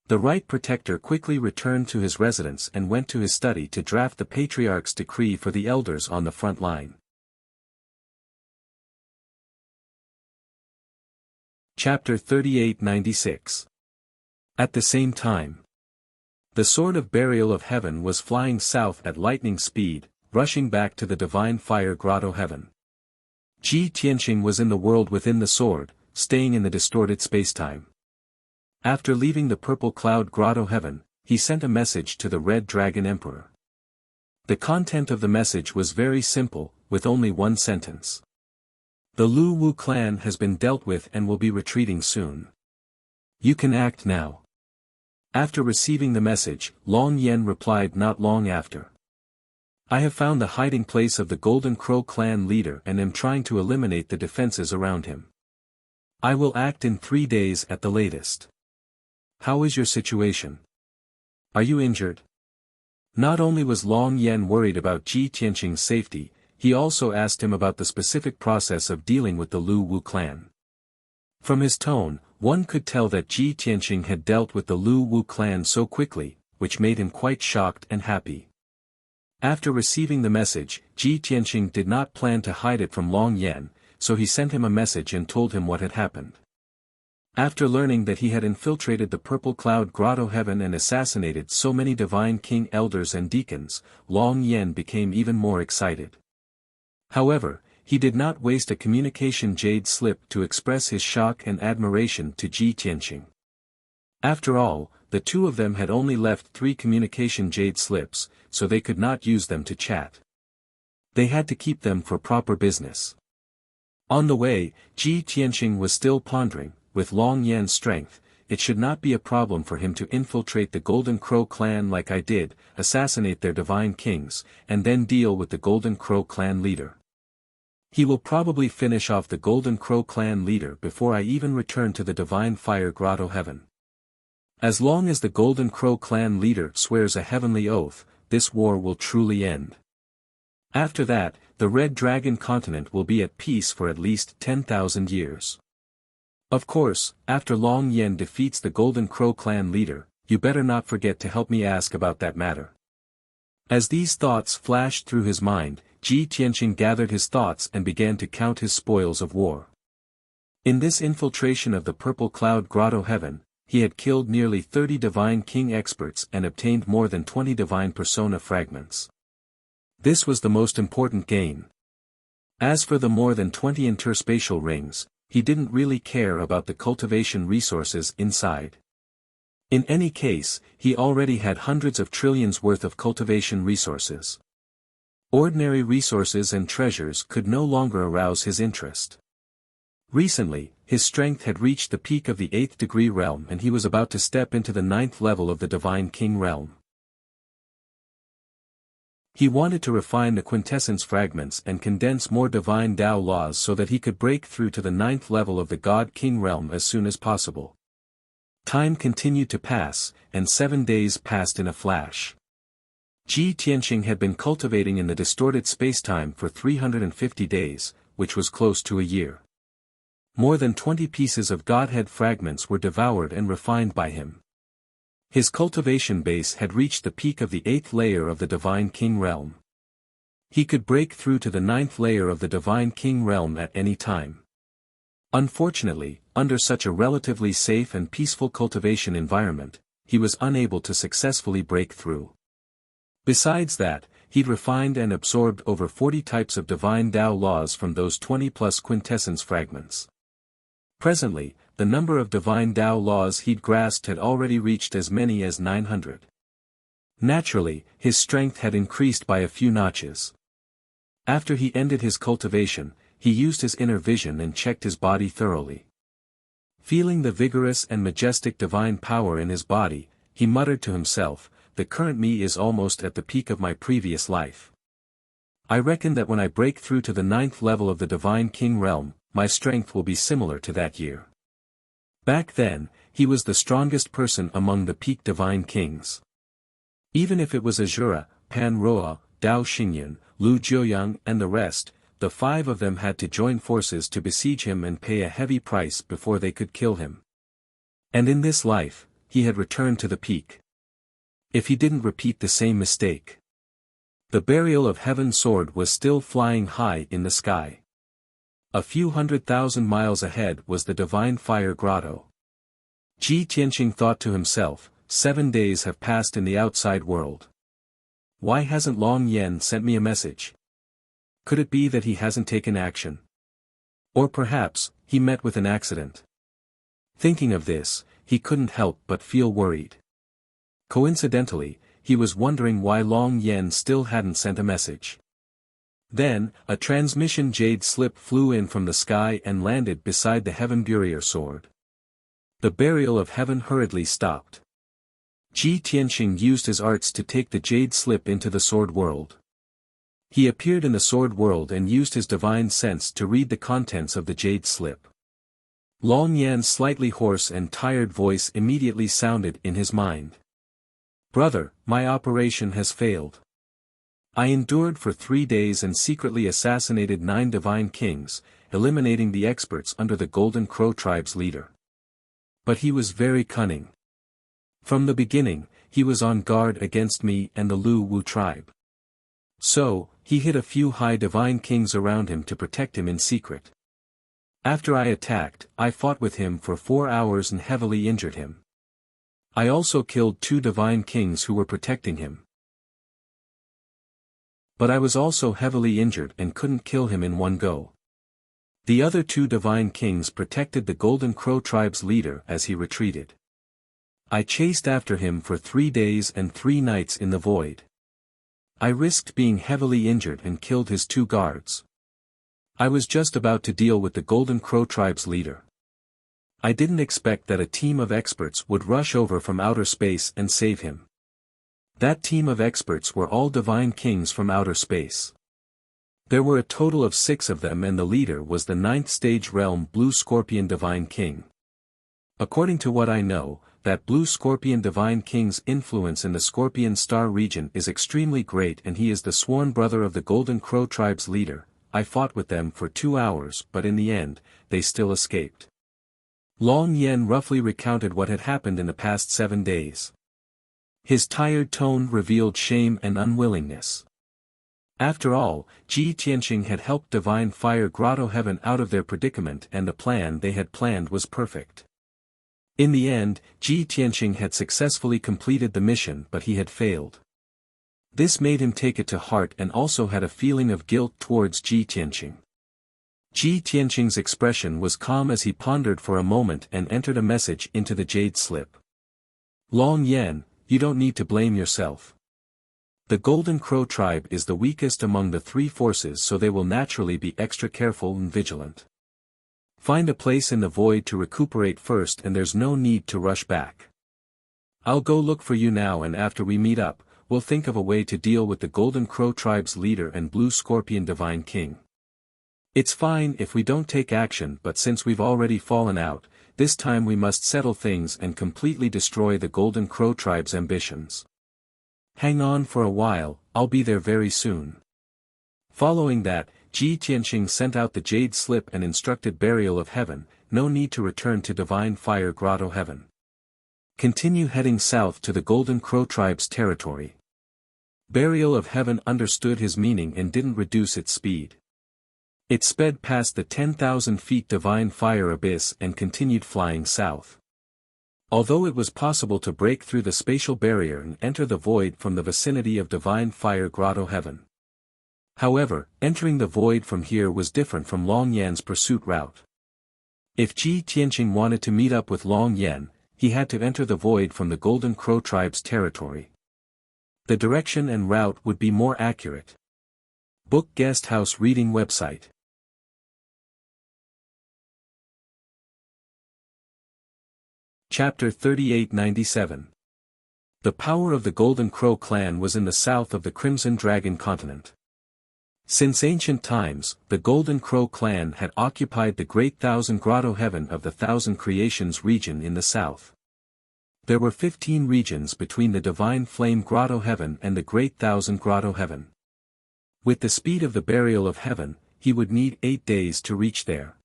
The Right Protector quickly returned to his residence and went to his study to draft the Patriarch's decree for the elders on the front line. Chapter 3896. At the same time, the Sword of Burial of Heaven was flying south at lightning speed, rushing back to the Divine Fire Grotto Heaven. Ji Tianqing was in the world within the sword, staying in the distorted spacetime. After leaving the Purple Cloud Grotto Heaven, he sent a message to the Red Dragon Emperor. The content of the message was very simple, with only one sentence. The Lu Wu clan has been dealt with and will be retreating soon. You can act now. After receiving the message, Long Yen replied not long after. I have found the hiding place of the Golden Crow clan leader and am trying to eliminate the defenses around him. I will act in 3 days at the latest. How is your situation? Are you injured? Not only was Long Yen worried about Ji Tianqing's safety, he also asked him about the specific process of dealing with the Lu Wu clan. From his tone, one could tell that Ji Tianqing had dealt with the Lu Wu clan so quickly, which made him quite shocked and happy. After receiving the message, Ji Tianqing did not plan to hide it from Long Yen, so he sent him a message and told him what had happened. After learning that he had infiltrated the Purple Cloud Grotto Heaven and assassinated so many Divine King elders and deacons, Long Yen became even more excited. However, he did not waste a communication jade slip to express his shock and admiration to Ji Tianqing. After all, the two of them had only left 3 communication jade slips, so they could not use them to chat. They had to keep them for proper business. On the way, Ji Tianqing was still pondering, with Long Yan's strength, it should not be a problem for him to infiltrate the Golden Crow clan like I did, assassinate their divine kings, and then deal with the Golden Crow clan leader. He will probably finish off the Golden Crow clan leader before I even return to the Divine Fire Grotto Heaven. As long as the Golden Crow clan leader swears a heavenly oath, this war will truly end. After that, the Red Dragon continent will be at peace for at least 10,000 years. Of course, after Long Yen defeats the Golden Crow clan leader, you better not forget to help me ask about that matter. As these thoughts flashed through his mind, Ji Tianqing gathered his thoughts and began to count his spoils of war. In this infiltration of the Purple Cloud Grotto Heaven, he had killed nearly 30 Divine King experts and obtained more than 20 Divine Persona fragments. This was the most important gain. As for the more than 20 interspatial rings, he didn't really care about the cultivation resources inside. In any case, he already had hundreds of trillions worth of cultivation resources. Ordinary resources and treasures could no longer arouse his interest. Recently, his strength had reached the peak of the 8th degree realm and he was about to step into the 9th level of the Divine King realm. He wanted to refine the quintessence fragments and condense more divine Tao laws so that he could break through to the 9th level of the God King realm as soon as possible. Time continued to pass, and 7 days passed in a flash. Ji Tianqing had been cultivating in the distorted spacetime for 350 days, which was close to a year. More than 20 pieces of Godhead fragments were devoured and refined by him. His cultivation base had reached the peak of the 8th layer of the Divine King realm. He could break through to the 9th layer of the Divine King realm at any time. Unfortunately, under such a relatively safe and peaceful cultivation environment, he was unable to successfully break through. Besides that, he'd refined and absorbed over 40 types of divine Tao laws from those 20-plus quintessence fragments. Presently, the number of divine Tao laws he'd grasped had already reached as many as 900. Naturally, his strength had increased by a few notches. After he ended his cultivation, he used his inner vision and checked his body thoroughly. Feeling the vigorous and majestic divine power in his body, he muttered to himself, "The current me is almost at the peak of my previous life. I reckon that when I break through to the 9th level of the Divine King realm, my strength will be similar to that year." Back then, he was the strongest person among the peak Divine Kings. Even if it was Azura, Pan Roa, Dao Xingyun, Lu Jiuyang and the rest, the 5 of them had to join forces to besiege him and pay a heavy price before they could kill him. And in this life, he had returned to the peak. If he didn't repeat the same mistake. The burial of Heaven sword was still flying high in the sky. A few 100,000 miles ahead was the Divine Fire Grotto. Ji Tianqing thought to himself, 7 days have passed in the outside world. Why hasn't Long Yen sent me a message? Could it be that he hasn't taken action? Or perhaps, he met with an accident. Thinking of this, he couldn't help but feel worried. Coincidentally, he was wondering why Long Yen still hadn't sent a message. Then, a transmission jade slip flew in from the sky and landed beside the Heaven Burier sword. The burial of Heaven hurriedly stopped. Ji Tianqing used his arts to take the jade slip into the sword world. He appeared in the sword world and used his divine sense to read the contents of the jade slip. Long Yan's slightly hoarse and tired voice immediately sounded in his mind. "Brother, my operation has failed. I endured for 3 days and secretly assassinated 9 divine kings, eliminating the experts under the Golden Crow tribe's leader. But he was very cunning. From the beginning, he was on guard against me and the Lu Wu tribe. So, he hid a few high divine kings around him to protect him in secret. After I attacked, I fought with him for 4 hours and heavily injured him. I also killed 2 divine kings who were protecting him. But I was also heavily injured and couldn't kill him in one go. The other 2 divine kings protected the Golden Crow tribe's leader as he retreated. I chased after him for 3 days and 3 nights in the void. I risked being heavily injured and killed his 2 guards. I was just about to deal with the Golden Crow tribe's leader. I didn't expect that a team of experts would rush over from outer space and save him. That team of experts were all divine kings from outer space. There were a total of 6 of them, and the leader was the 9th stage realm Blue Scorpion Divine King. According to what I know, that Blue Scorpion Divine King's influence in the Scorpion Star region is extremely great, and he is the sworn brother of the Golden Crow tribe's leader. I fought with them for 2 hours, but in the end, they still escaped. Long Yen roughly recounted what had happened in the past 7 days. His tired tone revealed shame and unwillingness. After all, Ji Tianqing had helped Divine Fire Grotto Heaven out of their predicament, and the plan they had planned was perfect. In the end, Ji Tianqing had successfully completed the mission, but he had failed. This made him take it to heart and also had a feeling of guilt towards Ji Tianqing. Ji Tianqing's expression was calm as he pondered for a moment and entered a message into the jade slip. Long Yen, you don't need to blame yourself. The Golden Crow tribe is the weakest among the 3 forces, so they will naturally be extra careful and vigilant. Find a place in the void to recuperate first, and there's no need to rush back. I'll go look for you now, and after we meet up, we'll think of a way to deal with the Golden Crow tribe's leader and Blue Scorpion Divine King. It's fine if we don't take action, but since we've already fallen out, this time we must settle things and completely destroy the Golden Crow tribe's ambitions. Hang on for a while, I'll be there very soon. Following that, Ji Tianqing sent out the jade slip and instructed Burial of Heaven, no need to return to Divine Fire Grotto Heaven. Continue heading south to the Golden Crow tribe's territory. Burial of Heaven understood his meaning and didn't reduce its speed. It sped past the 10,000 feet Divine Fire abyss and continued flying south. Although it was possible to break through the spatial barrier and enter the void from the vicinity of Divine Fire Grotto Heaven. However, entering the void from here was different from Long Yan's pursuit route. If Ji Tianqing wanted to meet up with Long Yan, he had to enter the void from the Golden Crow tribe's territory. The direction and route would be more accurate. Book Guest House Reading Website. Chapter 3897. The power of the Golden Crow clan was in the south of the Crimson Dragon continent. Since ancient times, the Golden Crow clan had occupied the Great Thousand Grotto Heaven of the Thousand Creations region in the south. There were 15 regions between the Divine Flame Grotto Heaven and the Great Thousand Grotto Heaven. With the speed of the Burial of Heaven, he would need 8 days to reach there.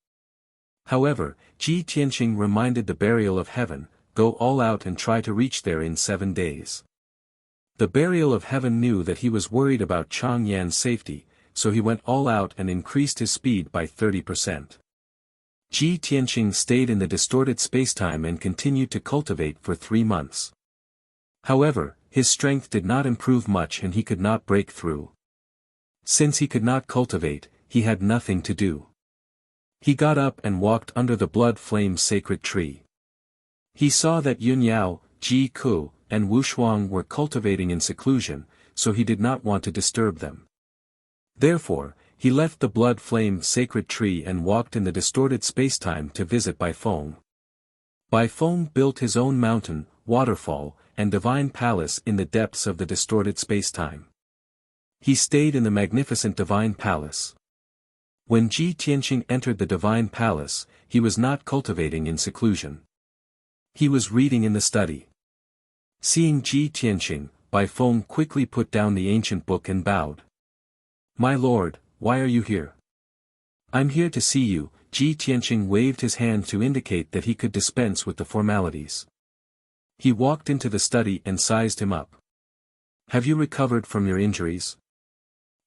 However, Ji Tianqing reminded the Burial of Heaven, go all out and try to reach there in 7 days. The Burial of Heaven knew that he was worried about Chang Yan's safety, so he went all out and increased his speed by 30%. Ji Tianqing stayed in the distorted spacetime and continued to cultivate for 3 months. However, his strength did not improve much and he could not break through. Since he could not cultivate, he had nothing to do. He got up and walked under the blood flame sacred tree. He saw that Yun Yao, Ji Ku, and Wu Shuang were cultivating in seclusion, so he did not want to disturb them. Therefore, he left the blood flame sacred tree and walked in the distorted spacetime to visit Bai Feng. Bai Feng built his own mountain, waterfall, and divine palace in the depths of the distorted spacetime. He stayed in the magnificent divine palace. When Ji Tianqing entered the divine palace, he was not cultivating in seclusion. He was reading in the study. Seeing Ji Tianqing, Bai Feng quickly put down the ancient book and bowed. "My lord, why are you here?" "I'm here to see you." Ji Tianqing waved his hand to indicate that he could dispense with the formalities. He walked into the study and sized him up. "Have you recovered from your injuries?"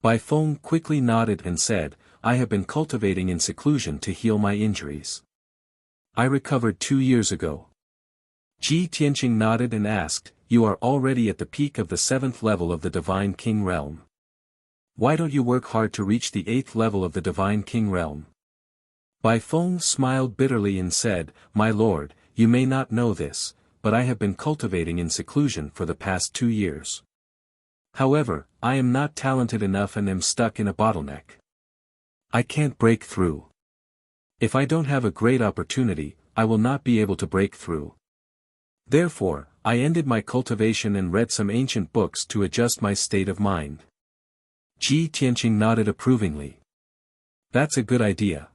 Bai Feng quickly nodded and said, I have been cultivating in seclusion to heal my injuries. I recovered 2 years ago. Ji Tianqing nodded and asked, "You are already at the peak of the 7th level of the Divine King realm. Why don't you work hard to reach the 8th level of the Divine King realm?" Bai Feng smiled bitterly and said, "My lord, you may not know this, but I have been cultivating in seclusion for the past 2 years. However, I am not talented enough and am stuck in a bottleneck. I can't break through. If I don't have a great opportunity, I will not be able to break through. Therefore, I ended my cultivation and read some ancient books to adjust my state of mind." Ji Tianqing nodded approvingly. "That's a good idea.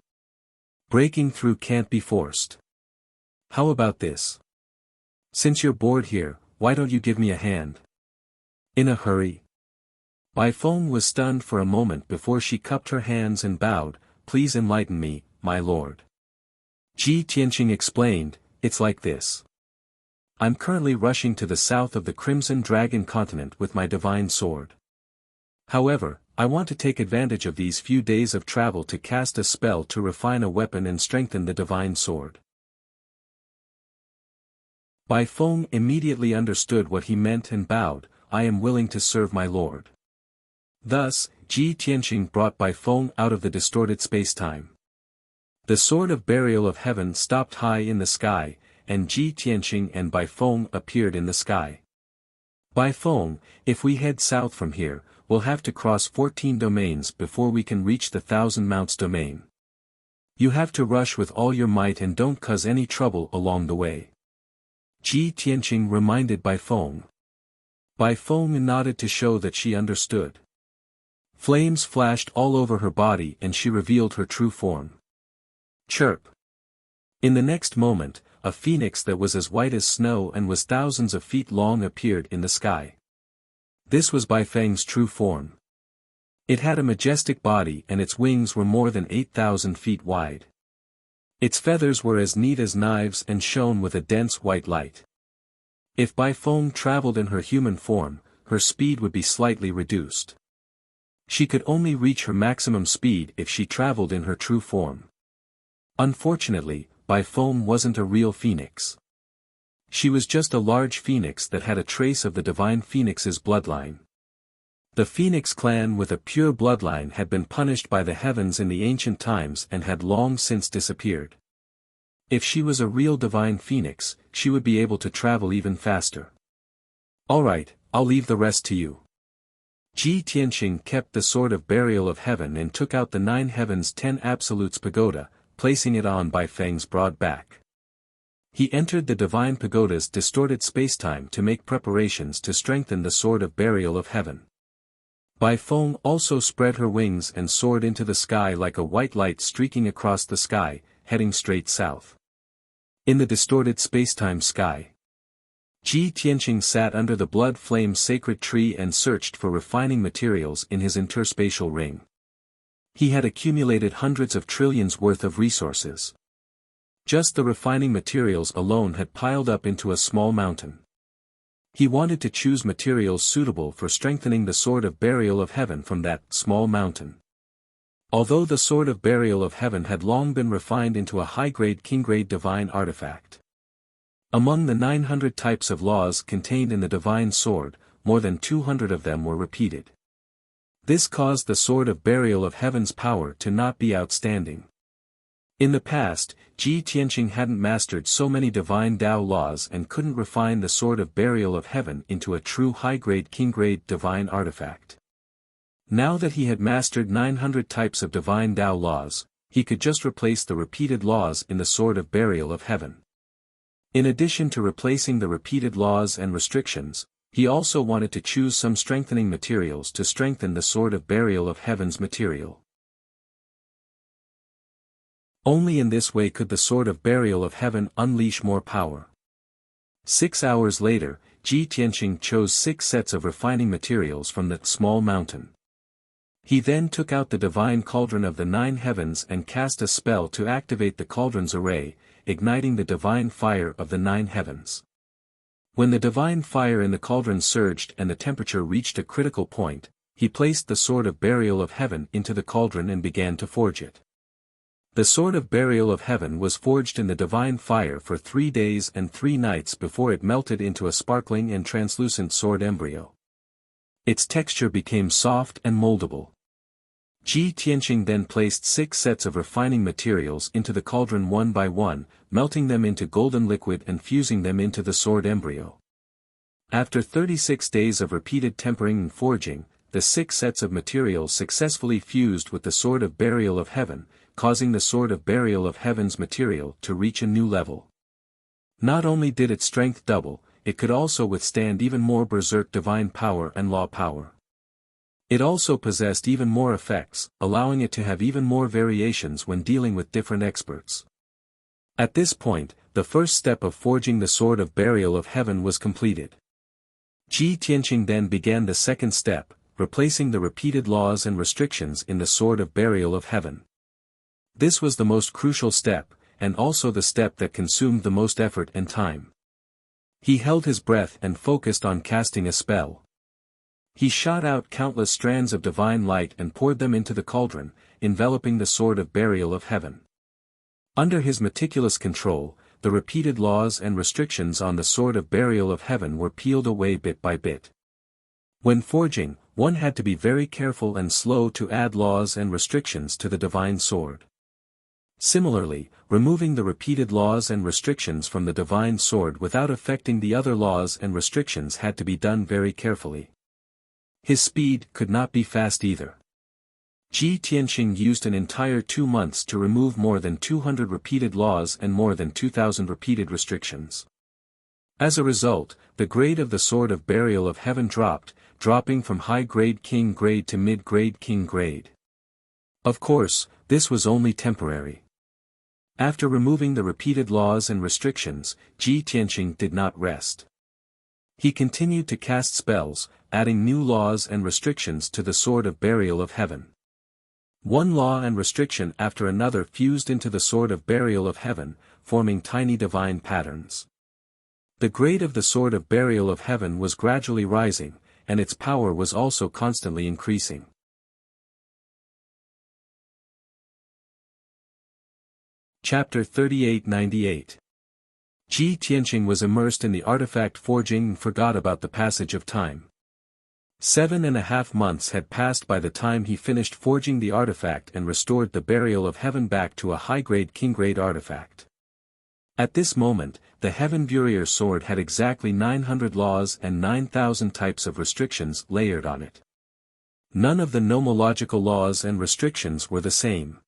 Breaking through can't be forced. How about this? Since you're bored here, why don't you give me a hand?" "In a hurry?" Bai Feng was stunned for a moment before she cupped her hands and bowed, "Please enlighten me, my lord." Ji Tianqing explained, "It's like this. I'm currently rushing to the south of the Crimson Dragon continent with my divine sword. However, I want to take advantage of these few days of travel to cast a spell to refine a weapon and strengthen the divine sword." Bai Feng immediately understood what he meant and bowed, "I am willing to serve my lord." Thus, Ji Tianqing brought Bai Feng out of the distorted spacetime. The sword of burial of heaven stopped high in the sky, and Ji Tianqing and Bai Feng appeared in the sky. "Bai Feng, if we head south from here, we'll have to cross 14 domains before we can reach the Thousand Mounts domain. You have to rush with all your might and don't cause any trouble along the way." Ji Tianqing reminded Bai Feng. Bai Feng nodded to show that she understood. Flames flashed all over her body and she revealed her true form. Chirp! In the next moment, a phoenix that was as white as snow and was thousands of feet long appeared in the sky. This was Bai Feng's true form. It had a majestic body and its wings were more than 8,000 feet wide. Its feathers were as neat as knives and shone with a dense white light. If Bai Feng traveled in her human form, her speed would be slightly reduced. She could only reach her maximum speed if she traveled in her true form. Unfortunately, Bai Feng wasn't a real phoenix. She was just a large phoenix that had a trace of the divine phoenix's bloodline. The phoenix clan with a pure bloodline had been punished by the heavens in the ancient times and had long since disappeared. If she was a real divine phoenix, she would be able to travel even faster. "Alright, I'll leave the rest to you." Ji Tianqing kept the sword of burial of heaven and took out the 9 heavens 10 absolutes pagoda, placing it on Bai Feng's broad back. He entered the divine pagoda's distorted spacetime to make preparations to strengthen the sword of burial of heaven. Bai Feng also spread her wings and soared into the sky like a white light streaking across the sky, heading straight south. In the distorted spacetime sky, Ji Tianqing sat under the blood flame sacred tree and searched for refining materials in his interspatial ring. He had accumulated hundreds of trillions worth of resources. Just the refining materials alone had piled up into a small mountain. He wanted to choose materials suitable for strengthening the sword of burial of heaven from that small mountain. Although the sword of burial of heaven had long been refined into a high-grade king-grade divine artifact. Among the 900 types of laws contained in the divine sword, more than 200 of them were repeated. This caused the sword of burial of heaven's power to not be outstanding. In the past, Ji Tianqing hadn't mastered so many divine Dao laws and couldn't refine the sword of burial of heaven into a true high-grade king-grade divine artifact. Now that he had mastered 900 types of divine Dao laws, he could just replace the repeated laws in the sword of burial of heaven. In addition to replacing the repeated laws and restrictions, he also wanted to choose some strengthening materials to strengthen the sword of burial of heaven's material. Only in this way could the sword of burial of heaven unleash more power. 6 hours later, Ji Tianqing chose 6 sets of refining materials from that small mountain. He then took out the divine cauldron of the 9 heavens and cast a spell to activate the cauldron's array, igniting the divine fire of the 9 heavens. When the divine fire in the cauldron surged and the temperature reached a critical point, he placed the sword of burial of heaven into the cauldron and began to forge it. The sword of burial of heaven was forged in the divine fire for 3 days and 3 nights before it melted into a sparkling and translucent sword embryo. Its texture became soft and moldable. Ji Tianqing then placed 6 sets of refining materials into the cauldron one by one, melting them into golden liquid and fusing them into the sword embryo. After 36 days of repeated tempering and forging, the 6 sets of materials successfully fused with the sword of burial of heaven, causing the sword of burial of heaven's material to reach a new level. Not only did its strength double, it could also withstand even more berserk divine power and law power. It also possessed even more effects, allowing it to have even more variations when dealing with different experts. At this point, the first step of forging the sword of burial of heaven was completed. Ji Tianqing then began the second step, replacing the repeated laws and restrictions in the sword of burial of heaven. This was the most crucial step, and also the step that consumed the most effort and time. He held his breath and focused on casting a spell. He shot out countless strands of divine light and poured them into the cauldron, enveloping the sword of burial of heaven. Under his meticulous control, the repeated laws and restrictions on the sword of burial of heaven were peeled away bit by bit. When forging, one had to be very careful and slow to add laws and restrictions to the divine sword. Similarly, removing the repeated laws and restrictions from the divine sword without affecting the other laws and restrictions had to be done very carefully. His speed could not be fast either. Ji Tianqing used an entire 2 months to remove more than 200 repeated laws and more than 2,000 repeated restrictions. As a result, the grade of the sword of burial of heaven dropped, dropping from high-grade king grade to mid-grade king grade. Of course, this was only temporary. After removing the repeated laws and restrictions, Ji Tianqing did not rest. He continued to cast spells, adding new laws and restrictions to the sword of burial of heaven. One law and restriction after another fused into the sword of burial of heaven, forming tiny divine patterns. The grade of the sword of burial of heaven was gradually rising, and its power was also constantly increasing. Chapter 3898. Ji Tianqing was immersed in the artifact forging and forgot about the passage of time. 7.5 months had passed by the time he finished forging the artifact and restored the burial of heaven back to a high-grade king-grade artifact. At this moment, the Heaven Warrior sword had exactly 900 laws and 9,000 types of restrictions layered on it. None of the nomological laws and restrictions were the same.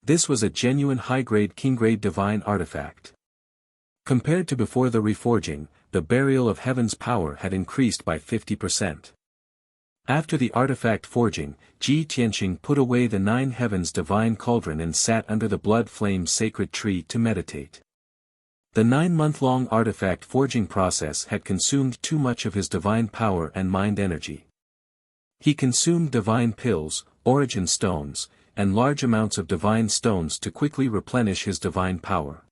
This was a genuine high-grade king-grade divine artifact. Compared to before the reforging, the burial of heaven's power had increased by 50%. After the artifact forging, Ji Tianqing put away the 9 heavens divine cauldron and sat under the blood flame sacred tree to meditate. The 9-month-long artifact forging process had consumed too much of his divine power and mind energy. He consumed divine pills, origin stones, and large amounts of divine stones to quickly replenish his divine power.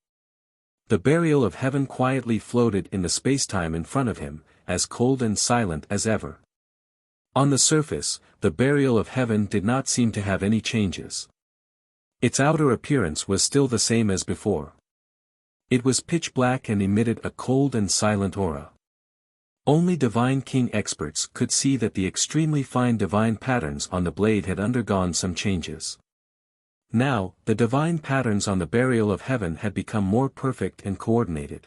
The burial of heaven quietly floated in the spacetime in front of him, as cold and silent as ever. On the surface, the burial of heaven did not seem to have any changes. Its outer appearance was still the same as before. It was pitch black and emitted a cold and silent aura. Only Divine King experts could see that the extremely fine divine patterns on the blade had undergone some changes. Now, the divine patterns on the burial of heaven had become more perfect and coordinated.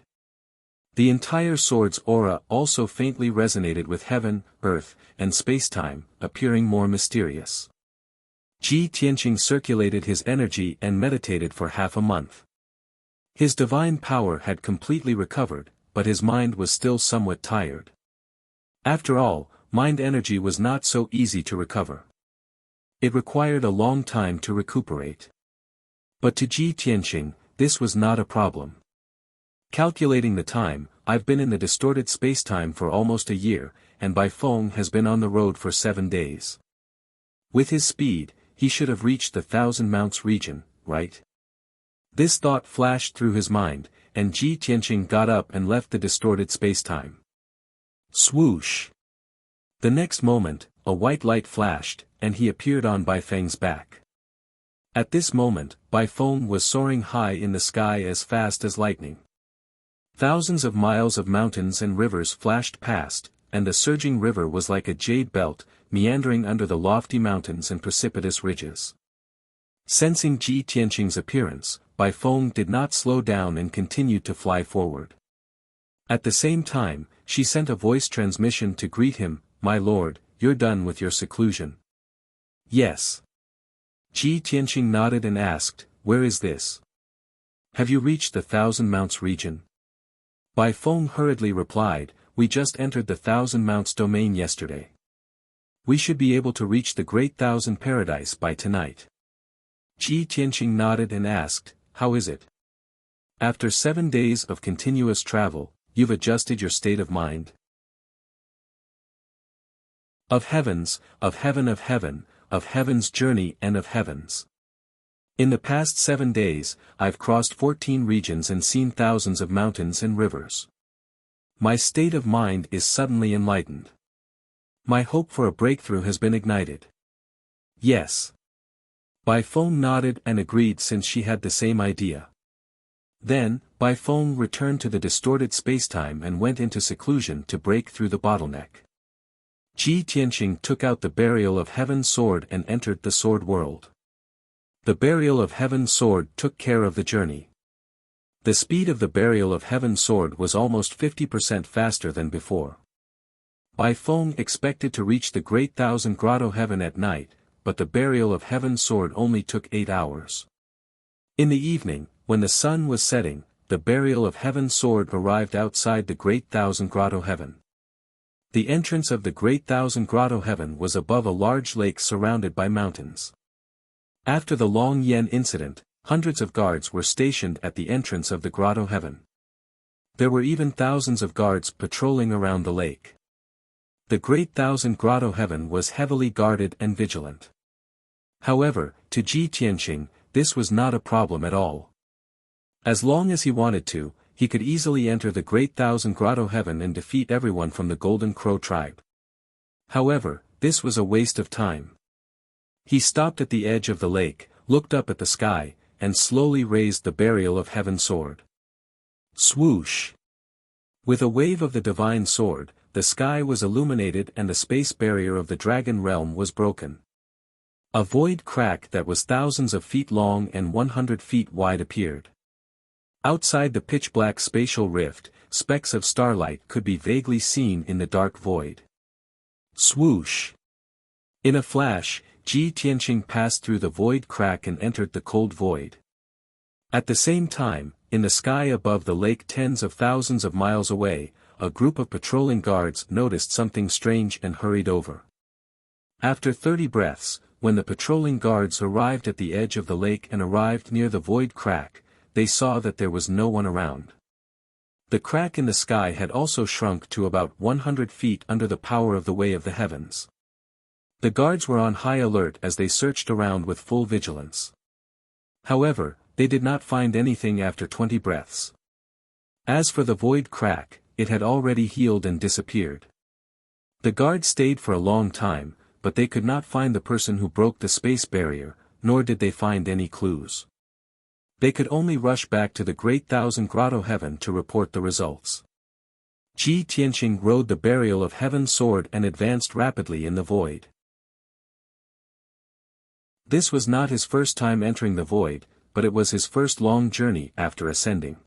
The entire sword's aura also faintly resonated with heaven, earth, and spacetime, appearing more mysterious. Ji Tianqing circulated his energy and meditated for half a month. His divine power had completely recovered, but his mind was still somewhat tired. After all, mind energy was not so easy to recover. It required a long time to recuperate. But to Ji Tianqing, this was not a problem. Calculating the time, I've been in the distorted spacetime for almost a year, and Bai Feng has been on the road for 7 days. With his speed, he should have reached the Thousand Mounts region, right? This thought flashed through his mind, and Ji Tianqing got up and left the distorted spacetime. Swoosh! The next moment, a white light flashed, and he appeared on Bai Feng's back. At this moment, Bai Feng was soaring high in the sky as fast as lightning. Thousands of miles of mountains and rivers flashed past, and the surging river was like a jade belt, meandering under the lofty mountains and precipitous ridges. Sensing Ji Tianqing's appearance, Bai Feng did not slow down and continued to fly forward. At the same time, she sent a voice transmission to greet him, "My lord, you're done with your seclusion." "Yes." Ji Tianqing nodded and asked, "Where is this? Have you reached the Thousand Mounts region?" Bai Feng hurriedly replied, "We just entered the Thousand Mounts domain yesterday. We should be able to reach the Great Thousand Paradise by tonight." Ji Tianqing nodded and asked, "How is it? After 7 days of continuous travel, you've adjusted your state of mind?" Of heavens, of heaven, of heaven, of heaven's journey and of heavens. In the past 7 days, I've crossed 14 regions and seen thousands of mountains and rivers. My state of mind is suddenly enlightened. My hope for a breakthrough has been ignited. Yes. Bai Feng nodded and agreed since she had the same idea. Then, Bai Feng returned to the distorted spacetime and went into seclusion to break through the bottleneck. Ji Tianqing took out the Burial of Heaven sword and entered the sword world. The Burial of Heaven sword took care of the journey. The speed of the Burial of Heaven sword was almost 50% faster than before. Bai Feng expected to reach the Great Thousand Grotto Heaven at night, but the Burial of Heaven sword only took 8 hours. In the evening, when the sun was setting, the Burial of Heaven sword arrived outside the Great Thousand Grotto Heaven. The entrance of the Great Thousand Grotto Heaven was above a large lake surrounded by mountains. After the Long Yen incident, hundreds of guards were stationed at the entrance of the Grotto Heaven. There were even thousands of guards patrolling around the lake. The Great Thousand Grotto Heaven was heavily guarded and vigilant. However, to Ji Tianqing, this was not a problem at all. As long as he wanted to, he could easily enter the Great Thousand Grotto Heaven and defeat everyone from the Golden Crow tribe. However, this was a waste of time. He stopped at the edge of the lake, looked up at the sky, and slowly raised the Burial of Heaven sword. Swoosh! With a wave of the divine sword, the sky was illuminated and the space barrier of the Dragon Realm was broken. A void crack that was thousands of feet long and 100 feet wide appeared. Outside the pitch-black spatial rift, specks of starlight could be vaguely seen in the dark void. Swoosh! In a flash, Ji Tianqing passed through the void crack and entered the cold void. At the same time, in the sky above the lake tens of thousands of miles away, a group of patrolling guards noticed something strange and hurried over. After 30 breaths, when the patrolling guards arrived at the edge of the lake and arrived near the void crack, they saw that there was no one around. The crack in the sky had also shrunk to about 100 feet under the power of the Way of the Heavens. The guards were on high alert as they searched around with full vigilance. However, they did not find anything after 20 breaths. As for the void crack, it had already healed and disappeared. The guards stayed for a long time, but they could not find the person who broke the space barrier, nor did they find any clues. They could only rush back to the Great Thousand Grotto Heaven to report the results. Ji Tianqing rode the Burial of Heaven sword and advanced rapidly in the void. This was not his first time entering the void, but it was his first long journey after ascending.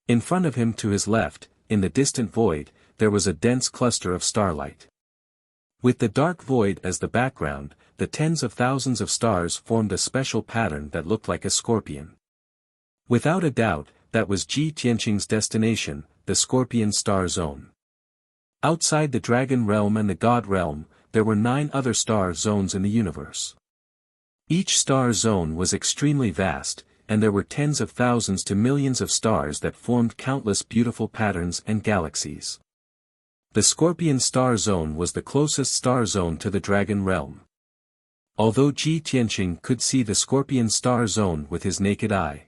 In front of him to his left, in the distant void, there was a dense cluster of starlight. With the dark void as the background, the tens of thousands of stars formed a special pattern that looked like a scorpion. Without a doubt, that was Ji Tianqing's destination, the Scorpion Star Zone. Outside the Dragon Realm and the God Realm, there were 9 other star zones in the universe. Each star zone was extremely vast, and there were tens of thousands to millions of stars that formed countless beautiful patterns and galaxies. The Scorpion Star Zone was the closest star zone to the Dragon Realm. Although Ji Tianqing could see the Scorpion Star Zone with his naked eye,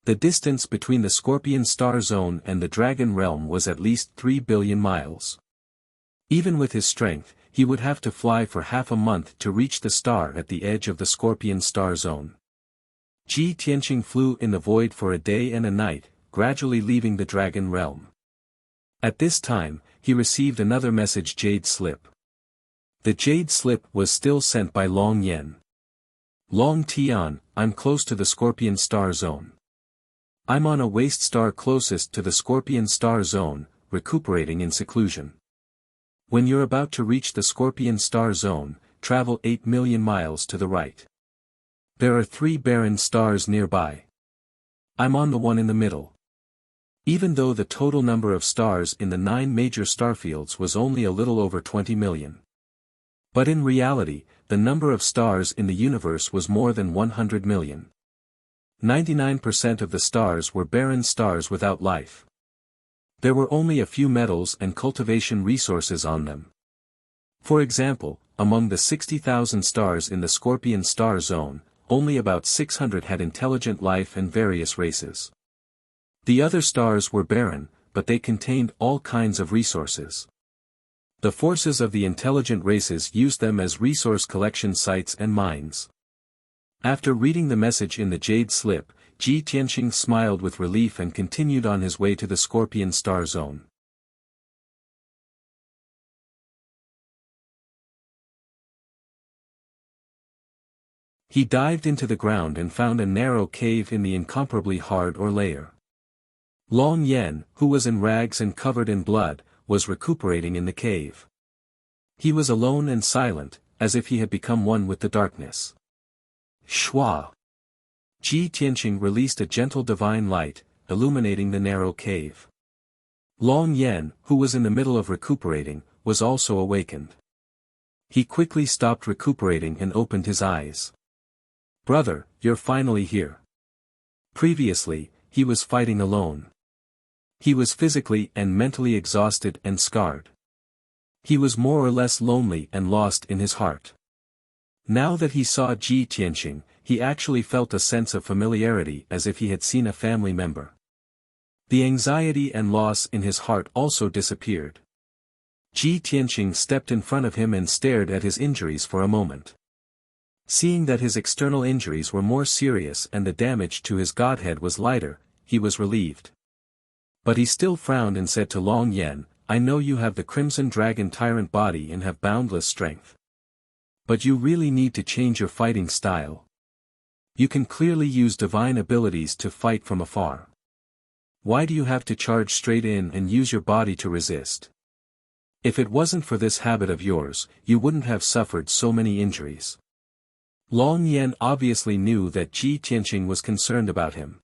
the distance between the Scorpion Star Zone and the Dragon Realm was at least 3 billion miles. Even with his strength, he would have to fly for half a month to reach the star at the edge of the Scorpion star zone. Ji Tianqing flew in the void for a day and a night, gradually leaving the dragon realm. At this time, he received another message jade slip. The jade slip was still sent by Long Yen. Long Tian, I'm close to the Scorpion star zone. I'm on a waste star closest to the Scorpion star zone, recuperating in seclusion. When you're about to reach the Scorpion star zone, travel 8 million miles to the right. There are 3 barren stars nearby. I'm on the one in the middle. Even though the total number of stars in the 9 major starfields was only a little over 20 million. But in reality, the number of stars in the universe was more than 100 million. 99% of the stars were barren stars without life. There were only a few metals and cultivation resources on them. For example, among the 60,000 stars in the Scorpion star zone, only about 600 had intelligent life and various races. The other stars were barren, but they contained all kinds of resources. The forces of the intelligent races used them as resource collection sites and mines. After reading the message in the jade slip, Ji Tianqing smiled with relief and continued on his way to the Scorpion star zone. He dived into the ground and found a narrow cave in the incomparably hard ore layer. Long Yen, who was in rags and covered in blood, was recuperating in the cave. He was alone and silent, as if he had become one with the darkness. Shua! Ji Tianqing released a gentle divine light, illuminating the narrow cave. Long Yen, who was in the middle of recuperating, was also awakened. He quickly stopped recuperating and opened his eyes. Brother, you're finally here. Previously, he was fighting alone. He was physically and mentally exhausted and scarred. He was more or less lonely and lost in his heart. Now that he saw Ji Tianqing, he actually felt a sense of familiarity as if he had seen a family member. The anxiety and loss in his heart also disappeared. Ji Tianqing stepped in front of him and stared at his injuries for a moment. Seeing that his external injuries were more serious and the damage to his godhead was lighter, he was relieved. But he still frowned and said to Long Yen, I know you have the Crimson Dragon Tyrant body and have boundless strength. But you really need to change your fighting style. You can clearly use divine abilities to fight from afar. Why do you have to charge straight in and use your body to resist? If it wasn't for this habit of yours, you wouldn't have suffered so many injuries. Long Yen obviously knew that Ji Tianqing was concerned about him.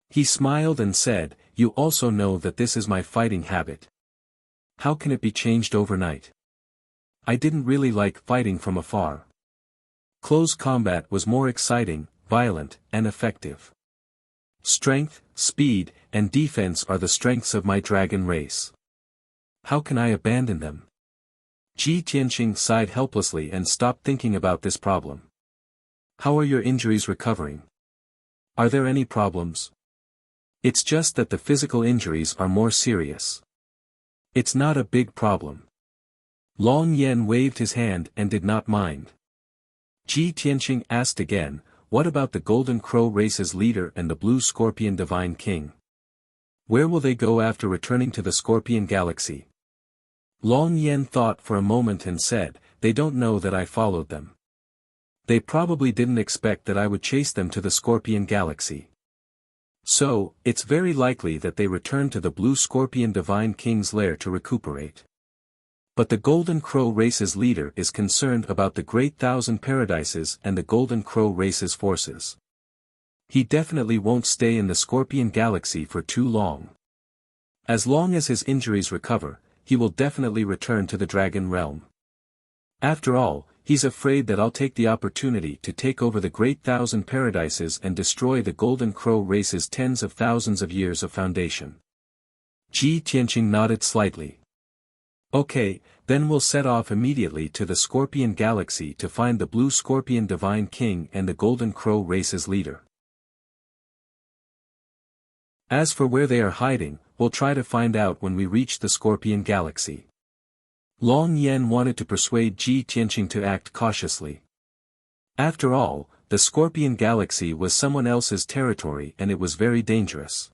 He smiled and said, You also know that this is my fighting habit. How can it be changed overnight? I didn't really like fighting from afar. Close combat was more exciting, violent, and effective. Strength, speed, and defense are the strengths of my dragon race. How can I abandon them? Ji Tianqing sighed helplessly and stopped thinking about this problem. How are your injuries recovering? Are there any problems? It's just that the physical injuries are more serious. It's not a big problem. Long Yen waved his hand and did not mind. Ji Tianqing asked again, What about the Golden Crow race's leader and the Blue Scorpion Divine King? Where will they go after returning to the Scorpion Galaxy? Long Yen thought for a moment and said, They don't know that I followed them. They probably didn't expect that I would chase them to the Scorpion Galaxy. So, it's very likely that they returned to the Blue Scorpion Divine King's lair to recuperate. But the Golden Crow race's leader is concerned about the Great Thousand Paradises and the Golden Crow race's forces. He definitely won't stay in the Scorpion Galaxy for too long. As long as his injuries recover, he will definitely return to the Dragon Realm. After all, he's afraid that I'll take the opportunity to take over the Great Thousand Paradises and destroy the Golden Crow race's tens of thousands of years of foundation. Ji Tianqing nodded slightly. Okay, then we'll set off immediately to the Scorpion Galaxy to find the Blue Scorpion Divine King and the Golden Crow race's leader. As for where they are hiding, we'll try to find out when we reach the Scorpion Galaxy. Long Yan wanted to persuade Ji Tianqing to act cautiously. After all, the Scorpion Galaxy was someone else's territory and it was very dangerous.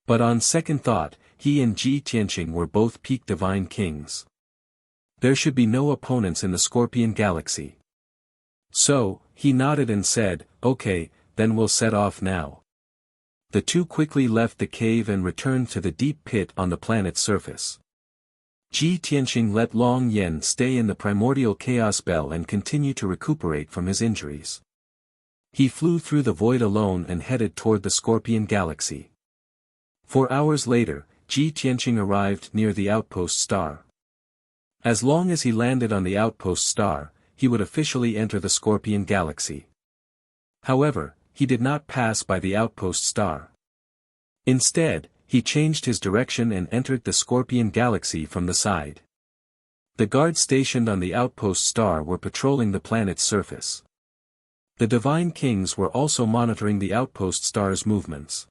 But on second thought, he and Ji Tianqing were both peak divine kings. There should be no opponents in the Scorpion Galaxy. So, he nodded and said, "Okay, then we'll set off now." The two quickly left the cave and returned to the deep pit on the planet's surface. Ji Tianqing let Long Yan stay in the primordial chaos bell and continue to recuperate from his injuries. He flew through the void alone and headed toward the Scorpion Galaxy. 4 hours later, Ji Tianqing arrived near the outpost star. As long as he landed on the outpost star, he would officially enter the Scorpion Galaxy. However, he did not pass by the outpost star. Instead, he changed his direction and entered the Scorpion Galaxy from the side. The guards stationed on the outpost star were patrolling the planet's surface. The Divine Kings were also monitoring the outpost star's movements.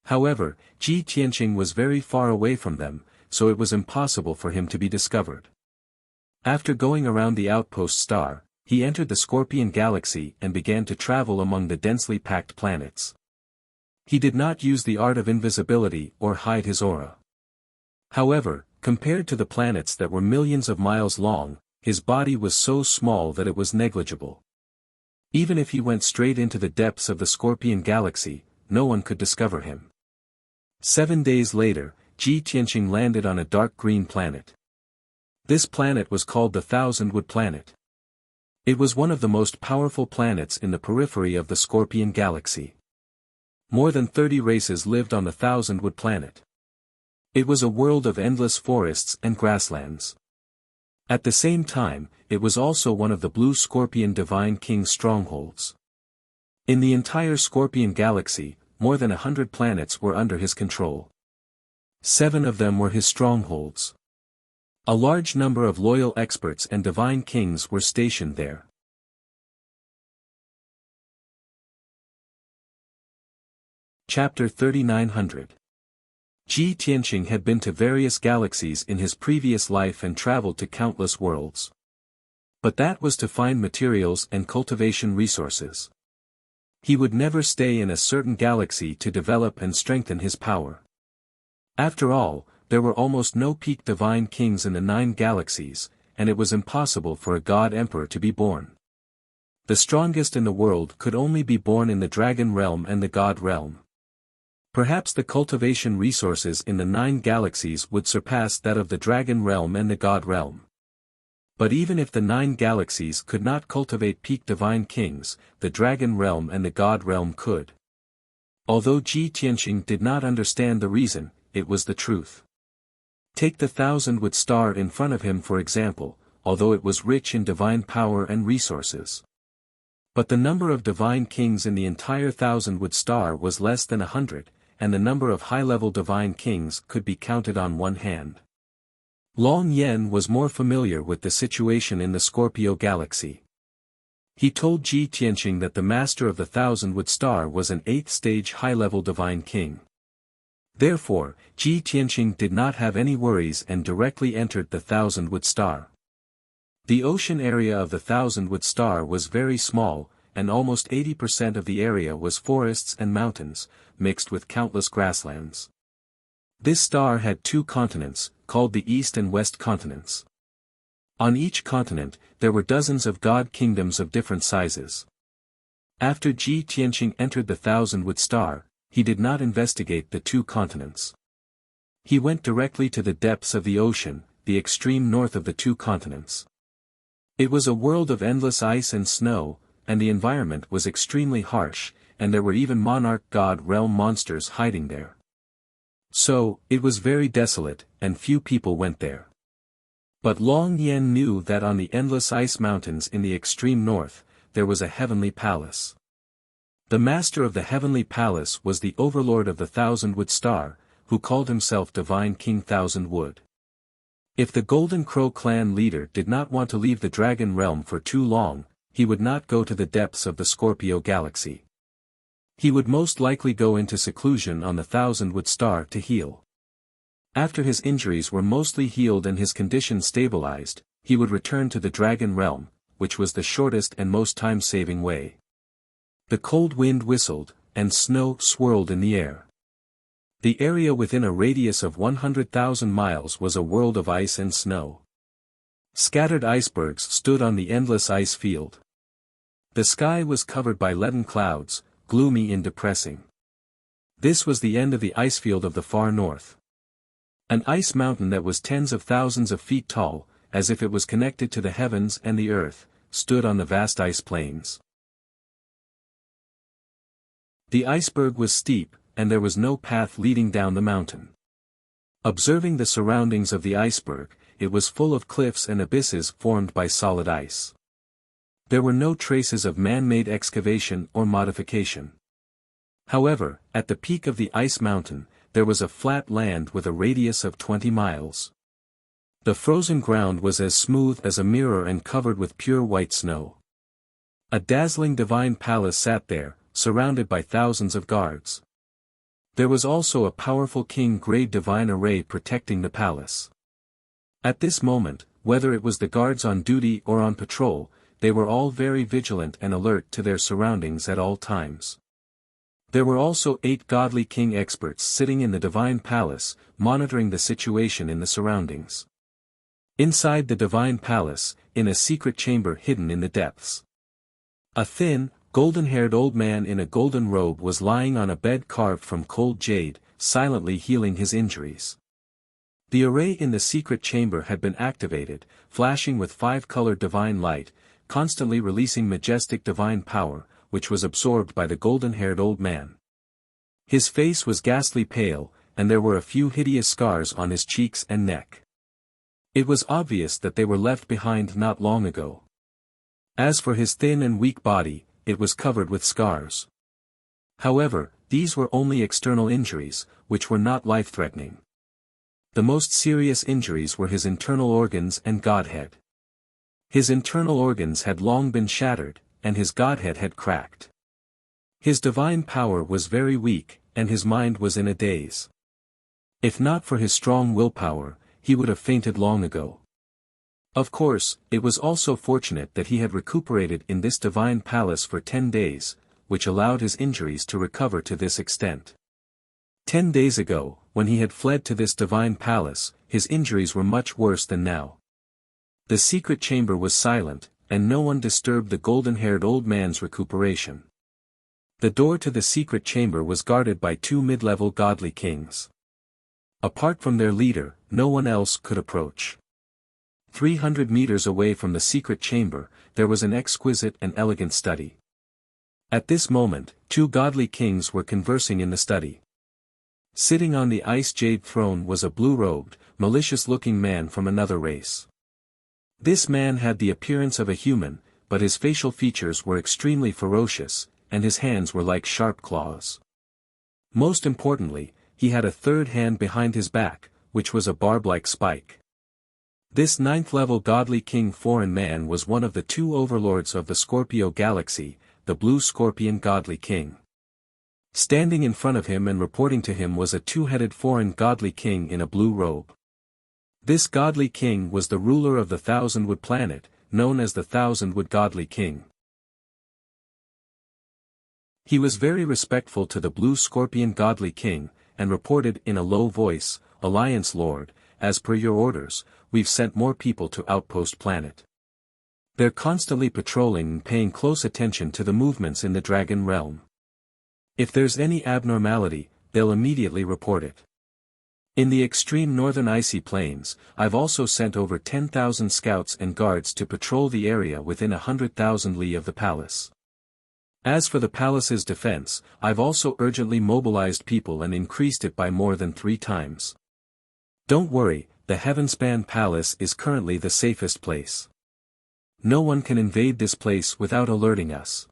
However, Ji Tianqing was very far away from them, so it was impossible for him to be discovered. After going around the outpost star, he entered the Scorpion Galaxy and began to travel among the densely packed planets. He did not use the art of invisibility or hide his aura. However, compared to the planets that were millions of miles long, his body was so small that it was negligible. Even if he went straight into the depths of the Scorpion Galaxy, no one could discover him. 7 days later, Ji Tianqing landed on a dark green planet. This planet was called the Thousand-Wood Planet. It was one of the most powerful planets in the periphery of the Scorpion Galaxy. More than 30 races lived on the Thousand-Wood Planet. It was a world of endless forests and grasslands. At the same time, it was also one of the Blue Scorpion Divine King's strongholds. In the entire Scorpion Galaxy, more than 100 planets were under his control. 7 of them were his strongholds. A large number of loyal experts and divine kings were stationed there. Chapter 3900. Ji Tianqing had been to various galaxies in his previous life and traveled to countless worlds. But that was to find materials and cultivation resources. He would never stay in a certain galaxy to develop and strengthen his power. After all, there were almost no peak divine kings in the 9 galaxies, and it was impossible for a god emperor to be born. The strongest in the world could only be born in the dragon realm and the god realm. Perhaps the cultivation resources in the 9 galaxies would surpass that of the dragon realm and the god realm. But even if the 9 galaxies could not cultivate peak divine kings, the dragon realm and the god realm could. Although Ji Tianqing did not understand the reason, it was the truth. Take the Thousand-Wood Star in front of him for example, although it was rich in divine power and resources. But the number of divine kings in the entire Thousand-Wood Star was less than 100, and the number of high-level divine kings could be counted on one hand. Long Yan was more familiar with the situation in the Scorpio Galaxy. He told Ji Tianqing that the master of the Thousand-Wood Star was an 8th-stage high-level divine king. Therefore, Ji Tianqing did not have any worries and directly entered the Thousand-Wood Star. The ocean area of the Thousand-Wood Star was very small, and almost 80% of the area was forests and mountains, mixed with countless grasslands. This star had 2 continents, called the East and West continents. On each continent, there were dozens of god kingdoms of different sizes. After Ji Tianqing entered the Thousand-Wood Star, he did not investigate the 2 continents. He went directly to the depths of the ocean, the extreme north of the 2 continents. It was a world of endless ice and snow, and the environment was extremely harsh, and there were even monarch god realm monsters hiding there. So, it was very desolate, and few people went there. But Long Yan knew that on the endless ice mountains in the extreme north, there was a heavenly palace. The master of the heavenly palace was the overlord of the Thousand-Wood Star, who called himself Divine King Thousand-Wood. If the Golden Crow clan leader did not want to leave the Dragon Realm for too long, he would not go to the depths of the Scorpio Galaxy. He would most likely go into seclusion on the Thousand-Wood Star to heal. After his injuries were mostly healed and his condition stabilized, he would return to the dragon realm, which was the shortest and most time-saving way. The cold wind whistled, and snow swirled in the air. The area within a radius of 100,000 miles was a world of ice and snow. Scattered icebergs stood on the endless ice field. The sky was covered by leaden clouds, gloomy and depressing. This was the end of the icefield of the far north. An ice mountain that was tens of thousands of feet tall, as if it was connected to the heavens and the earth, stood on the vast ice plains. The iceberg was steep, and there was no path leading down the mountain. Observing the surroundings of the iceberg, it was full of cliffs and abysses formed by solid ice. There were no traces of man-made excavation or modification. However, at the peak of the ice mountain, there was a flat land with a radius of 20 miles. The frozen ground was as smooth as a mirror and covered with pure white snow. A dazzling divine palace sat there, surrounded by thousands of guards. There was also a powerful king-grade divine array protecting the palace. At this moment, whether it was the guards on duty or on patrol, they were all very vigilant and alert to their surroundings at all times. There were also 8 godly king experts sitting in the divine palace, monitoring the situation in the surroundings. Inside the divine palace, in a secret chamber hidden in the depths, a thin, golden-haired old man in a golden robe was lying on a bed carved from cold jade, silently healing his injuries. The array in the secret chamber had been activated, flashing with 5-colored divine light, constantly releasing majestic divine power, which was absorbed by the golden-haired old man. His face was ghastly pale, and there were a few hideous scars on his cheeks and neck. It was obvious that they were left behind not long ago. As for his thin and weak body, it was covered with scars. However, these were only external injuries, which were not life-threatening. The most serious injuries were his internal organs and godhead. His internal organs had long been shattered, and his godhead had cracked. His divine power was very weak, and his mind was in a daze. If not for his strong willpower, he would have fainted long ago. Of course, it was also fortunate that he had recuperated in this divine palace for 10 days, which allowed his injuries to recover to this extent. 10 days ago, when he had fled to this divine palace, his injuries were much worse than now. The secret chamber was silent, and no one disturbed the golden-haired old man's recuperation. The door to the secret chamber was guarded by 2 mid-level godly kings. Apart from their leader, no one else could approach. 300 meters away from the secret chamber, there was an exquisite and elegant study. At this moment, 2 godly kings were conversing in the study. Sitting on the ice jade throne was a blue-robed, malicious-looking man from another race. This man had the appearance of a human, but his facial features were extremely ferocious, and his hands were like sharp claws. Most importantly, he had a third hand behind his back, which was a barb-like spike. This 9th-level godly king foreign man was one of the 2 overlords of the Scorpio galaxy, the Blue Scorpion godly king. Standing in front of him and reporting to him was a 2-headed foreign godly king in a blue robe. This godly king was the ruler of the Thousandwood planet, known as the Thousandwood godly king. He was very respectful to the Blue Scorpion godly king, and reported in a low voice, "Alliance Lord, as per your orders, we've sent more people to Outpost Planet. They're constantly patrolling and paying close attention to the movements in the Dragon Realm. If there's any abnormality, they'll immediately report it. In the extreme northern icy plains, I've also sent over 10,000 scouts and guards to patrol the area within 100,000 li of the palace. As for the palace's defense, I've also urgently mobilized people and increased it by more than 3 times. Don't worry, the Heavenspan Palace is currently the safest place. No one can invade this place without alerting us."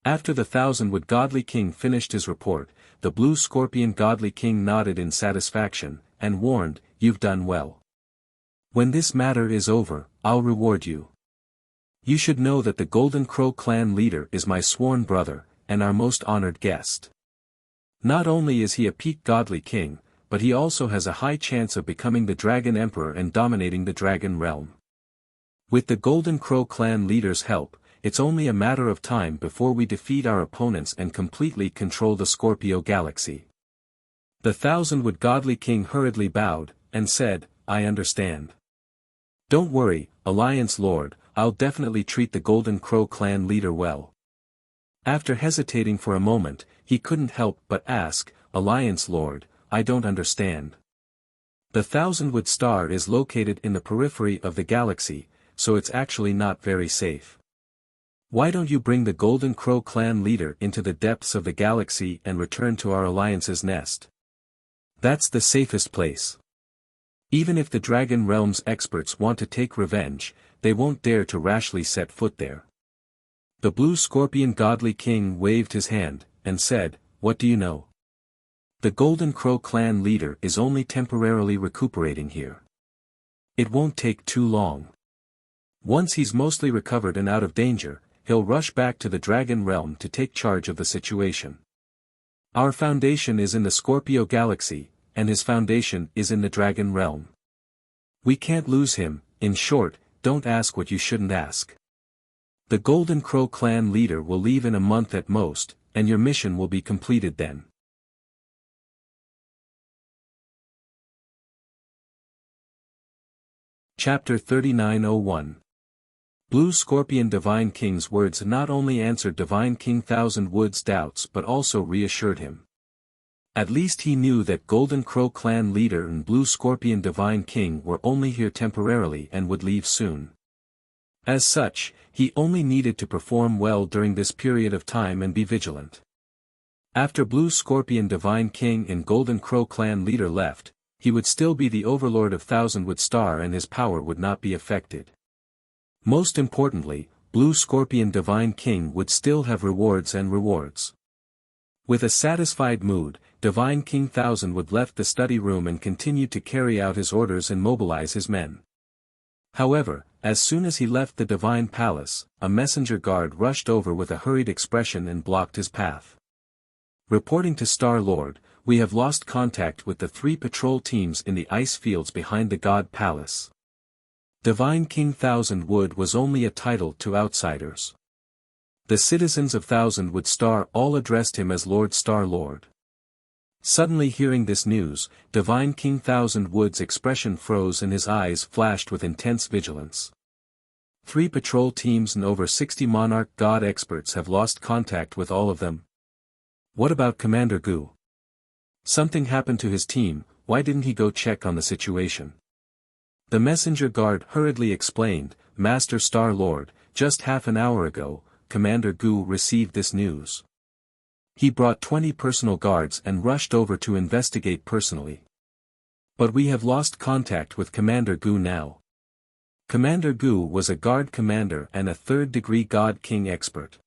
After the Thousandwood godly king finished his report, the Blue Scorpion godly king nodded in satisfaction, and warned, "You've done well. When this matter is over, I'll reward you. You should know that the Golden Crow clan leader is my sworn brother, and our most honored guest. Not only is he a peak godly king, but he also has a high chance of becoming the Dragon Emperor and dominating the Dragon Realm. With the Golden Crow clan leader's help, it's only a matter of time before we defeat our opponents and completely control the Scorpio Galaxy. The Thousand-Wood Godly King hurriedly bowed, and said, I understand. Don't worry, Alliance Lord, I'll definitely treat the Golden Crow clan leader well. After hesitating for a moment, he couldn't help but ask, Alliance Lord, I don't understand. The Thousand-Wood Star is located in the periphery of the galaxy, so it's actually not very safe. Why don't you bring the Golden Crow clan leader into the depths of the galaxy and return to our Alliance's nest? That's the safest place. Even if the Dragon Realm's experts want to take revenge, they won't dare to rashly set foot there. The Blue Scorpion Godly King waved his hand, and said, What do you know? The Golden Crow clan leader is only temporarily recuperating here. It won't take too long. Once he's mostly recovered and out of danger, he'll rush back to the Dragon Realm to take charge of the situation. Our foundation is in the Scorpio Galaxy, and his foundation is in the Dragon Realm. We can't lose him. In short, don't ask what you shouldn't ask. The Golden Crow clan leader will leave in a month at most, and your mission will be completed then. Chapter 3901. Blue Scorpion Divine King's words not only answered Divine King Thousand-Wood's doubts but also reassured him. At least he knew that Golden Crow clan leader and Blue Scorpion Divine King were only here temporarily and would leave soon. As such, he only needed to perform well during this period of time and be vigilant. After Blue Scorpion Divine King and Golden Crow clan leader left, he would still be the overlord of Thousand-Wood Star and his power would not be affected. Most importantly, Blue Scorpion Divine King would still have rewards and rewards. With a satisfied mood, Divine King Thousand-Wood left the study room and continued to carry out his orders and mobilize his men. However, as soon as he left the Divine Palace, a messenger guard rushed over with a hurried expression and blocked his path. Reporting to Star-Lord, we have lost contact with the 3 patrol teams in the ice fields behind the God Palace. Divine King Thousand-Wood was only a title to outsiders. The citizens of Thousand-Wood Star all addressed him as Lord Star-Lord. Suddenly hearing this news, Divine King Thousand-Wood's expression froze and his eyes flashed with intense vigilance. 3 patrol teams and over 60 Monarch God experts have lost contact with all of them. What about Commander Gu? Something happened to his team, why didn't he go check on the situation? The messenger guard hurriedly explained, Master Star-Lord, just half an hour ago, Commander Gu received this news. He brought 20 personal guards and rushed over to investigate personally. But we have lost contact with Commander Gu now. Commander Gu was a guard commander and a 3rd-degree God King expert.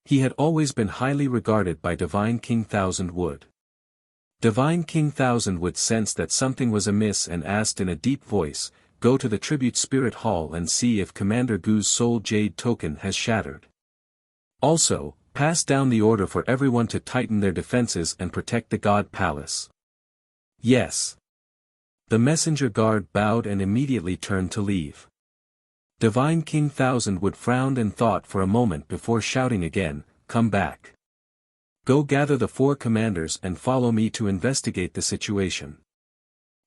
He had always been highly regarded by Divine King Thousand-Wood. Divine King Thousand-Wood sensed that something was amiss and asked in a deep voice, Go to the Tribute Spirit Hall and see if Commander Gu's Soul Jade token has shattered. Also, pass down the order for everyone to tighten their defenses and protect the God Palace. Yes. The messenger guard bowed and immediately turned to leave. Divine King Thousand-Wood frowned and thought for a moment before shouting again, Come back. Go gather the 4 commanders and follow me to investigate the situation.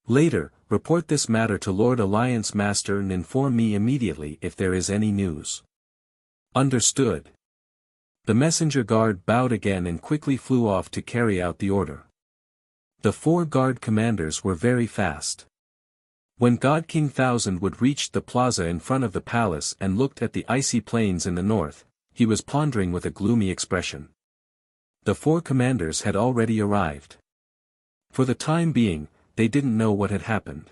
Later, report this matter to Lord Alliance Master and inform me immediately if there is any news. Understood. The messenger guard bowed again and quickly flew off to carry out the order. The 4 guard commanders were very fast. When God King Thousand-Wood reached the plaza in front of the palace and looked at the icy plains in the north, he was pondering with a gloomy expression. The 4 commanders had already arrived. For the time being, they didn't know what had happened.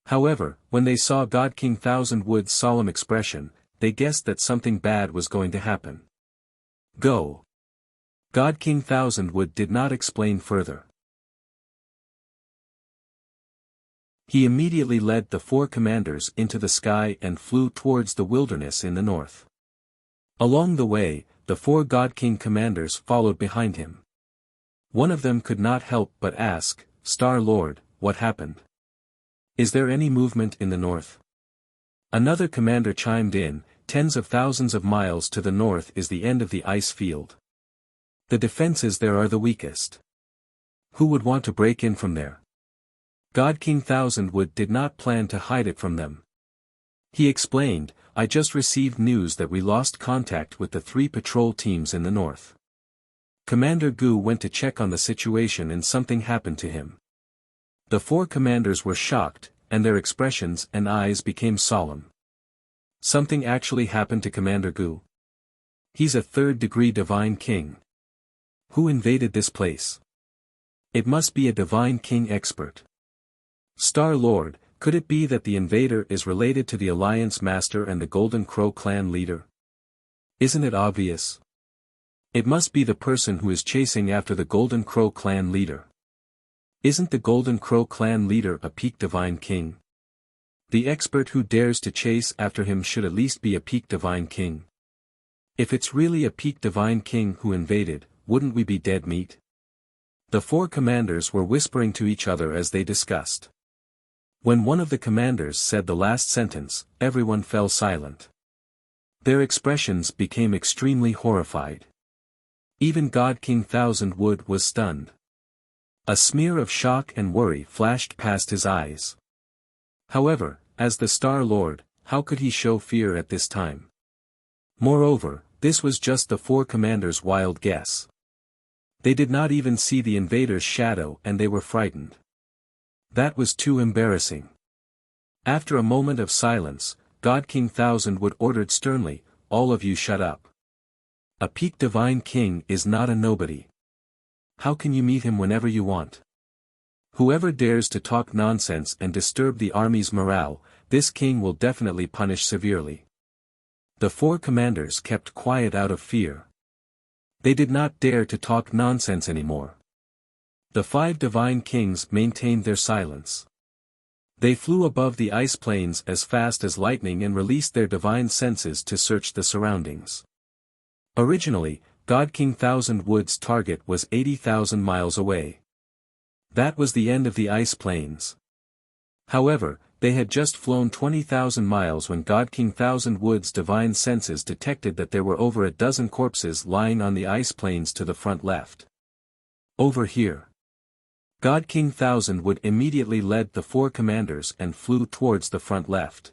However, when they saw God King Thousand-Wood's solemn expression, they guessed that something bad was going to happen. Go. God King Thousand-Wood did not explain further. He immediately led the 4 commanders into the sky and flew towards the wilderness in the north. Along the way, the 4 God King commanders followed behind him. One of them could not help but ask, Star-Lord, what happened? Is there any movement in the north? Another commander chimed in, tens of thousands of miles to the north is the end of the ice field. The defenses there are the weakest. Who would want to break in from there? God King Thousandwood did not plan to hide it from them. He explained, I just received news that we lost contact with the 3 patrol teams in the north. Commander Gu went to check on the situation and something happened to him. The 4 commanders were shocked, and their expressions and eyes became solemn. Something actually happened to Commander Gu. He's a 3rd-degree divine king. Who invaded this place? It must be a divine king expert. Star-Lord, could it be that the invader is related to the Alliance Master and the Golden Crow clan leader? Isn't it obvious? It must be the person who is chasing after the Golden Crow clan leader. Isn't the Golden Crow clan leader a peak divine king? The expert who dares to chase after him should at least be a peak divine king. If it's really a peak divine king who invaded, wouldn't we be dead meat? The 4 commanders were whispering to each other as they discussed. When one of the commanders said the last sentence, everyone fell silent. Their expressions became extremely horrified. Even God King Thousandwood was stunned. A smear of shock and worry flashed past his eyes. However, as the Star-Lord, how could he show fear at this time? Moreover, this was just the 4 commanders' wild guess. They did not even see the invader's shadow and they were frightened. That was too embarrassing. After a moment of silence, God King Thousandwood ordered sternly, all of you shut up. A peak divine king is not a nobody. How can you meet him whenever you want? Whoever dares to talk nonsense and disturb the army's morale, this king will definitely punish severely. The 4 commanders kept quiet out of fear. They did not dare to talk nonsense anymore. The 5 divine kings maintained their silence. They flew above the ice plains as fast as lightning and released their divine senses to search the surroundings. Originally, God King Thousandwood's target was 80,000 miles away. That was the end of the ice plains. However, they had just flown 20,000 miles when God King Thousandwood's divine senses detected that there were over a dozen corpses lying on the ice plains to the front left. Over here. God King Thousandwood immediately led the 4 commanders and flew towards the front left.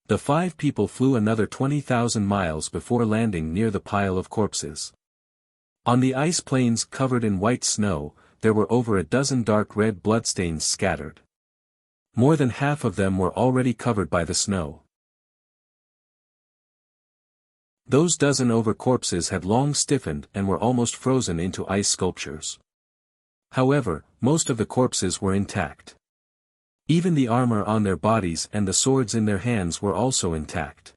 The 5 people flew another 20,000 miles before landing near the pile of corpses. On the ice plains covered in white snow, there were over a dozen dark red bloodstains scattered. More than half of them were already covered by the snow. Those dozen over corpses had long stiffened and were almost frozen into ice sculptures. However, most of the corpses were intact. Even the armor on their bodies and the swords in their hands were also intact.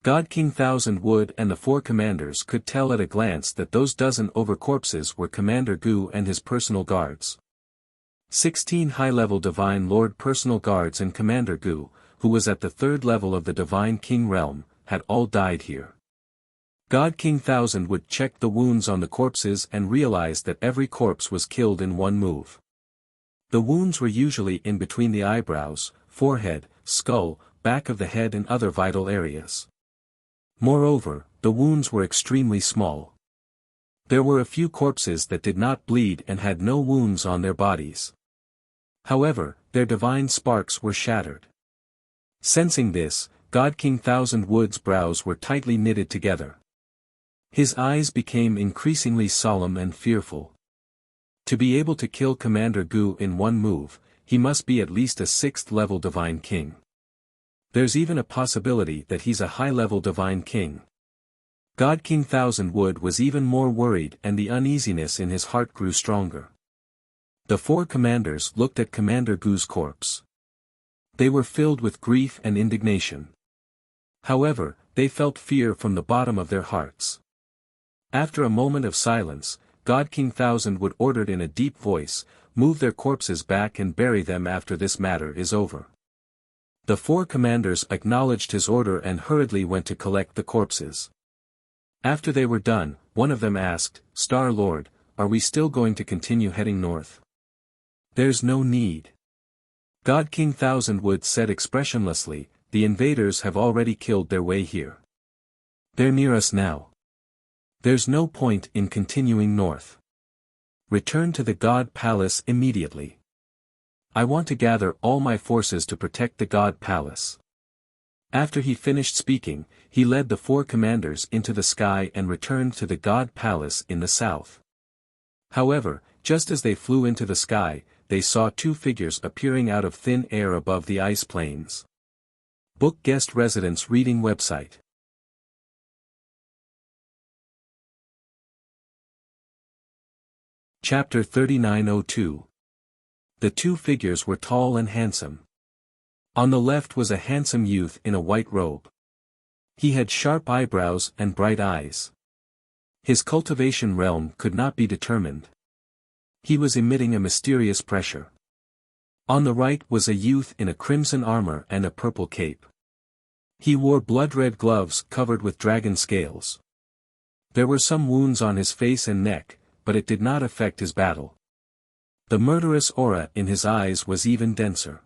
God King Thousandwood and the 4 commanders could tell at a glance that those dozen over corpses were Commander Gu and his personal guards. 16 high-level Divine Lord personal guards and Commander Gu, who was at the 3rd level of the Divine King realm, had all died here. God King Thousandwood checked the wounds on the corpses and realized that every corpse was killed in one move. The wounds were usually in between the eyebrows, forehead, skull, back of the head and other vital areas. Moreover, the wounds were extremely small. There were a few corpses that did not bleed and had no wounds on their bodies. However, their divine sparks were shattered. Sensing this, God King Thousandwood's brows were tightly knitted together. His eyes became increasingly solemn and fearful. To be able to kill Commander Gu in one move, he must be at least a 6th-level Divine King. There's even a possibility that he's a high-level Divine King. God King Thousandwood was even more worried and the uneasiness in his heart grew stronger. The 4 commanders looked at Commander Gu's corpse. They were filled with grief and indignation. However, they felt fear from the bottom of their hearts. After a moment of silence, God King Thousandwood ordered in a deep voice, "Move their corpses back and bury them after this matter is over." The 4 commanders acknowledged his order and hurriedly went to collect the corpses. After they were done, one of them asked, "Star-Lord, are we still going to continue heading north?" There's no need. God King Thousandwood said expressionlessly, the invaders have already killed their way here. They're near us now. There's no point in continuing north. Return to the God Palace immediately. I want to gather all my forces to protect the God Palace. After he finished speaking, he led the 4 commanders into the sky and returned to the God Palace in the south. However, just as they flew into the sky, they saw 2 figures appearing out of thin air above the ice plains. Book Guest Residence Reading Website. Chapter 3902. The 2 figures were tall and handsome. On the left was a handsome youth in a white robe. He had sharp eyebrows and bright eyes. His cultivation realm could not be determined. He was emitting a mysterious pressure. On the right was a youth in a crimson armor and a purple cape. He wore blood-red gloves covered with dragon scales. There were some wounds on his face and neck, but it did not affect his battle. The murderous aura in his eyes was even denser.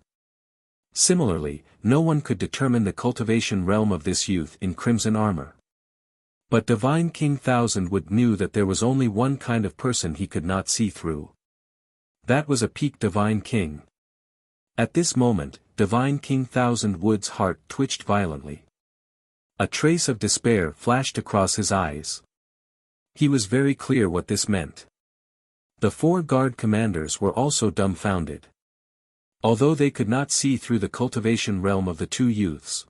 Similarly, no one could determine the cultivation realm of this youth in crimson armor. But Divine King Thousandwood knew that there was only one kind of person he could not see through. That was a peak Divine King. At this moment, Divine King Thousandwood's heart twitched violently. A trace of despair flashed across his eyes. He was very clear what this meant. The 4 guard commanders were also dumbfounded. Although they could not see through the cultivation realm of the 2 youths,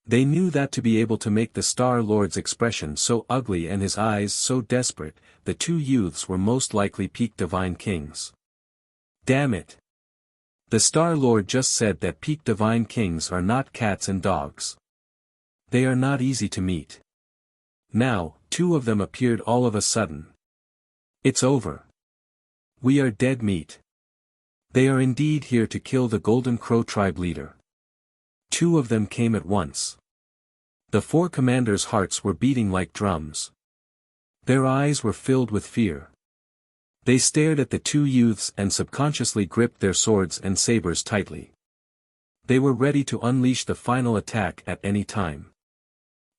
they knew that to be able to make the Star Lord's expression so ugly and his eyes so desperate, the 2 youths were most likely peak Divine Kings. Damn it! The Star Lord just said that peak Divine Kings are not cats and dogs. They are not easy to meet. Now, 2 of them appeared all of a sudden. It's over. We are dead meat. They are indeed here to kill the Golden Crow tribe leader. 2 of them came at once. The 4 commanders' hearts were beating like drums. Their eyes were filled with fear. They stared at the 2 youths and subconsciously gripped their swords and sabers tightly. They were ready to unleash the final attack at any time.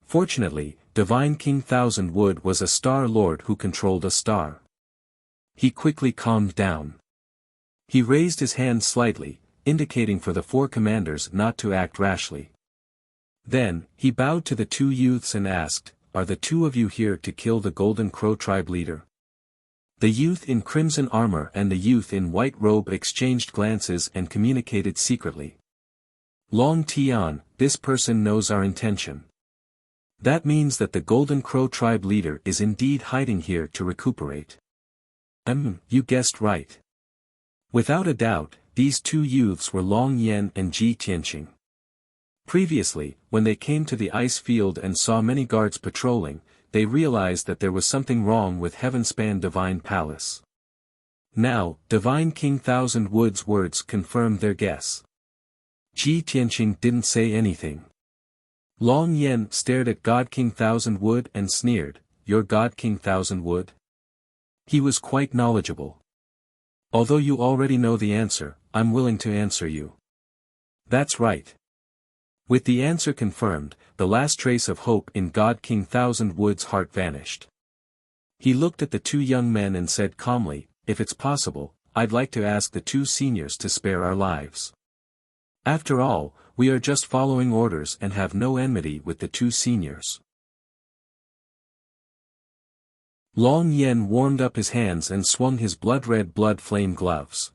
Fortunately, Divine King Thousandwood was a Star Lord who controlled a star. He quickly calmed down. He raised his hand slightly, indicating for the 4 commanders not to act rashly. Then, he bowed to the 2 youths and asked, "Are the 2 of you here to kill the Golden Crow tribe leader?" The youth in crimson armor and the youth in white robe exchanged glances and communicated secretly. Long Tian, this person knows our intention. That means that the Golden Crow tribe leader is indeed hiding here to recuperate. You guessed right. Without a doubt, these 2 youths were Long Yen and Ji Tianqing. Previously, when they came to the ice field and saw many guards patrolling, they realized that there was something wrong with Heavenspan Divine Palace. Now, Divine King Thousandwood's words confirmed their guess. Ji Tianqing didn't say anything. Long Yen stared at God King Thousandwood and sneered, "You're God King Thousandwood?" He was quite knowledgeable. "Although you already know the answer, I'm willing to answer you." "That's right." With the answer confirmed, the last trace of hope in God King Thousandwood's heart vanished. He looked at the 2 young men and said calmly, "If it's possible, I'd like to ask the 2 seniors to spare our lives. After all, we are just following orders and have no enmity with the 2 seniors." Long Yen warmed up his hands and swung his blood-red blood-flame gloves.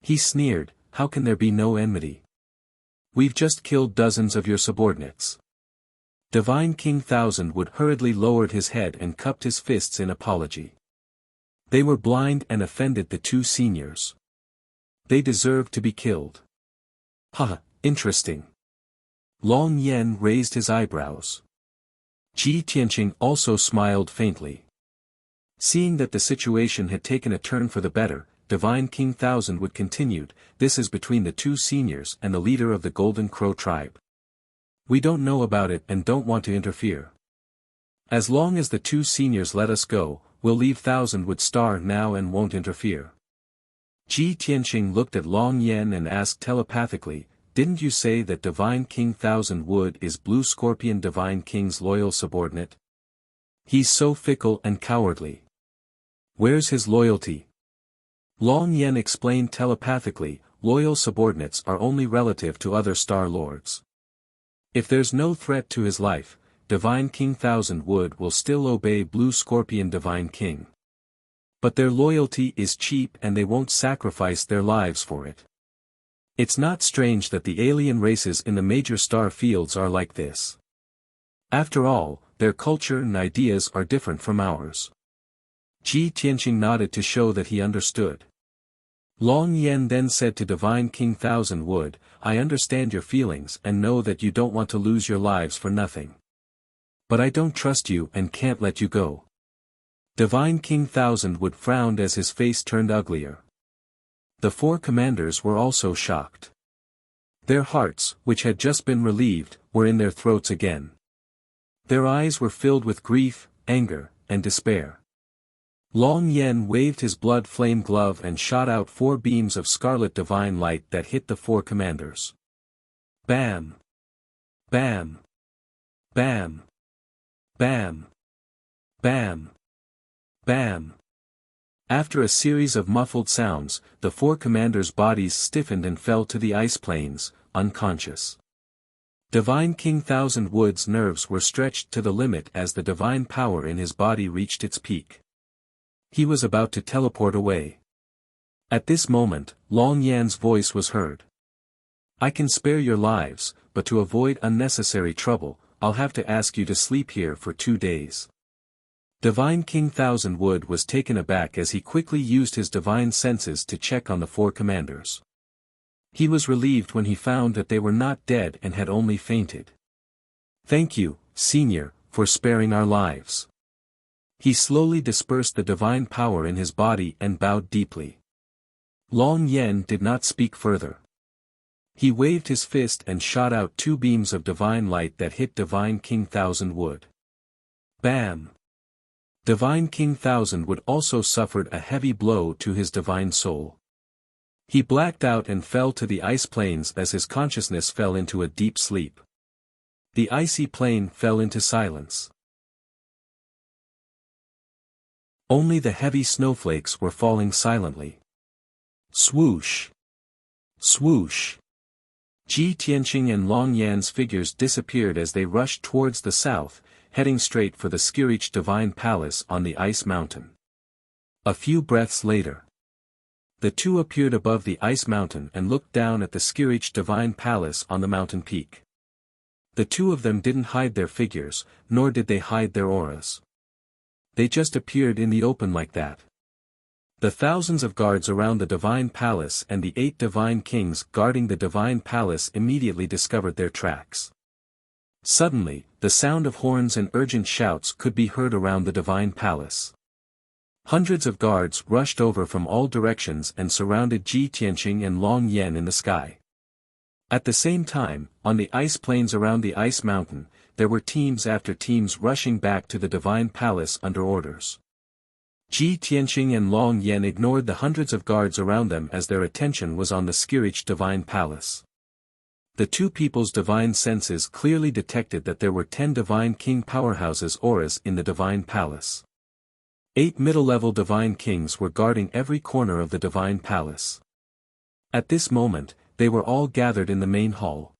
He sneered, "How can there be no enmity? We've just killed dozens of your subordinates." Divine King Thousandwood hurriedly lowered his head and cupped his fists in apology. They were blind and offended the 2 seniors. They deserved to be killed. "Haha, interesting." Long Yen raised his eyebrows. Ji Tianqing also smiled faintly. Seeing that the situation had taken a turn for the better, Divine King Thousandwood continued, "This is between the 2 seniors and the leader of the Golden Crow tribe. We don't know about it and don't want to interfere. As long as the 2 seniors let us go, we'll leave Thousandwood Star now and won't interfere. Ji Tianqing looked at Long Yan and asked telepathically, "Didn't you say that Divine King Thousand Wood is Blue Scorpion Divine King's loyal subordinate? He's so fickle and cowardly. Where's his loyalty?" Long Yan explained telepathically, "Loyal subordinates are only relative to other Star Lords. If there's no threat to his life, Divine King Thousand Wood will still obey Blue Scorpion Divine King. But their loyalty is cheap and they won't sacrifice their lives for it. It's not strange that the alien races in the major star fields are like this. After all, their culture and ideas are different from ours." Ji Tianqing nodded to show that he understood. Long Yan then said to Divine King Thousand Wood, "I understand your feelings and know that you don't want to lose your lives for nothing. But I don't trust you and can't let you go." Divine King Thousand Wood frowned as his face turned uglier. The four commanders were also shocked. Their hearts, which had just been relieved, were in their throats again. Their eyes were filled with grief, anger, and despair. Long Yan waved his blood-flame glove and shot out 4 beams of scarlet divine light that hit the 4 commanders. Bam! Bam! Bam! Bam! Bam! Bam! After a series of muffled sounds, the 4 commanders' bodies stiffened and fell to the ice plains, unconscious. Divine King Thousand Wood's nerves were stretched to the limit as the divine power in his body reached its peak. He was about to teleport away. At this moment, Long Yan's voice was heard. "I can spare your lives, but to avoid unnecessary trouble, I'll have to ask you to sleep here for 2 days." Divine King Thousand Wood was taken aback as he quickly used his divine senses to check on the 4 commanders. He was relieved when he found that they were not dead and had only fainted. "Thank you, Senior, for sparing our lives." He slowly dispersed the divine power in his body and bowed deeply. Long Yan did not speak further. He waved his fist and shot out 2 beams of divine light that hit Divine King Thousand Wood. Bam! Divine King Thousand Wood also suffered a heavy blow to his divine soul. He blacked out and fell to the ice plains as his consciousness fell into a deep sleep. The icy plain fell into silence. Only the heavy snowflakes were falling silently. Swoosh! Swoosh! Ji Tianqing and Long Yan's figures disappeared as they rushed towards the south, heading straight for the Skirich Divine Palace on the Ice Mountain. A few breaths later, the two appeared above the Ice Mountain and looked down at the Skirich Divine Palace on the mountain peak. The two of them didn't hide their figures, nor did they hide their auras. They just appeared in the open like that. The thousands of guards around the Divine Palace and the 8 Divine Kings guarding the Divine Palace immediately discovered their tracks. Suddenly, the sound of horns and urgent shouts could be heard around the Divine Palace. Hundreds of guards rushed over from all directions and surrounded Ji Tianqing and Long Yan in the sky. At the same time, on the ice plains around the Ice Mountain, there were teams after teams rushing back to the Divine Palace under orders. Ji Tianqing and Long Yan ignored the hundreds of guards around them as their attention was on the Skirich Divine Palace. The two people's divine senses clearly detected that there were 10 Divine King powerhouses auras in the Divine Palace. 8 middle-level Divine Kings were guarding every corner of the Divine Palace. At this moment, they were all gathered in the main hall.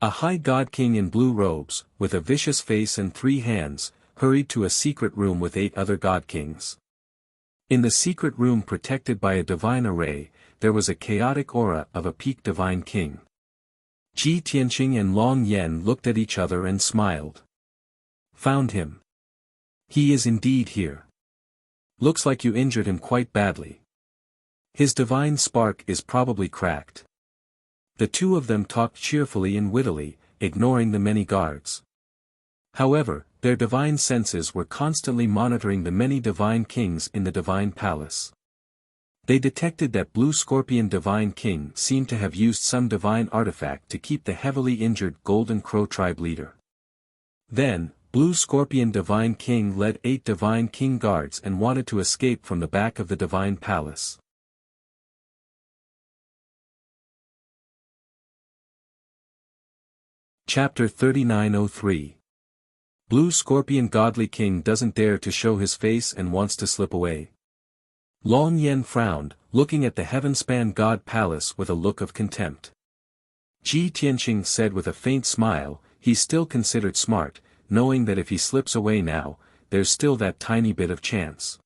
A high God King in blue robes, with a vicious face and 3 hands, hurried to a secret room with 8 other God Kings. In the secret room protected by a divine array, there was a chaotic aura of a peak Divine King. Ji Tianqing and Long Yan looked at each other and smiled. Found him. He is indeed here. Looks like you injured him quite badly. His divine spark is probably cracked. The two of them talked cheerfully and wittily, ignoring the many guards. However, their divine senses were constantly monitoring the many Divine Kings in the Divine Palace. They detected that Blue Scorpion Divine King seemed to have used some divine artifact to keep the heavily injured Golden Crow tribe leader. Then, Blue Scorpion Divine King led 8 Divine King guards and wanted to escape from the back of the Divine Palace. Chapter 3903. Blue Scorpion Godly King doesn't dare to show his face and wants to slip away. Long Yen frowned, looking at the heaven-span God Palace with a look of contempt. Ji Tianqing said with a faint smile, he's still considered smart, knowing that if he slips away now, there's still that tiny bit of chance.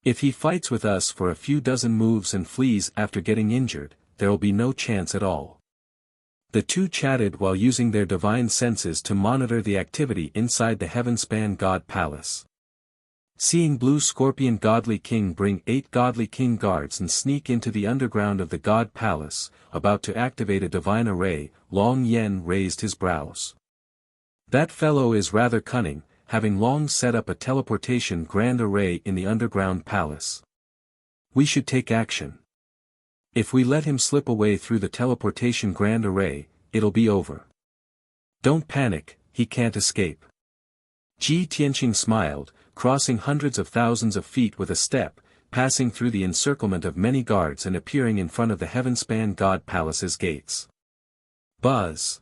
If he fights with us for a few dozen moves and flees after getting injured, there'll be no chance at all. The two chatted while using their divine senses to monitor the activity inside the heaven-span God Palace. Seeing Blue Scorpion Godly King bring 8 Godly King guards and sneak into the underground of the God Palace, about to activate a divine array, Long Yen raised his brows. That fellow is rather cunning, having long set up a teleportation grand array in the underground palace. We should take action. If we let him slip away through the teleportation grand array, it'll be over. Don't panic, he can't escape. Ji Tianqing smiled, crossing hundreds of thousands of feet with a step, passing through the encirclement of many guards and appearing in front of the heaven-span God Palace's gates. Buzz!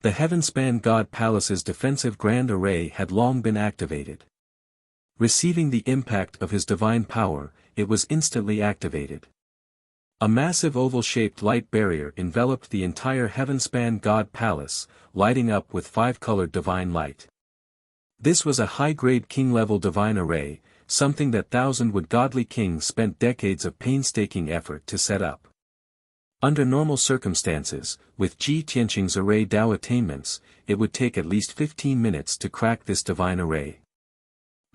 The heaven-span God Palace's defensive grand array had long been activated. Receiving the impact of his divine power, it was instantly activated. A massive oval-shaped light barrier enveloped the entire heaven-span God Palace, lighting up with 5-colored divine light. This was a high-grade king-level divine array, something that thousand-wood godly kings spent decades of painstaking effort to set up. Under normal circumstances, with Ji Tianqing's array Dao attainments, it would take at least 15 minutes to crack this divine array.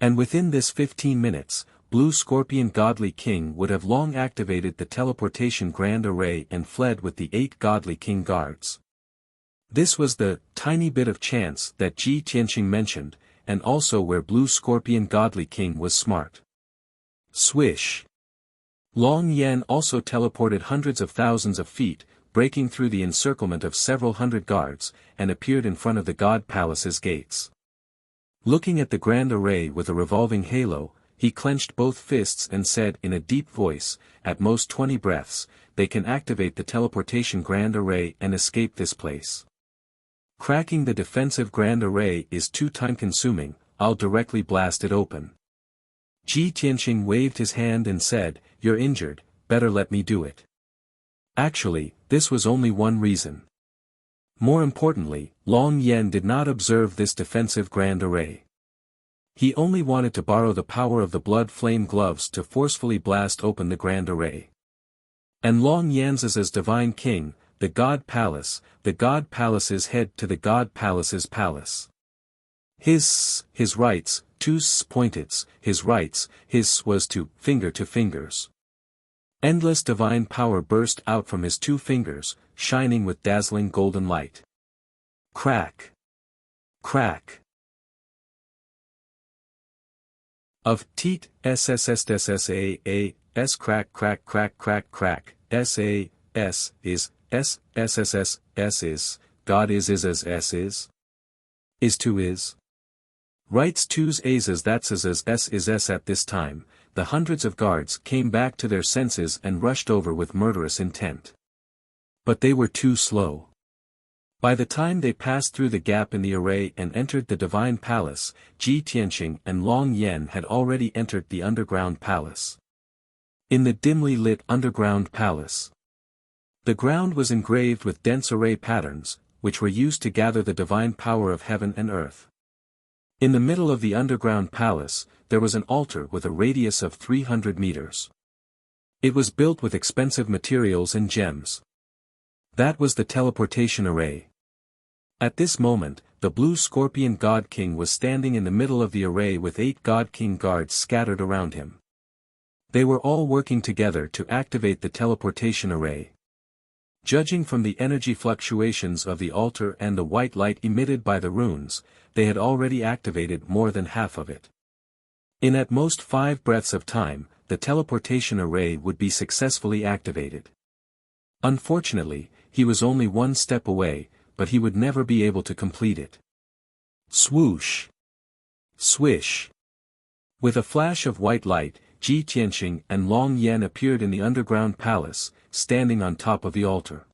And within this 15 minutes, Blue Scorpion Godly King would have long activated the teleportation grand array and fled with the 8 Godly King guards. This was the tiny bit of chance that Ji Tianqing mentioned, and also where Blue Scorpion Godly King was smart. Swish! Long Yen also teleported hundreds of thousands of feet, breaking through the encirclement of several hundred guards, and appeared in front of the God Palace's gates. Looking at the grand array with a revolving halo, he clenched both fists and said in a deep voice, at most 20 breaths, they can activate the teleportation grand array and escape this place. Cracking the defensive grand array is too time-consuming, I'll directly blast it open. Ji Tianqing waved his hand and said, you're injured, better let me do it. Actually, this was only one reason. More importantly, Long Yen did not observe this defensive grand array. He only wanted to borrow the power of the blood flame gloves to forcefully blast open the grand array. And Long Yen's as divine king, the God Palace's head to the God Palace's palace. His rights, two pointeds, his rights, his was to fingers. Endless divine power burst out from his 2 fingers, shining with dazzling golden light. Crack! Crack! Of teat SSSSSAA, S crack crack crack crack crack, SA, S is, S, SSS, S is, God is as S is to is. Rights to's A's as that's as S is S. At this time, the hundreds of guards came back to their senses and rushed over with murderous intent. But they were too slow. By the time they passed through the gap in the array and entered the divine palace, Ji Tianqing and Long Yen had already entered the underground palace. In the dimly lit underground palace, the ground was engraved with dense array patterns, which were used to gather the divine power of heaven and earth. In the middle of the underground palace, there was an altar with a radius of 300 meters. It was built with expensive materials and gems. That was the teleportation array. At this moment, the Blue Scorpion God King was standing in the middle of the array with 8 God King guards scattered around him. They were all working together to activate the teleportation array. Judging from the energy fluctuations of the altar and the white light emitted by the runes, they had already activated more than half of it. In at most 5 breaths of time, the teleportation array would be successfully activated. Unfortunately, he was only 1 step away, but he would never be able to complete it. Swoosh! Swish! With a flash of white light, Ji Tianqing and Long Yen appeared in the underground palace, standing on top of the altar.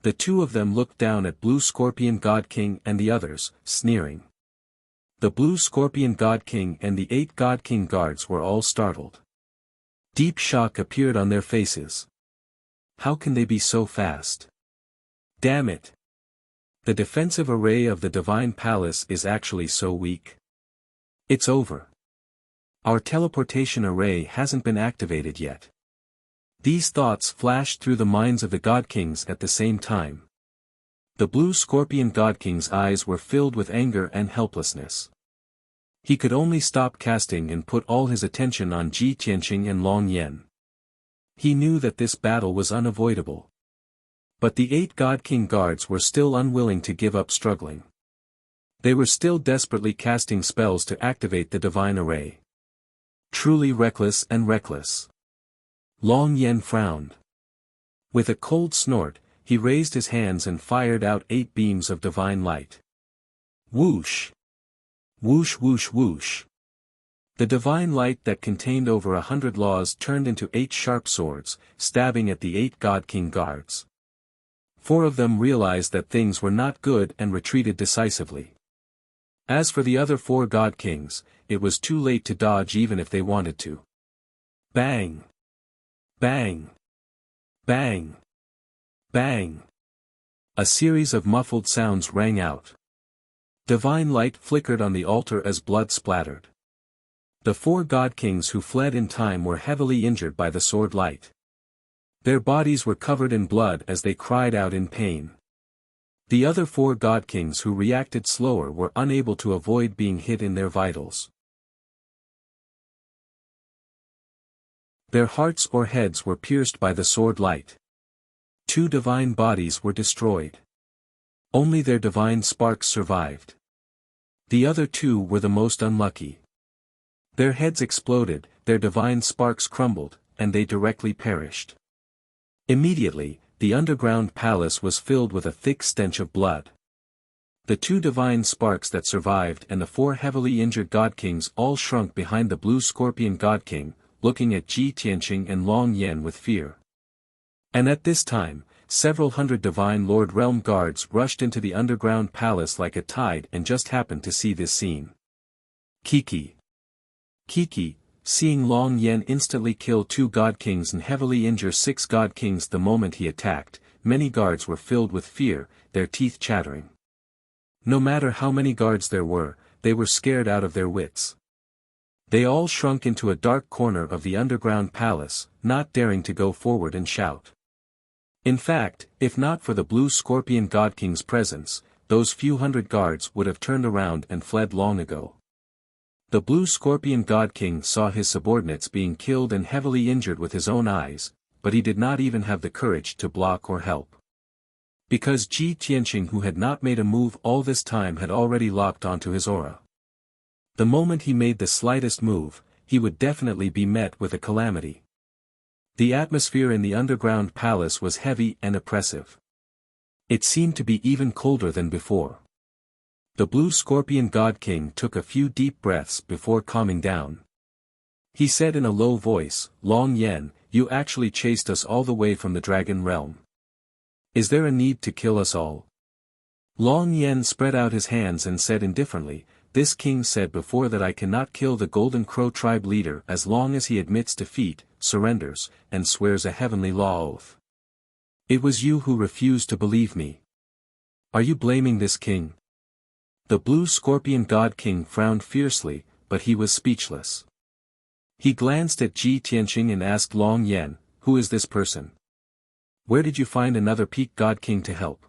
The two of them looked down at Blue Scorpion God King and the others, sneering. The Blue Scorpion God King and the 8 God King guards were all startled. Deep shock appeared on their faces. How can they be so fast? Damn it! The defensive array of the Divine Palace is actually so weak. It's over. Our teleportation array hasn't been activated yet. These thoughts flashed through the minds of the God Kings at the same time. The Blue Scorpion God King's eyes were filled with anger and helplessness. He could only stop casting and put all his attention on Ji Tianqing and Long Yan. He knew that this battle was unavoidable. But the 8 God King guards were still unwilling to give up struggling. They were still desperately casting spells to activate the divine array. Truly reckless and reckless. Long Yan frowned. With a cold snort, he raised his hands and fired out 8 beams of divine light. Whoosh! Whoosh whoosh whoosh. The divine light that contained over 100 laws turned into 8 sharp swords, stabbing at the 8 God King guards. 4 of them realized that things were not good and retreated decisively. As for the other 4 God Kings, it was too late to dodge even if they wanted to. Bang! Bang! Bang! Bang! A series of muffled sounds rang out. Divine light flickered on the altar as blood splattered. The 4 God Kings who fled in time were heavily injured by the sword light. Their bodies were covered in blood as they cried out in pain. The other 4 God Kings who reacted slower were unable to avoid being hit in their vitals. Their hearts or heads were pierced by the sword light. 2 divine bodies were destroyed. Only their divine sparks survived. The other 2 were the most unlucky. Their heads exploded, their divine sparks crumbled, and they directly perished. Immediately, the underground palace was filled with a thick stench of blood. The 2 divine sparks that survived and the 4 heavily injured God Kings all shrunk behind the Blue Scorpion God King, looking at Ji Tianqing and Long Yan with fear. And at this time, several hundred Divine Lord Realm guards rushed into the underground palace like a tide and just happened to see this scene. Kiki. Kiki, seeing Long Yan instantly kill 2 God Kings and heavily injure 6 God Kings the moment he attacked, many guards were filled with fear, their teeth chattering. No matter how many guards there were, they were scared out of their wits. They all shrunk into a dark corner of the underground palace, not daring to go forward and shout. In fact, if not for the Blue Scorpion God King's presence, those few hundred guards would have turned around and fled long ago. The Blue Scorpion God King saw his subordinates being killed and heavily injured with his own eyes, but he did not even have the courage to block or help. Because Ji Tianqing, who had not made a move all this time, had already locked onto his aura. The moment he made the slightest move, he would definitely be met with a calamity. The atmosphere in the underground palace was heavy and oppressive. It seemed to be even colder than before. The Blue Scorpion God King took a few deep breaths before calming down. He said in a low voice, "Long Yan, you actually chased us all the way from the Dragon Realm. Is there a need to kill us all?" Long Yan spread out his hands and said indifferently, "This king said before that I cannot kill the Golden Crow tribe leader as long as he admits defeat, surrenders, and swears a heavenly law oath. It was you who refused to believe me. Are you blaming this king?" The Blue Scorpion God King frowned fiercely, but he was speechless. He glanced at Ji Tianqing and asked Long Yan, "Who is this person? Where did you find another Peak God King to help?"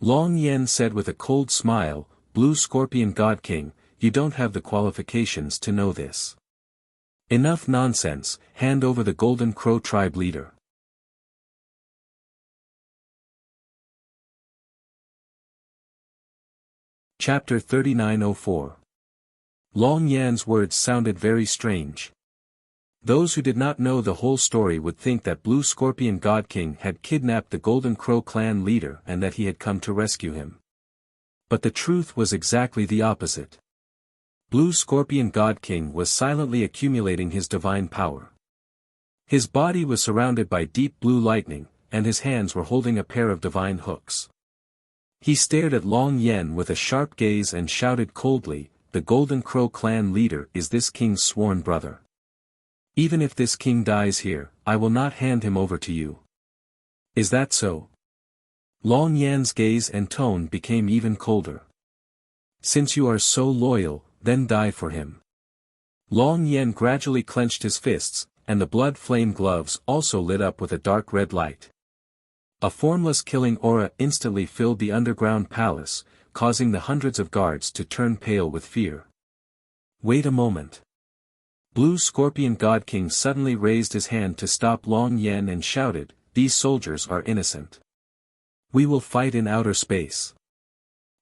Long Yan said with a cold smile, "Blue Scorpion God King, you don't have the qualifications to know this. Enough nonsense, hand over the Golden Crow tribe leader." Chapter 3904. Long Yan's words sounded very strange. Those who did not know the whole story would think that Blue Scorpion God King had kidnapped the Golden Crow clan leader and that he had come to rescue him. But the truth was exactly the opposite. Blue Scorpion God King was silently accumulating his divine power. His body was surrounded by deep blue lightning, and his hands were holding a pair of divine hooks. He stared at Long Yen with a sharp gaze and shouted coldly, "The Golden Crow clan leader is this king's sworn brother. Even if this king dies here, I will not hand him over to you. Is that so?" Long Yan's gaze and tone became even colder. "Since you are so loyal, then die for him." Long Yen gradually clenched his fists, and the blood-flame gloves also lit up with a dark red light. A formless killing aura instantly filled the underground palace, causing the hundreds of guards to turn pale with fear. "Wait a moment." Blue Scorpion God King suddenly raised his hand to stop Long Yen and shouted, "These soldiers are innocent. We will fight in outer space."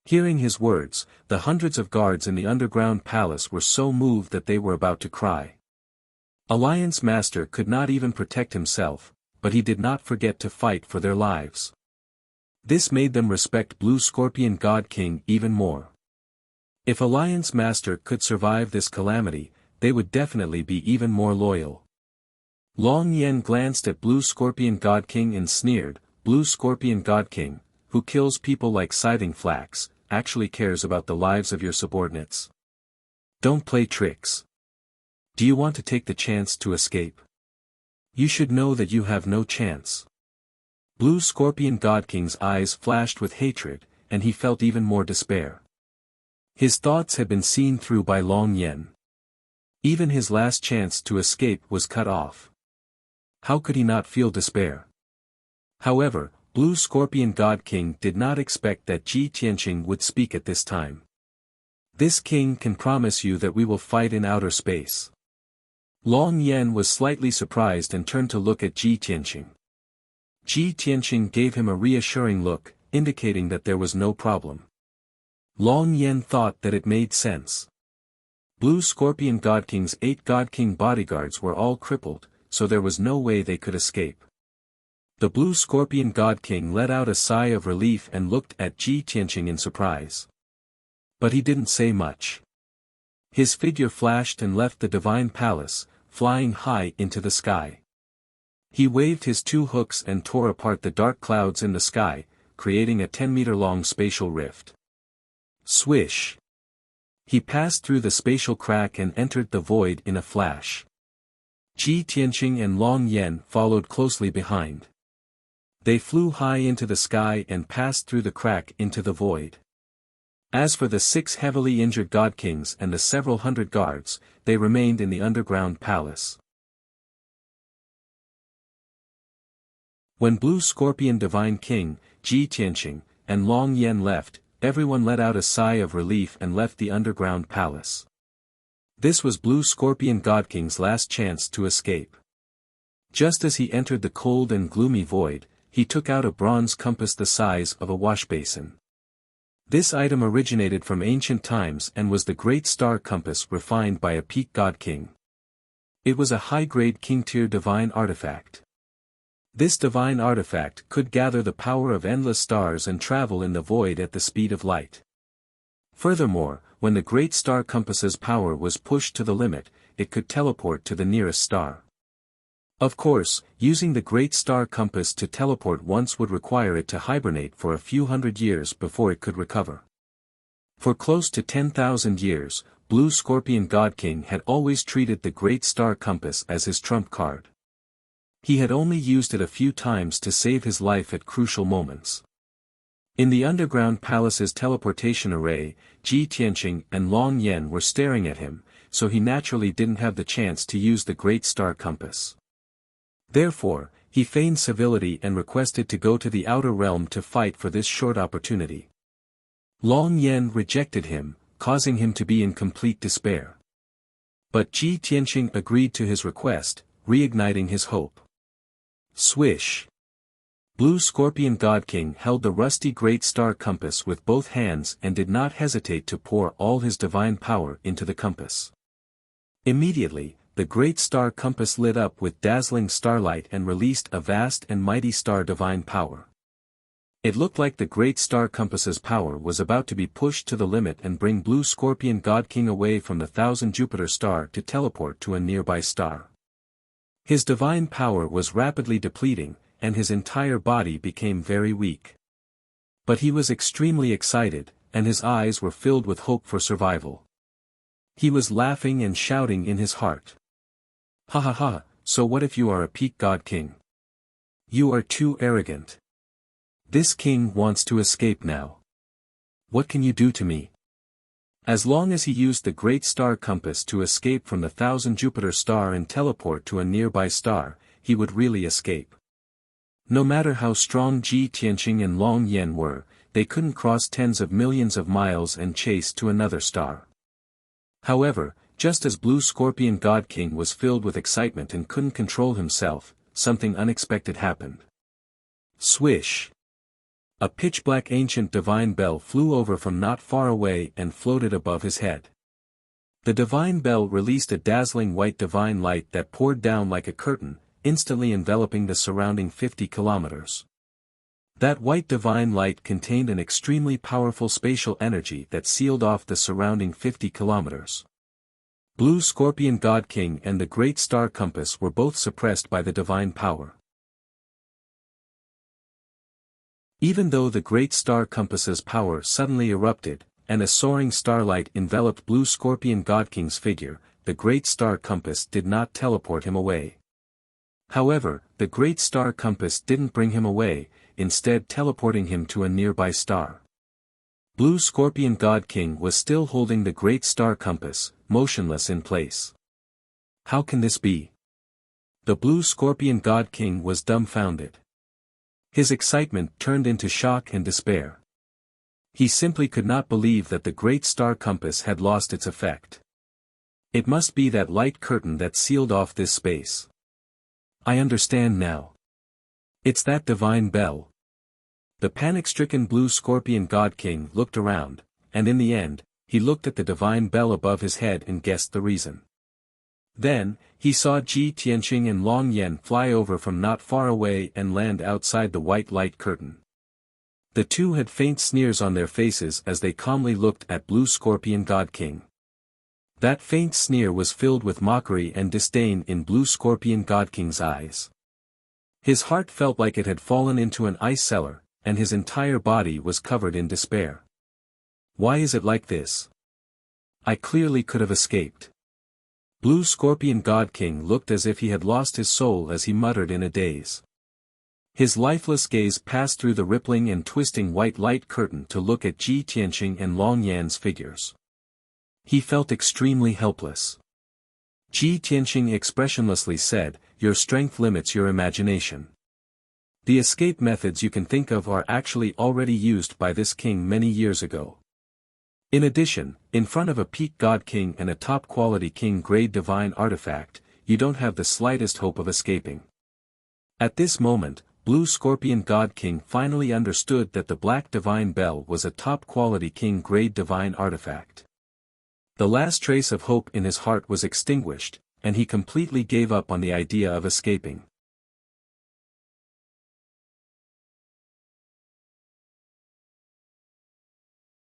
Hearing his words, the hundreds of guards in the underground palace were so moved that they were about to cry. Alliance Master could not even protect himself, but he did not forget to fight for their lives. This made them respect Blue Scorpion God King even more. If Alliance Master could survive this calamity, they would definitely be even more loyal. Long Yen glanced at Blue Scorpion God King and sneered, "Blue Scorpion God King, who kills people like scything flax, actually cares about the lives of your subordinates. Don't play tricks. Do you want to take the chance to escape? You should know that you have no chance." Blue Scorpion God King's eyes flashed with hatred, and he felt even more despair. His thoughts had been seen through by Long Yen. Even his last chance to escape was cut off. How could he not feel despair? However, Blue Scorpion God King did not expect that Ji Tianqing would speak at this time. "This king can promise you that we will fight in outer space." Long Yen was slightly surprised and turned to look at Ji Tianqing. Ji Tianqing gave him a reassuring look, indicating that there was no problem. Long Yen thought that it made sense. Blue Scorpion God King's 8 God King bodyguards were all crippled, so there was no way they could escape. The Blue Scorpion God King let out a sigh of relief and looked at Ji Tianqing in surprise. But he didn't say much. His figure flashed and left the divine palace, flying high into the sky. He waved his 2 hooks and tore apart the dark clouds in the sky, creating a 10-meter-long spatial rift. Swish! He passed through the spatial crack and entered the void in a flash. Ji Tianqing and Long Yen followed closely behind. They flew high into the sky and passed through the crack into the void. As for the 6 heavily injured God Kings and the several hundred guards, they remained in the underground palace. When Blue Scorpion Divine King, Ji Tianqing, and Long Yen left, everyone let out a sigh of relief and left the underground palace. This was Blue Scorpion God King's last chance to escape. Just as he entered the cold and gloomy void, he took out a bronze compass the size of a washbasin. This item originated from ancient times and was the Great Star Compass refined by a peak God King. It was a high-grade king-tier divine artifact. This divine artifact could gather the power of endless stars and travel in the void at the speed of light. Furthermore, when the Great Star Compass's power was pushed to the limit, it could teleport to the nearest star. Of course, using the Great Star Compass to teleport once would require it to hibernate for a few hundred years before it could recover. For close to 10,000 years, Blue Scorpion God King had always treated the Great Star Compass as his trump card. He had only used it a few times to save his life at crucial moments. In the underground palace's teleportation array, Ji Tianqing and Long Yen were staring at him, so he naturally didn't have the chance to use the Great Star Compass. Therefore, he feigned civility and requested to go to the outer realm to fight for this short opportunity. Long Yen rejected him, causing him to be in complete despair. But Ji Tianqing agreed to his request, reigniting his hope. Swish! Blue Scorpion God King held the rusty Great Star Compass with both hands and did not hesitate to pour all his divine power into the compass. Immediately, the Great Star Compass lit up with dazzling starlight and released a vast and mighty star divine power. It looked like the Great Star Compass's power was about to be pushed to the limit and bring Blue Scorpion God King away from the 1000 Jupiter star to teleport to a nearby star. His divine power was rapidly depleting, and his entire body became very weak. But he was extremely excited, and his eyes were filled with hope for survival. He was laughing and shouting in his heart. Ha ha ha, so what if you are a peak god king? You are too arrogant. This king wants to escape now. What can you do to me? As long as he used the great star compass to escape from the 1000 Jupiter star and teleport to a nearby star, he would really escape. No matter how strong Ji Tianqing and Long Yan were, they couldn't cross tens of millions of miles and chase to another star. However, just as Blue Scorpion God King was filled with excitement and couldn't control himself, something unexpected happened. Swish! A pitch-black ancient divine bell flew over from not far away and floated above his head. The divine bell released a dazzling white divine light that poured down like a curtain, instantly enveloping the surrounding 50 kilometers. That white divine light contained an extremely powerful spatial energy that sealed off the surrounding 50 kilometers. Blue Scorpion God King and the Great Star Compass were both suppressed by the divine power. Even though the Great Star Compass's power suddenly erupted, and a soaring starlight enveloped Blue Scorpion God King's figure, the Great Star Compass did not teleport him away. However, the Great Star Compass didn't bring him away, instead teleporting him to a nearby star. Blue Scorpion God King was still holding the Great Star Compass, motionless in place. How can this be? The Blue Scorpion God King was dumbfounded. His excitement turned into shock and despair. He simply could not believe that the Great Star Compass had lost its effect. It must be that light curtain that sealed off this space. I understand now. It's that divine bell. The panic-stricken Blue Scorpion God King looked around, and in the end, he looked at the divine bell above his head and guessed the reason. Then, he saw Ji Tianqing and Long Yan fly over from not far away and land outside the white light curtain. The two had faint sneers on their faces as they calmly looked at Blue Scorpion God King. That faint sneer was filled with mockery and disdain in Blue Scorpion God King's eyes. His heart felt like it had fallen into an ice cellar, and his entire body was covered in despair. Why is it like this? I clearly could have escaped. Blue Scorpion God King looked as if he had lost his soul as he muttered in a daze. His lifeless gaze passed through the rippling and twisting white light curtain to look at Ji Tianqing and Long Yan's figures. He felt extremely helpless. Ji Tianqing expressionlessly said, "Your strength limits your imagination. The escape methods you can think of are actually already used by this king many years ago. In addition, in front of a peak god king and a top-quality king-grade divine artifact, you don't have the slightest hope of escaping." At this moment, Blue Scorpion God King finally understood that the Black Divine Bell was a top-quality king-grade divine artifact. The last trace of hope in his heart was extinguished, and he completely gave up on the idea of escaping.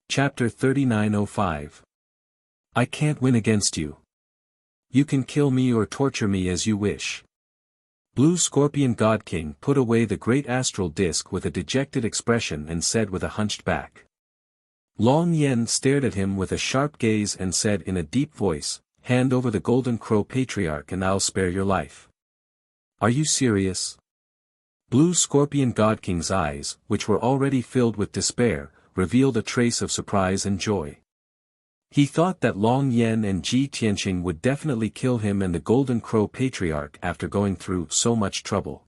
Chapter 3905. I can't win against you. You can kill me or torture me as you wish. Blue Scorpion God King put away the great astral disc with a dejected expression and said with a hunched back. Long Yan stared at him with a sharp gaze and said in a deep voice, "Hand over the Golden Crow Patriarch and I'll spare your life." Are you serious? Blue Scorpion God King's eyes, which were already filled with despair, revealed a trace of surprise and joy. He thought that Long Yan and Ji Tianqing would definitely kill him and the Golden Crow Patriarch after going through so much trouble.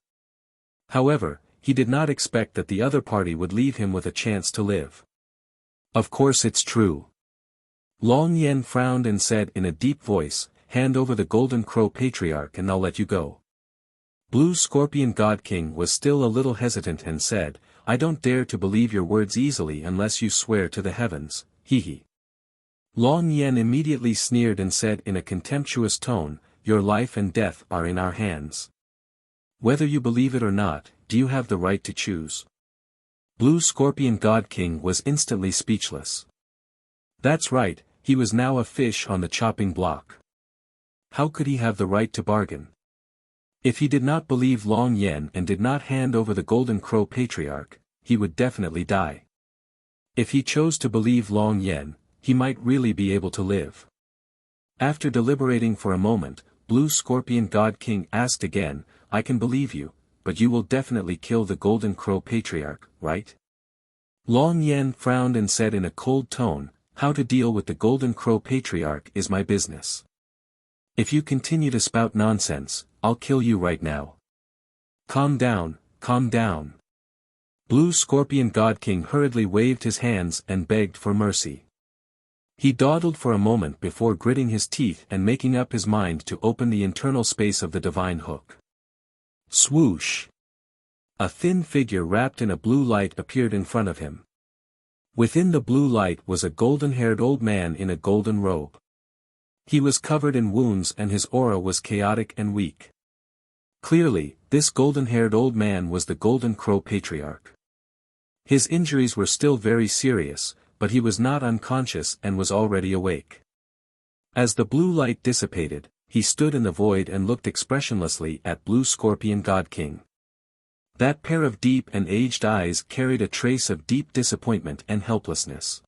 However, he did not expect that the other party would leave him with a chance to live. Of course it's true. Long Yan frowned and said in a deep voice, "Hand over the Golden Crow Patriarch and I'll let you go." Blue Scorpion God King was still a little hesitant and said, "I don't dare to believe your words easily unless you swear to the heavens, hee." Long Yan immediately sneered and said in a contemptuous tone, "Your life and death are in our hands. Whether you believe it or not, do you have the right to choose?" Blue Scorpion God King was instantly speechless. That's right, he was now a fish on the chopping block. How could he have the right to bargain? If he did not believe Long Yen and did not hand over the Golden Crow Patriarch, he would definitely die. If he chose to believe Long Yen, he might really be able to live. After deliberating for a moment, Blue Scorpion God King asked again, I can believe you, but you will definitely kill the Golden Crow Patriarch, right? Long Yen frowned and said in a cold tone, how to deal with the Golden Crow Patriarch is my business. If you continue to spout nonsense, I'll kill you right now. Calm down, calm down. Blue Scorpion God King hurriedly waved his hands and begged for mercy. He dawdled for a moment before gritting his teeth and making up his mind to open the internal space of the divine hook. Swoosh! A thin figure wrapped in a blue light appeared in front of him. Within the blue light was a golden-haired old man in a golden robe. He was covered in wounds and his aura was chaotic and weak. Clearly, this golden-haired old man was the Golden Crow Patriarch. His injuries were still very serious, but he was not unconscious and was already awake. As the blue light dissipated, he stood in the void and looked expressionlessly at Blue Scorpion God King. That pair of deep and aged eyes carried a trace of deep disappointment and helplessness.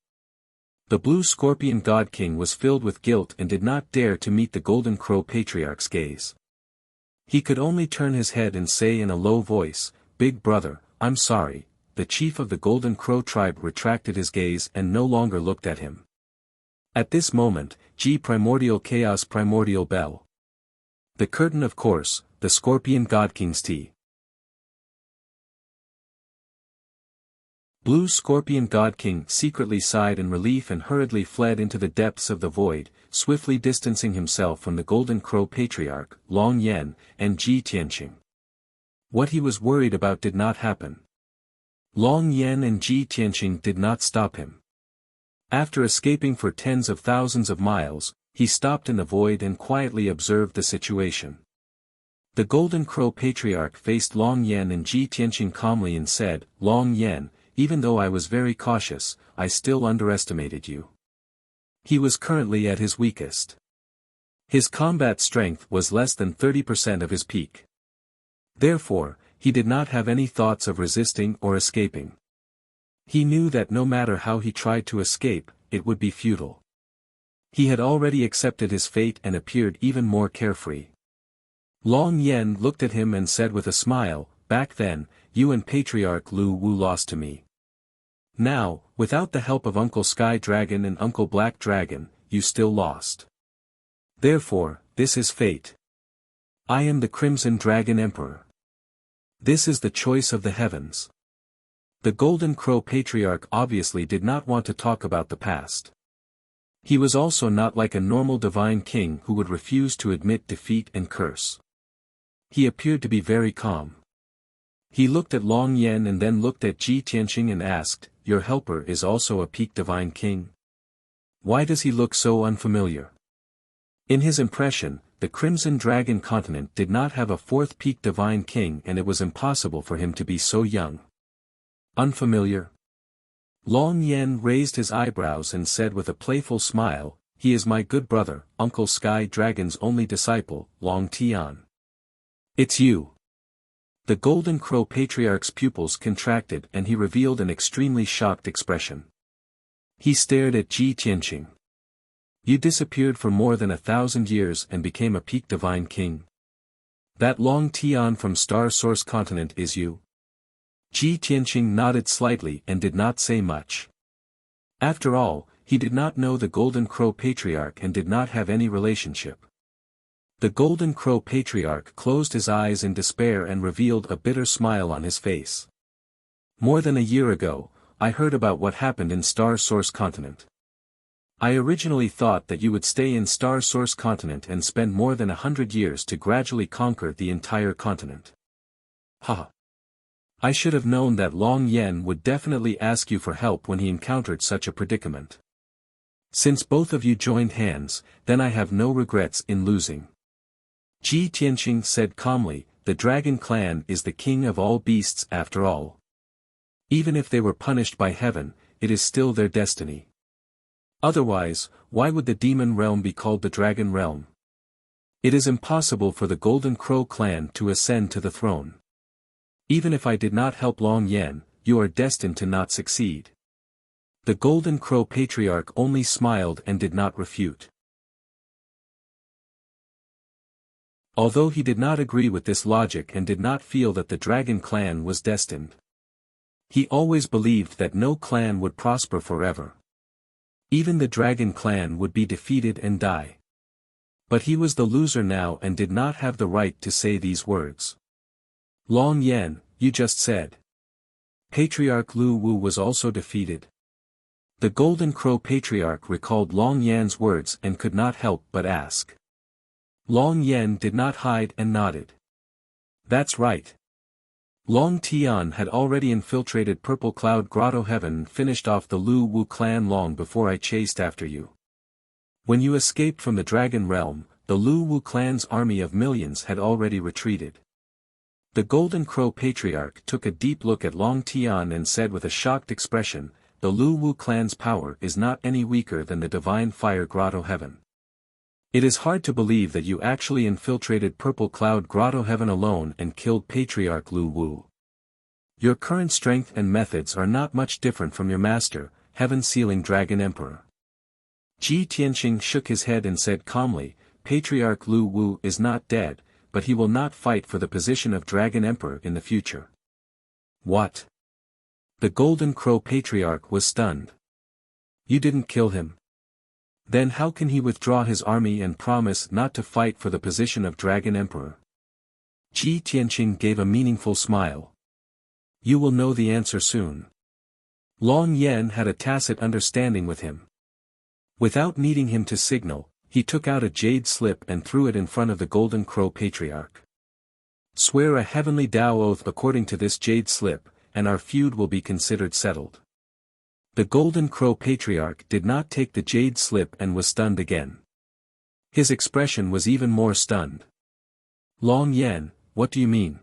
The Blue Scorpion God King was filled with guilt and did not dare to meet the Golden Crow Patriarch's gaze. He could only turn his head and say in a low voice, Big brother, I'm sorry. The chief of the Golden Crow tribe retracted his gaze and no longer looked at him. At this moment, Primordial Chaos Primordial Bell. The curtain of course, the Scorpion God King's tea. Blue Scorpion God King secretly sighed in relief and hurriedly fled into the depths of the void, swiftly distancing himself from the Golden Crow Patriarch, Long Yen, and Ji Tianqing. What he was worried about did not happen. Long Yen and Ji Tianqing did not stop him. After escaping for tens of thousands of miles, he stopped in the void and quietly observed the situation. The Golden Crow Patriarch faced Long Yen and Ji Tianqing calmly and said, Long Yen, even though I was very cautious, I still underestimated you. He was currently at his weakest. His combat strength was less than 30% of his peak. Therefore, he did not have any thoughts of resisting or escaping. He knew that no matter how he tried to escape, it would be futile. He had already accepted his fate and appeared even more carefree. Long Yen looked at him and said with a smile, back then, you and Patriarch Lu Wu lost to me. Now, without the help of Uncle Sky Dragon and Uncle Black Dragon, you still lost. Therefore, this is fate. I am the Crimson Dragon Emperor. This is the choice of the heavens. The Golden Crow Patriarch obviously did not want to talk about the past. He was also not like a normal divine king who would refuse to admit defeat and curse. He appeared to be very calm. He looked at Long Yen and then looked at Ji Tianqing and asked, your helper is also a peak divine king? Why does he look so unfamiliar? In his impression, the Crimson Dragon continent did not have a fourth peak divine king and it was impossible for him to be so young. Unfamiliar? Long Yen raised his eyebrows and said with a playful smile, he is my good brother, Uncle Sky Dragon's only disciple, Long Tian. It's you. The Golden Crow Patriarch's pupils contracted and he revealed an extremely shocked expression. He stared at Ji Tianqing. You disappeared for more than 1,000 years and became a peak divine king. That Long Tian from Star Source continent is you? Ji Tianqing nodded slightly and did not say much. After all, he did not know the Golden Crow Patriarch and did not have any relationship. The Golden Crow Patriarch closed his eyes in despair and revealed a bitter smile on his face. More than a year ago, I heard about what happened in Star Source continent. I originally thought that you would stay in Star Source continent and spend more than 100 years to gradually conquer the entire continent. Haha. I should have known that Long Yen would definitely ask you for help when he encountered such a predicament. Since both of you joined hands, then I have no regrets in losing. Ji Tianqing said calmly, the Dragon Clan is the king of all beasts after all. Even if they were punished by heaven, it is still their destiny. Otherwise, why would the demon realm be called the Dragon Realm? It is impossible for the Golden Crow clan to ascend to the throne. Even if I did not help Long Yan, you are destined to not succeed. The Golden Crow Patriarch only smiled and did not refute. Although he did not agree with this logic and did not feel that the Dragon clan was destined. He always believed that no clan would prosper forever. Even the Dragon clan would be defeated and die. But he was the loser now and did not have the right to say these words. Long Yan, you just said. Patriarch Lu Wu was also defeated. The Golden Crow Patriarch recalled Long Yan's words and could not help but ask. Long Yan did not hide and nodded. That's right. Long Tian had already infiltrated Purple Cloud Grotto Heaven and finished off the Lu Wu clan long before I chased after you. When you escaped from the Dragon Realm, the Lu Wu clan's army of millions had already retreated. The Golden Crow Patriarch took a deep look at Long Tian and said with a shocked expression, the Lu Wu clan's power is not any weaker than the Divine Fire Grotto Heaven. It is hard to believe that you actually infiltrated Purple Cloud Grotto Heaven alone and killed Patriarch Lu Wu. Your current strength and methods are not much different from your master, Heaven-Sealing Dragon Emperor. Ji Tianxing shook his head and said calmly, Patriarch Lu Wu is not dead, but he will not fight for the position of Dragon Emperor in the future. What? The Golden Crow Patriarch was stunned. You didn't kill him. Then how can he withdraw his army and promise not to fight for the position of Dragon Emperor? Ji Tianxing gave a meaningful smile. You will know the answer soon. Long Yan had a tacit understanding with him. Without needing him to signal, he took out a jade slip and threw it in front of the Golden Crow Patriarch. Swear a heavenly Tao oath according to this jade slip, and our feud will be considered settled. The Golden Crow Patriarch did not take the jade slip and was stunned again. His expression was even more stunned. Long Yan, what do you mean?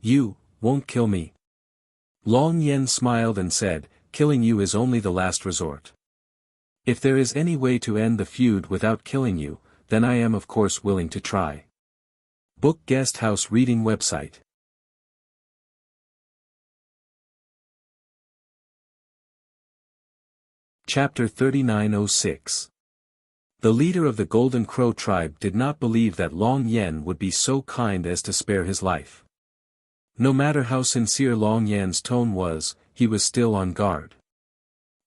You won't kill me? Long Yan smiled and said, killing you is only the last resort. If there is any way to end the feud without killing you, then I am of course willing to try. Book Guest House Reading Website. Chapter 3906. The leader of the Golden Crow tribe did not believe that Long Yan would be so kind as to spare his life. No matter how sincere Long Yan's tone was, he was still on guard.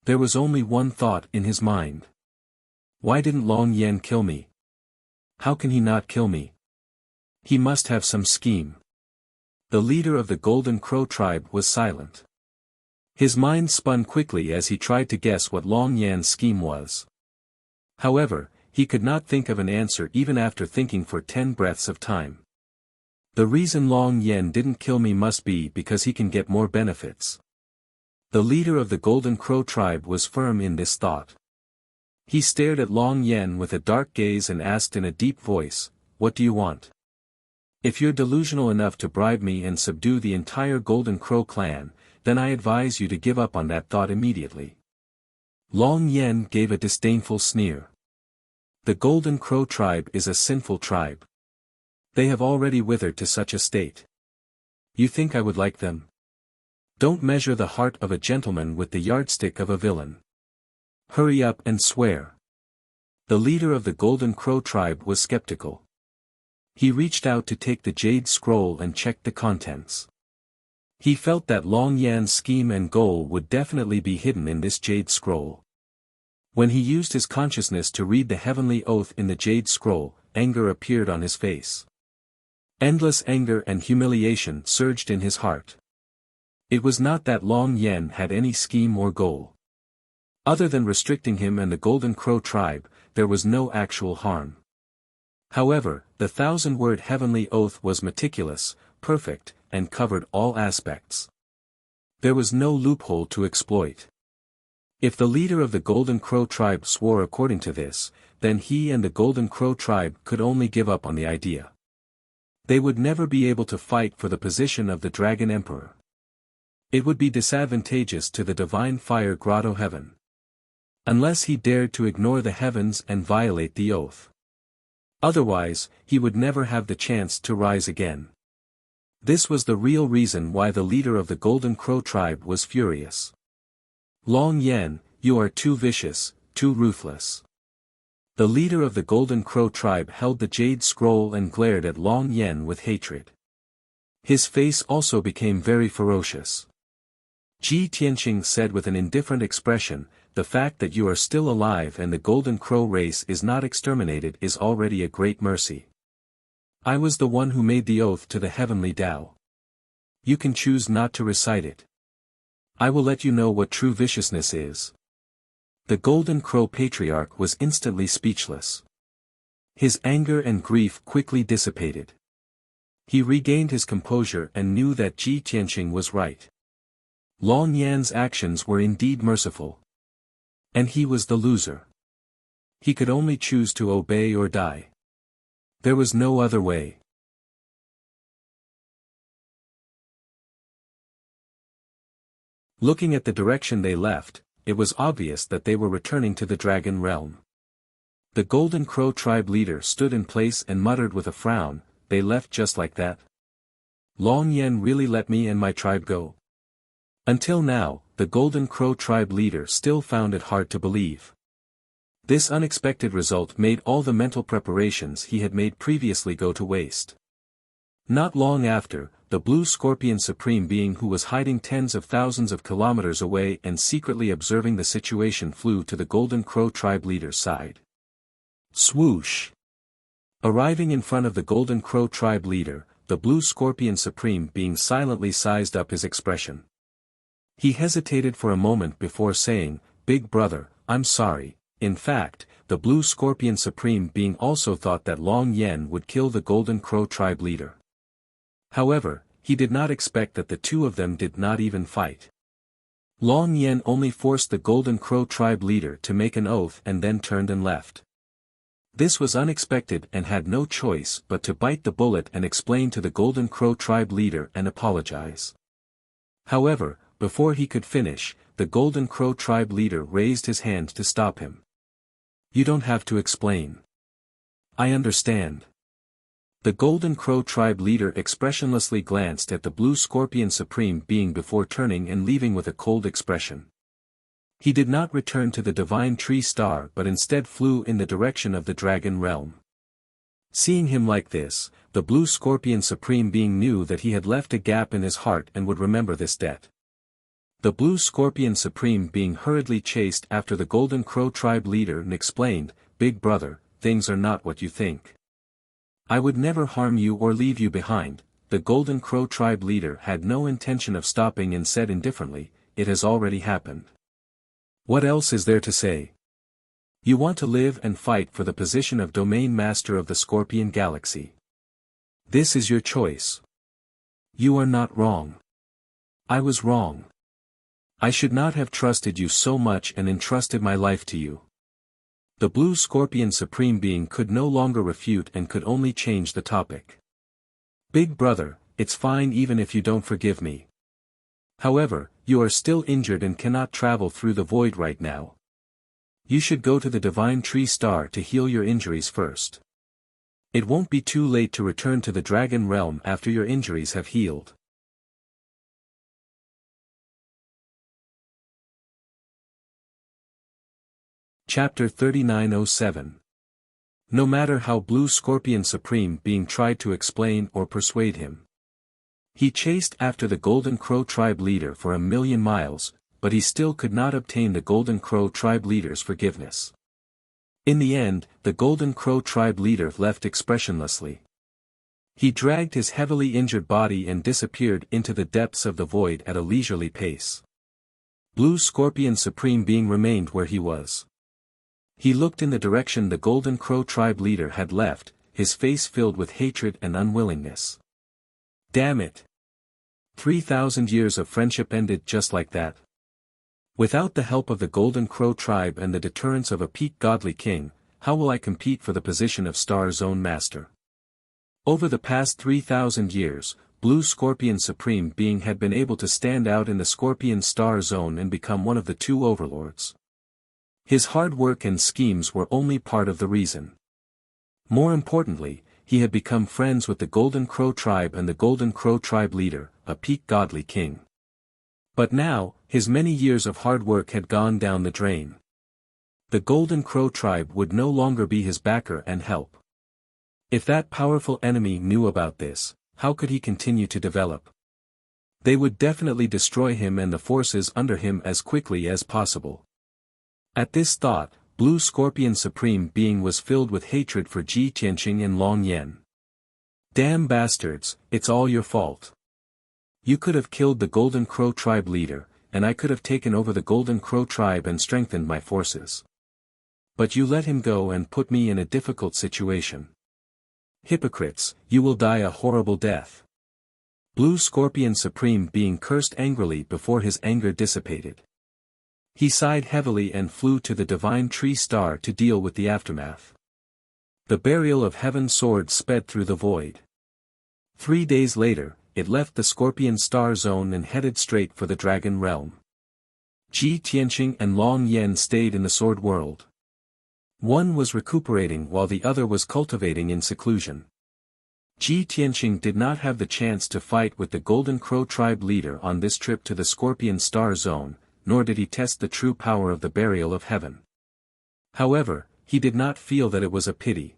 There was only one thought in his mind. Why didn't Long Yan kill me? How can he not kill me? He must have some scheme. The leader of the Golden Crow tribe was silent. His mind spun quickly as he tried to guess what Long Yan's scheme was. However, he could not think of an answer even after thinking for 10 breaths of time. The reason Long Yan didn't kill me must be because he can get more benefits. The leader of the Golden Crow tribe was firm in this thought. He stared at Long Yan with a dark gaze and asked in a deep voice, what do you want? If you're delusional enough to bribe me and subdue the entire Golden Crow clan, then I advise you to give up on that thought immediately. Long Yan gave a disdainful sneer. The Golden Crow tribe is a sinful tribe. They have already withered to such a state. You think I would like them? Don't measure the heart of a gentleman with the yardstick of a villain. Hurry up and swear. The leader of the Golden Crow tribe was skeptical. He reached out to take the jade scroll and checked the contents. He felt that Long Yan's scheme and goal would definitely be hidden in this jade scroll. When he used his consciousness to read the heavenly oath in the jade scroll, anger appeared on his face. Endless anger and humiliation surged in his heart. It was not that Long Yan had any scheme or goal. Other than restricting him and the Golden Crow tribe, there was no actual harm. However, the 1,000-word heavenly oath was meticulous, perfect, and covered all aspects. There was no loophole to exploit. If the leader of the Golden Crow tribe swore according to this, then he and the Golden Crow tribe could only give up on the idea. They would never be able to fight for the position of the Dragon Emperor. It would be disadvantageous to the Divine Fire Grotto Heaven. Unless he dared to ignore the heavens and violate the oath. Otherwise, he would never have the chance to rise again. This was the real reason why the leader of the Golden Crow tribe was furious. Long Yan, you are too vicious, too ruthless. The leader of the Golden Crow tribe held the jade scroll and glared at Long Yan with hatred. His face also became very ferocious. Ji Tianqing said with an indifferent expression, the fact that you are still alive and the Golden Crow race is not exterminated is already a great mercy. I was the one who made the oath to the heavenly Tao. You can choose not to recite it. I will let you know what true viciousness is. The Golden Crow patriarch was instantly speechless. His anger and grief quickly dissipated. He regained his composure and knew that Ji Tianqing was right. Long Yan's actions were indeed merciful. And he was the loser. He could only choose to obey or die. There was no other way. Looking at the direction they left, it was obvious that they were returning to the Dragon Realm. The Golden Crow tribe leader stood in place and muttered with a frown, they left just like that? Long Yan really let me and my tribe go? Until now, the Golden Crow tribe leader still found it hard to believe. This unexpected result made all the mental preparations he had made previously go to waste. Not long after, the Blue Scorpion Supreme Being who was hiding tens of thousands of kilometers away and secretly observing the situation flew to the Golden Crow tribe leader's side. Swoosh! Arriving in front of the Golden Crow tribe leader, the Blue Scorpion Supreme Being silently sized up his expression. He hesitated for a moment before saying, "Big brother, I'm sorry." In fact, the Blue Scorpion Supreme Being also thought that Long Yan would kill the Golden Crow tribe leader. However, he did not expect that the two of them did not even fight. Long Yan only forced the Golden Crow tribe leader to make an oath and then turned and left. This was unexpected and had no choice but to bite the bullet and explain to the Golden Crow tribe leader and apologize. However, before he could finish, the Golden Crow tribe leader raised his hand to stop him. You don't have to explain. I understand. The Golden Crow tribe leader expressionlessly glanced at the Blue Scorpion Supreme Being before turning and leaving with a cold expression. He did not return to the Divine Tree Star but instead flew in the direction of the Dragon Realm. Seeing him like this, the Blue Scorpion Supreme Being knew that he had left a gap in his heart and would remember this debt. The Blue Scorpion Supreme Being hurriedly chased after the Golden Crow tribe leader and explained, "Big brother, things are not what you think. I would never harm you or leave you behind." The Golden Crow tribe leader had no intention of stopping and said indifferently, "It has already happened. What else is there to say? You want to live and fight for the position of Domain Master of the Scorpion Galaxy. This is your choice. You are not wrong. I was wrong. I should not have trusted you so much and entrusted my life to you." The Blue Scorpion Supreme Being could no longer refute and could only change the topic. "Big brother, it's fine even if you don't forgive me. However, you are still injured and cannot travel through the void right now. You should go to the Divine Tree Star to heal your injuries first. It won't be too late to return to the Dragon Realm after your injuries have healed." Chapter 3907. No matter how Blue Scorpion Supreme Being tried to explain or persuade him, he chased after the Golden Crow tribe leader for 1,000,000 miles, but he still could not obtain the Golden Crow tribe leader's forgiveness. In the end, the Golden Crow tribe leader left expressionlessly. He dragged his heavily injured body and disappeared into the depths of the void at a leisurely pace. Blue Scorpion Supreme Being remained where he was. He looked in the direction the Golden Crow tribe leader had left, his face filled with hatred and unwillingness. Damn it! 3,000 years of friendship ended just like that. Without the help of the Golden Crow tribe and the deterrence of a peak godly king, how will I compete for the position of Star Zone Master? Over the past 3,000 years, Blue Scorpion Supreme Being had been able to stand out in the Scorpion Star Zone and become one of the two overlords. His hard work and schemes were only part of the reason. More importantly, he had become friends with the Golden Crow tribe and the Golden Crow tribe leader, a peak godly king. But now, his many years of hard work had gone down the drain. The Golden Crow tribe would no longer be his backer and help. If that powerful enemy knew about this, how could he continue to develop? They would definitely destroy him and the forces under him as quickly as possible. At this thought, Blue Scorpion Supreme Being was filled with hatred for Ji Tianqing and Long Yan. Damn bastards, it's all your fault. You could have killed the Golden Crow tribe leader, and I could have taken over the Golden Crow tribe and strengthened my forces. But you let him go and put me in a difficult situation. Hypocrites, you will die a horrible death. Blue Scorpion Supreme Being cursed angrily before his anger dissipated. He sighed heavily and flew to the Divine Tree Star to deal with the aftermath. The Burial of Heaven sword sped through the void. 3 days later, it left the Scorpion Star Zone and headed straight for the Dragon Realm. Ji Tianqing and Long Yan stayed in the Sword World. One was recuperating while the other was cultivating in seclusion. Ji Tianqing did not have the chance to fight with the Golden Crow tribe leader on this trip to the Scorpion Star Zone, nor did he test the true power of the Burial of Heaven. However, he did not feel that it was a pity.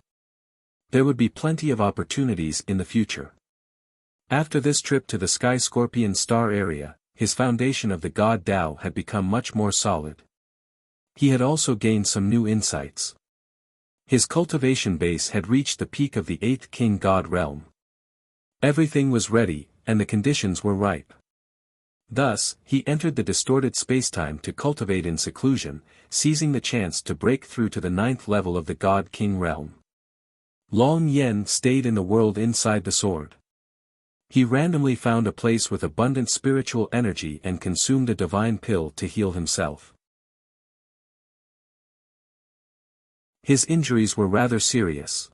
There would be plenty of opportunities in the future. After this trip to the Sky Scorpion Star area, his foundation of the God Tao had become much more solid. He had also gained some new insights. His cultivation base had reached the peak of the 8th King God realm. Everything was ready, and the conditions were ripe. Thus, he entered the distorted spacetime to cultivate in seclusion, seizing the chance to break through to the 9th level of the God King realm. Long Yan stayed in the world inside the sword. He randomly found a place with abundant spiritual energy and consumed a divine pill to heal himself. His injuries were rather serious.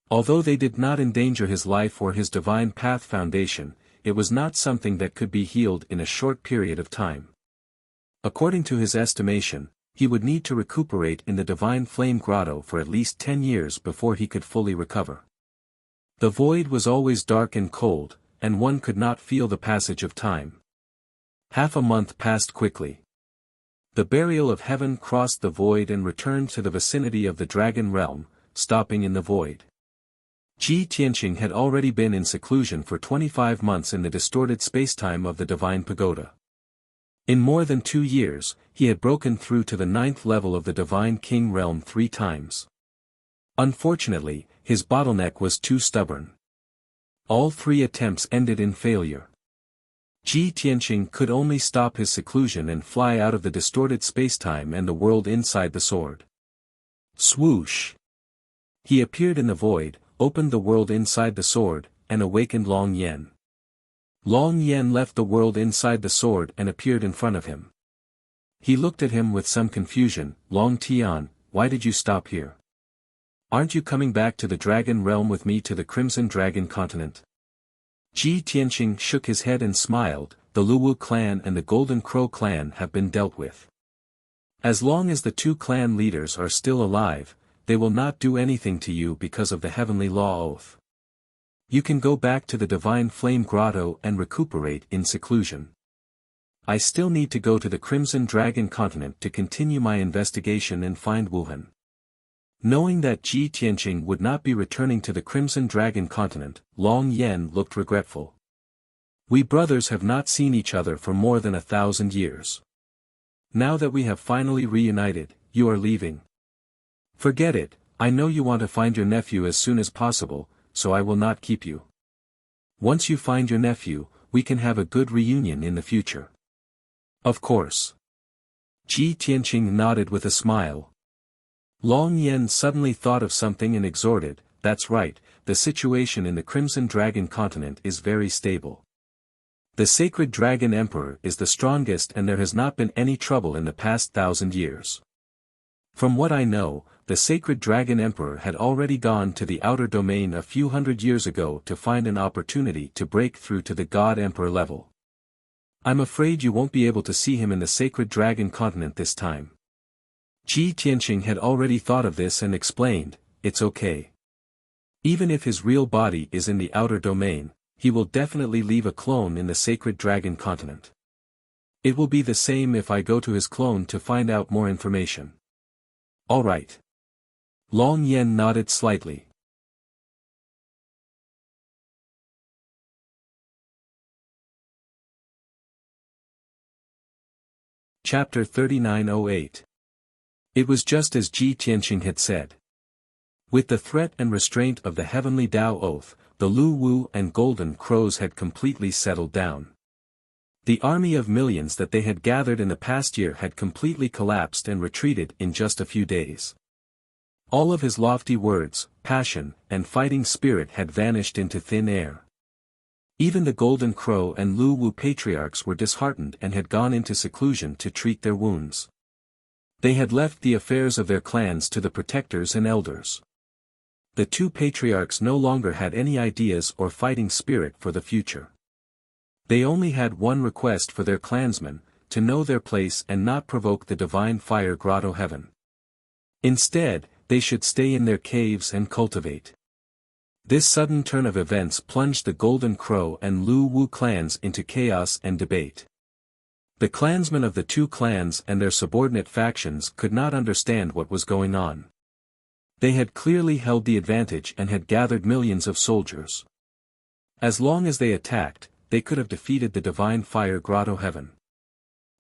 Although they did not endanger his life or his divine path foundation, it was not something that could be healed in a short period of time. According to his estimation, he would need to recuperate in the Divine Flame Grotto for at least 10 years before he could fully recover. The void was always dark and cold, and one could not feel the passage of time. Half a month passed quickly. The Burial of Heaven crossed the void and returned to the vicinity of the Dragon Realm, stopping in the void. Ji Tianqing had already been in seclusion for 25 months in the distorted spacetime of the Divine Pagoda. In more than 2 years, he had broken through to the 9th level of the Divine King realm 3 times. Unfortunately, his bottleneck was too stubborn. All 3 attempts ended in failure. Ji Tianqing could only stop his seclusion and fly out of the distorted spacetime and the world inside the sword. Swoosh! He appeared in the void, opened the world inside the sword, and awakened Long Yan. Long Yan left the world inside the sword and appeared in front of him. He looked at him with some confusion. Long Tian, why did you stop here? Aren't you coming back to the Dragon Realm with me to the Crimson Dragon Continent? Ji Tianqing shook his head and smiled. The Luwu clan and the Golden Crow clan have been dealt with. As long as the 2 clan leaders are still alive, they will not do anything to you because of the Heavenly Law Oath. You can go back to the Divine Flame Grotto and recuperate in seclusion. I still need to go to the Crimson Dragon Continent to continue my investigation and find Wuhan. Knowing that Ji Tianqing would not be returning to the Crimson Dragon Continent, Long Yan looked regretful. We brothers have not seen each other for more than 1,000 years. Now that we have finally reunited, you are leaving. Forget it, I know you want to find your nephew as soon as possible, so I will not keep you. Once you find your nephew, we can have a good reunion in the future. Of course. Ji Tianqing nodded with a smile. Long Yan suddenly thought of something and exhorted, that's right, the situation in the Crimson Dragon Continent is very stable. The Sacred Dragon Emperor is the strongest and there has not been any trouble in the past 1,000 years. From what I know, the Sacred Dragon Emperor had already gone to the outer domain a few hundred years ago to find an opportunity to break through to the God Emperor level. I'm afraid you won't be able to see him in the Sacred Dragon Continent this time. Ji Tianqing had already thought of this and explained, it's okay. Even if his real body is in the outer domain, he will definitely leave a clone in the sacred dragon continent. It will be the same if I go to his clone to find out more information. All right. Long Yen nodded slightly. Chapter 3908. It was just as Ji Tianqing had said. With the threat and restraint of the heavenly Tao oath, the Lu Wu and Golden Crows had completely settled down. The army of millions that they had gathered in the past year had completely collapsed and retreated in just a few days. All of his lofty words, passion, and fighting spirit had vanished into thin air. Even the Golden Crow and Lu Wu patriarchs were disheartened and had gone into seclusion to treat their wounds. They had left the affairs of their clans to the protectors and elders. The two patriarchs no longer had any ideas or fighting spirit for the future. They only had one request for their clansmen, to know their place and not provoke the divine fire grotto heaven. Instead, they should stay in their caves and cultivate. This sudden turn of events plunged the Golden Crow and Lu Wu clans into chaos and debate. The clansmen of the two clans and their subordinate factions could not understand what was going on. They had clearly held the advantage and had gathered millions of soldiers. As long as they attacked, they could have defeated the divine fire grotto heaven.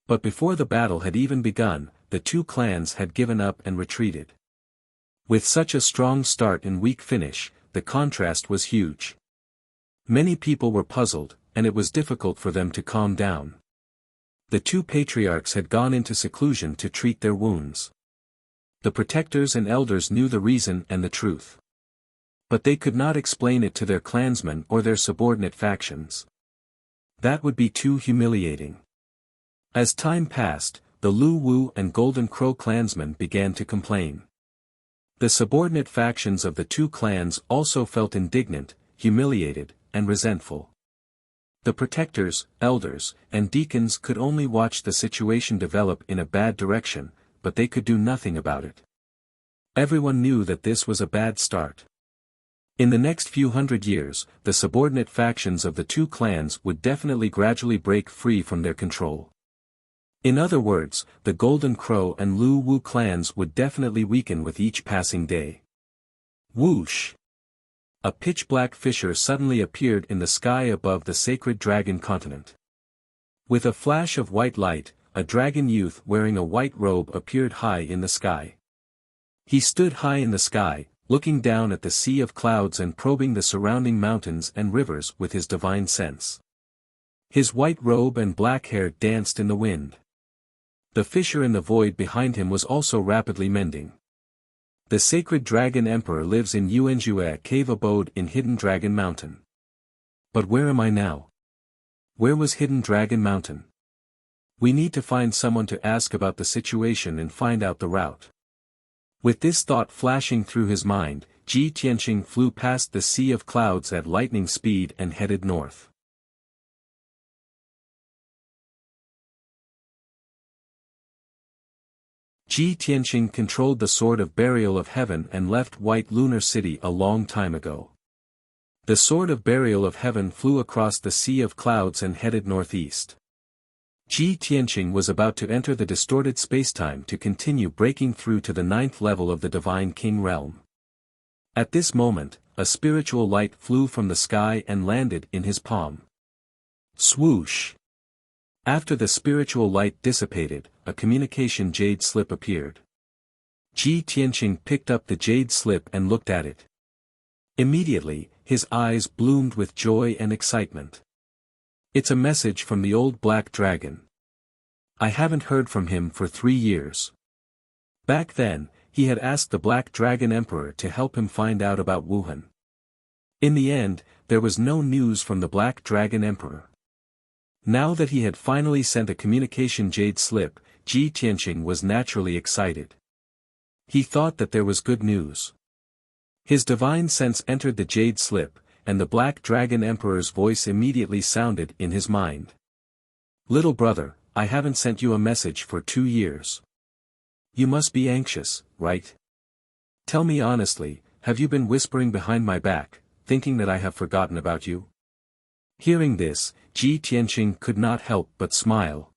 But before the battle had even begun, the two clans had given up and retreated. With such a strong start and weak finish, the contrast was huge. Many people were puzzled, and it was difficult for them to calm down. The two patriarchs had gone into seclusion to treat their wounds. The protectors and elders knew the reason and the truth. But they could not explain it to their clansmen or their subordinate factions. That would be too humiliating. As time passed, the Lu Wu and Golden Crow clansmen began to complain. The subordinate factions of the two clans also felt indignant, humiliated, and resentful. The protectors, elders, and deacons could only watch the situation develop in a bad direction, but they could do nothing about it. Everyone knew that this was a bad start. In the next few hundred years, the subordinate factions of the two clans would definitely gradually break free from their control. In other words, the Golden Crow and Lu Wu clans would definitely weaken with each passing day. Whoosh! A pitch-black fissure suddenly appeared in the sky above the sacred dragon continent. With a flash of white light, a dragon youth wearing a white robe appeared high in the sky. He stood high in the sky, looking down at the sea of clouds and probing the surrounding mountains and rivers with his divine sense. His white robe and black hair danced in the wind. The fissure in the void behind him was also rapidly mending. The sacred dragon emperor lives in Yuanjue cave abode in Hidden Dragon Mountain. But where am I now? Where was Hidden Dragon Mountain? We need to find someone to ask about the situation and find out the route. With this thought flashing through his mind, Ji Tianqing flew past the sea of clouds at lightning speed and headed north. Ji Tianqing controlled the Sword of Burial of Heaven and left White Lunar City a long time ago. The Sword of Burial of Heaven flew across the sea of clouds and headed northeast. Ji Tianqing was about to enter the distorted spacetime to continue breaking through to the 9th level of the Divine King realm. At this moment, a spiritual light flew from the sky and landed in his palm. Swoosh! After the spiritual light dissipated, a communication jade slip appeared. Ji Tianqing picked up the jade slip and looked at it. Immediately, his eyes bloomed with joy and excitement. It's a message from the old black dragon. I haven't heard from him for 3 years. Back then, he had asked the Black Dragon Emperor to help him find out about Wuhan. In the end, there was no news from the Black Dragon Emperor. Now that he had finally sent a communication jade slip, Ji Tianqing was naturally excited. He thought that there was good news. His divine sense entered the jade slip, and the Black Dragon Emperor's voice immediately sounded in his mind. Little brother, I haven't sent you a message for 2 years. You must be anxious, right? Tell me honestly, have you been whispering behind my back, thinking that I have forgotten about you? Hearing this, Ji Tianqing could not help but smile.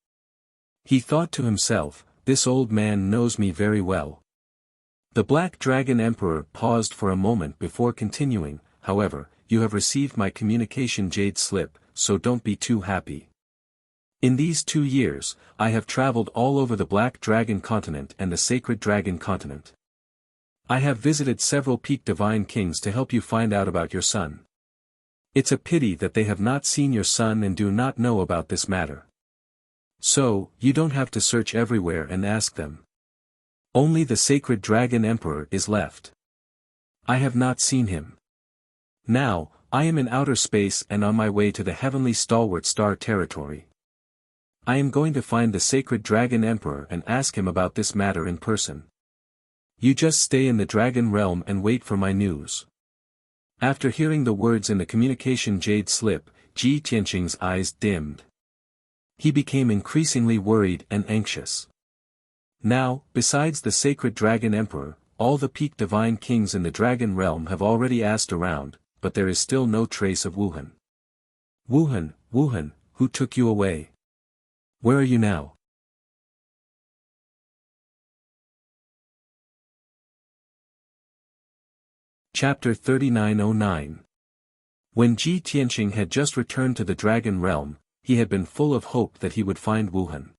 He thought to himself, this old man knows me very well. The Black Dragon Emperor paused for a moment before continuing, however, you have received my communication jade slip, so don't be too happy. In these 2 years, I have traveled all over the Black Dragon continent and the Sacred Dragon continent. I have visited several peak divine kings to help you find out about your son. It's a pity that they have not seen your son and do not know about this matter. So, you don't have to search everywhere and ask them. Only the Sacred Dragon Emperor is left. I have not seen him. Now, I am in outer space and on my way to the heavenly stalwart star territory. I am going to find the Sacred Dragon Emperor and ask him about this matter in person. You just stay in the Dragon Realm and wait for my news. After hearing the words in the communication jade slip, Ji Tianqing's eyes dimmed. He became increasingly worried and anxious. Now, besides the Sacred Dragon Emperor, all the peak divine kings in the Dragon Realm have already asked around, but there is still no trace of Wuhan. Wuhan, who took you away? Where are you now? Chapter 3909. When Ji Tianqing had just returned to the Dragon Realm, he had been full of hope that he would find Wuhan.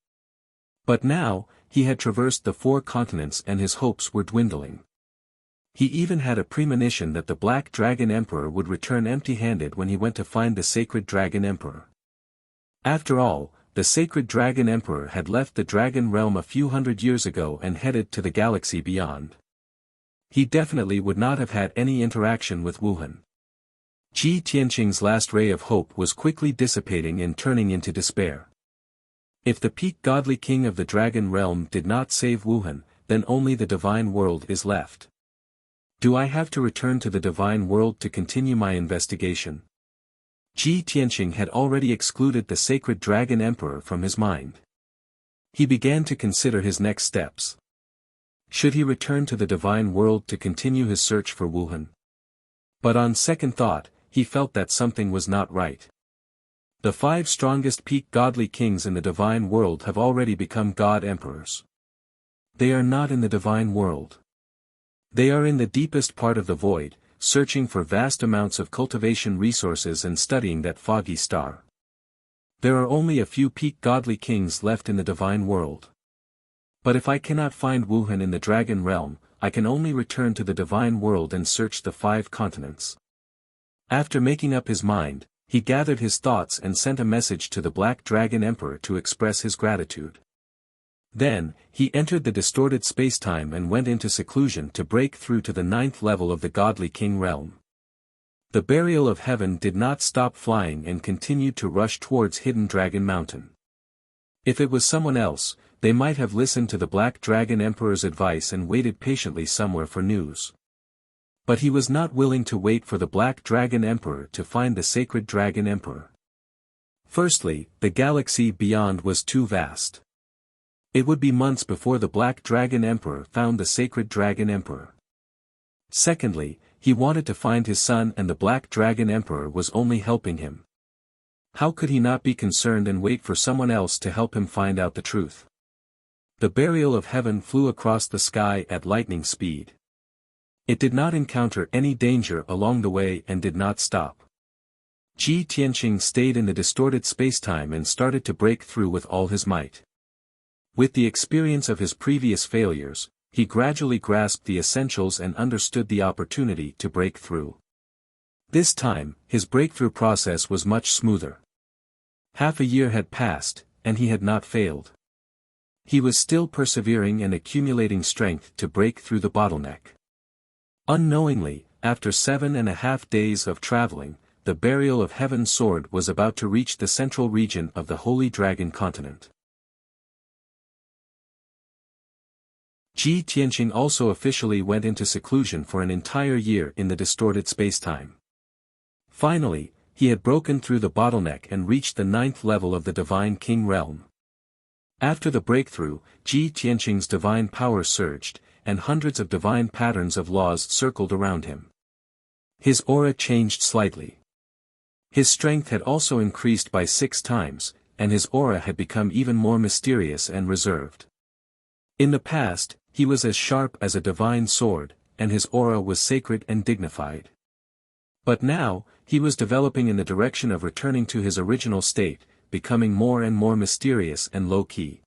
But now, he had traversed the 4 continents and his hopes were dwindling. He even had a premonition that the Black Dragon Emperor would return empty-handed when he went to find the Sacred Dragon Emperor. After all, the Sacred Dragon Emperor had left the Dragon Realm a few hundred years ago and headed to the galaxy beyond. He definitely would not have had any interaction with Wuhan. Ji Tianqing's last ray of hope was quickly dissipating and turning into despair. If the peak godly king of the Dragon Realm did not save Wuhan, then only the divine world is left. Do I have to return to the divine world to continue my investigation? Ji Tianqing had already excluded the Sacred Dragon Emperor from his mind. He began to consider his next steps. Should he return to the divine world to continue his search for Wuhan? But on second thought, he felt that something was not right. The 5 strongest peak godly kings in the divine world have already become god emperors. They are not in the divine world. They are in the deepest part of the void, searching for vast amounts of cultivation resources and studying that foggy star. There are only a few peak godly kings left in the divine world. But if I cannot find Wuhan in the Dragon Realm, I can only return to the divine world and search the 5 continents. After making up his mind, he gathered his thoughts and sent a message to the Black Dragon Emperor to express his gratitude. Then, he entered the distorted spacetime and went into seclusion to break through to the 9th level of the Godly King realm. The burial of heaven did not stop flying and continued to rush towards Hidden Dragon Mountain. If it was someone else, they might have listened to the Black Dragon Emperor's advice and waited patiently somewhere for news. But he was not willing to wait for the Black Dragon Emperor to find the Sacred Dragon Emperor. Firstly, the galaxy beyond was too vast. It would be months before the Black Dragon Emperor found the Sacred Dragon Emperor. Secondly, he wanted to find his son and the Black Dragon Emperor was only helping him. How could he not be concerned and wait for someone else to help him find out the truth? The burial of heaven flew across the sky at lightning speed. It did not encounter any danger along the way and did not stop. Ji Tianqing stayed in the distorted spacetime and started to break through with all his might. With the experience of his previous failures, he gradually grasped the essentials and understood the opportunity to break through. This time, his breakthrough process was much smoother. Half a year had passed, and he had not failed. He was still persevering and accumulating strength to break through the bottleneck. Unknowingly, after 7.5 days of traveling, the burial of heaven's sword was about to reach the central region of the Holy Dragon continent. Ji Tianqing also officially went into seclusion for an entire year in the distorted spacetime. Finally, he had broken through the bottleneck and reached the 9th level of the Divine King realm. After the breakthrough, Ji Tianqing's divine power surged, and hundreds of divine patterns of laws circled around him. His aura changed slightly. His strength had also increased by 6 times, and his aura had become even more mysterious and reserved. In the past, he was as sharp as a divine sword, and his aura was sacred and dignified. But now, he was developing in the direction of returning to his original state, becoming more and more mysterious and low-key.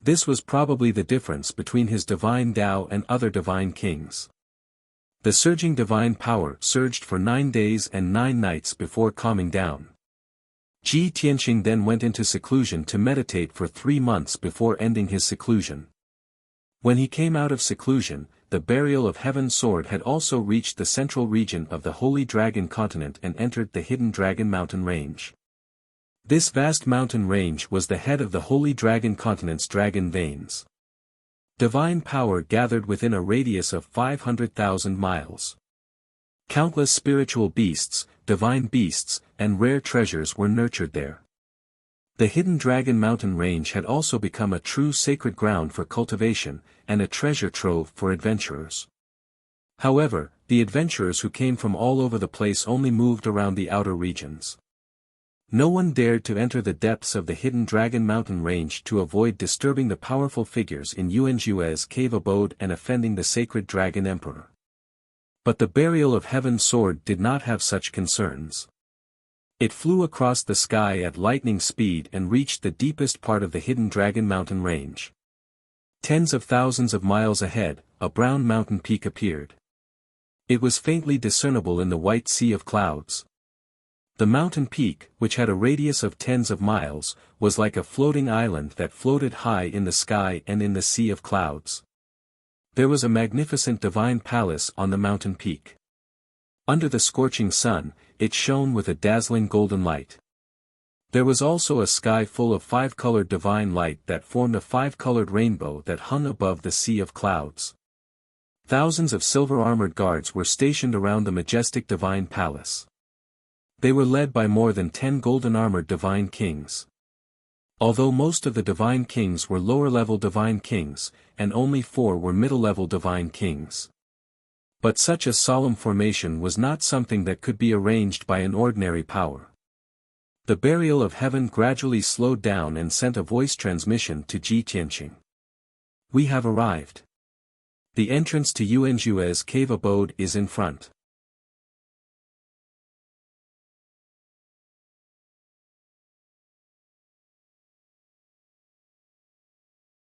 This was probably the difference between his divine Tao and other divine kings. The surging divine power surged for 9 days and 9 nights before calming down. Ji Tianqing then went into seclusion to meditate for 3 months before ending his seclusion. When he came out of seclusion, the burial of Heaven Sword had also reached the central region of the Holy Dragon continent and entered the hidden Dragon Mountain Range. This vast mountain range was the head of the Holy Dragon continent's dragon veins. Divine power gathered within a radius of 500,000 miles. Countless spiritual beasts, divine beasts, and rare treasures were nurtured there. The hidden Dragon Mountain Range had also become a true sacred ground for cultivation, and a treasure trove for adventurers. However, the adventurers who came from all over the place only moved around the outer regions. No one dared to enter the depths of the hidden Dragon Mountain Range to avoid disturbing the powerful figures in Yuanjue's cave abode and offending the sacred Dragon Emperor. But the burial of Heaven's Sword did not have such concerns. It flew across the sky at lightning speed and reached the deepest part of the hidden Dragon Mountain Range. Tens of thousands of miles ahead, a brown mountain peak appeared. It was faintly discernible in the white sea of clouds. The mountain peak, which had a radius of tens of miles, was like a floating island that floated high in the sky and in the sea of clouds. There was a magnificent divine palace on the mountain peak. Under the scorching sun, it shone with a dazzling golden light. There was also a sky full of 5-colored divine light that formed a 5-colored rainbow that hung above the sea of clouds. Thousands of silver-armored guards were stationed around the majestic divine palace. They were led by more than 10 golden-armored divine kings. Although most of the divine kings were lower-level divine kings, and only 4 were middle-level divine kings. But such a solemn formation was not something that could be arranged by an ordinary power. The burial of heaven gradually slowed down and sent a voice transmission to Ji Tianqing. "We have arrived. The entrance to Yuanjue's cave abode is in front."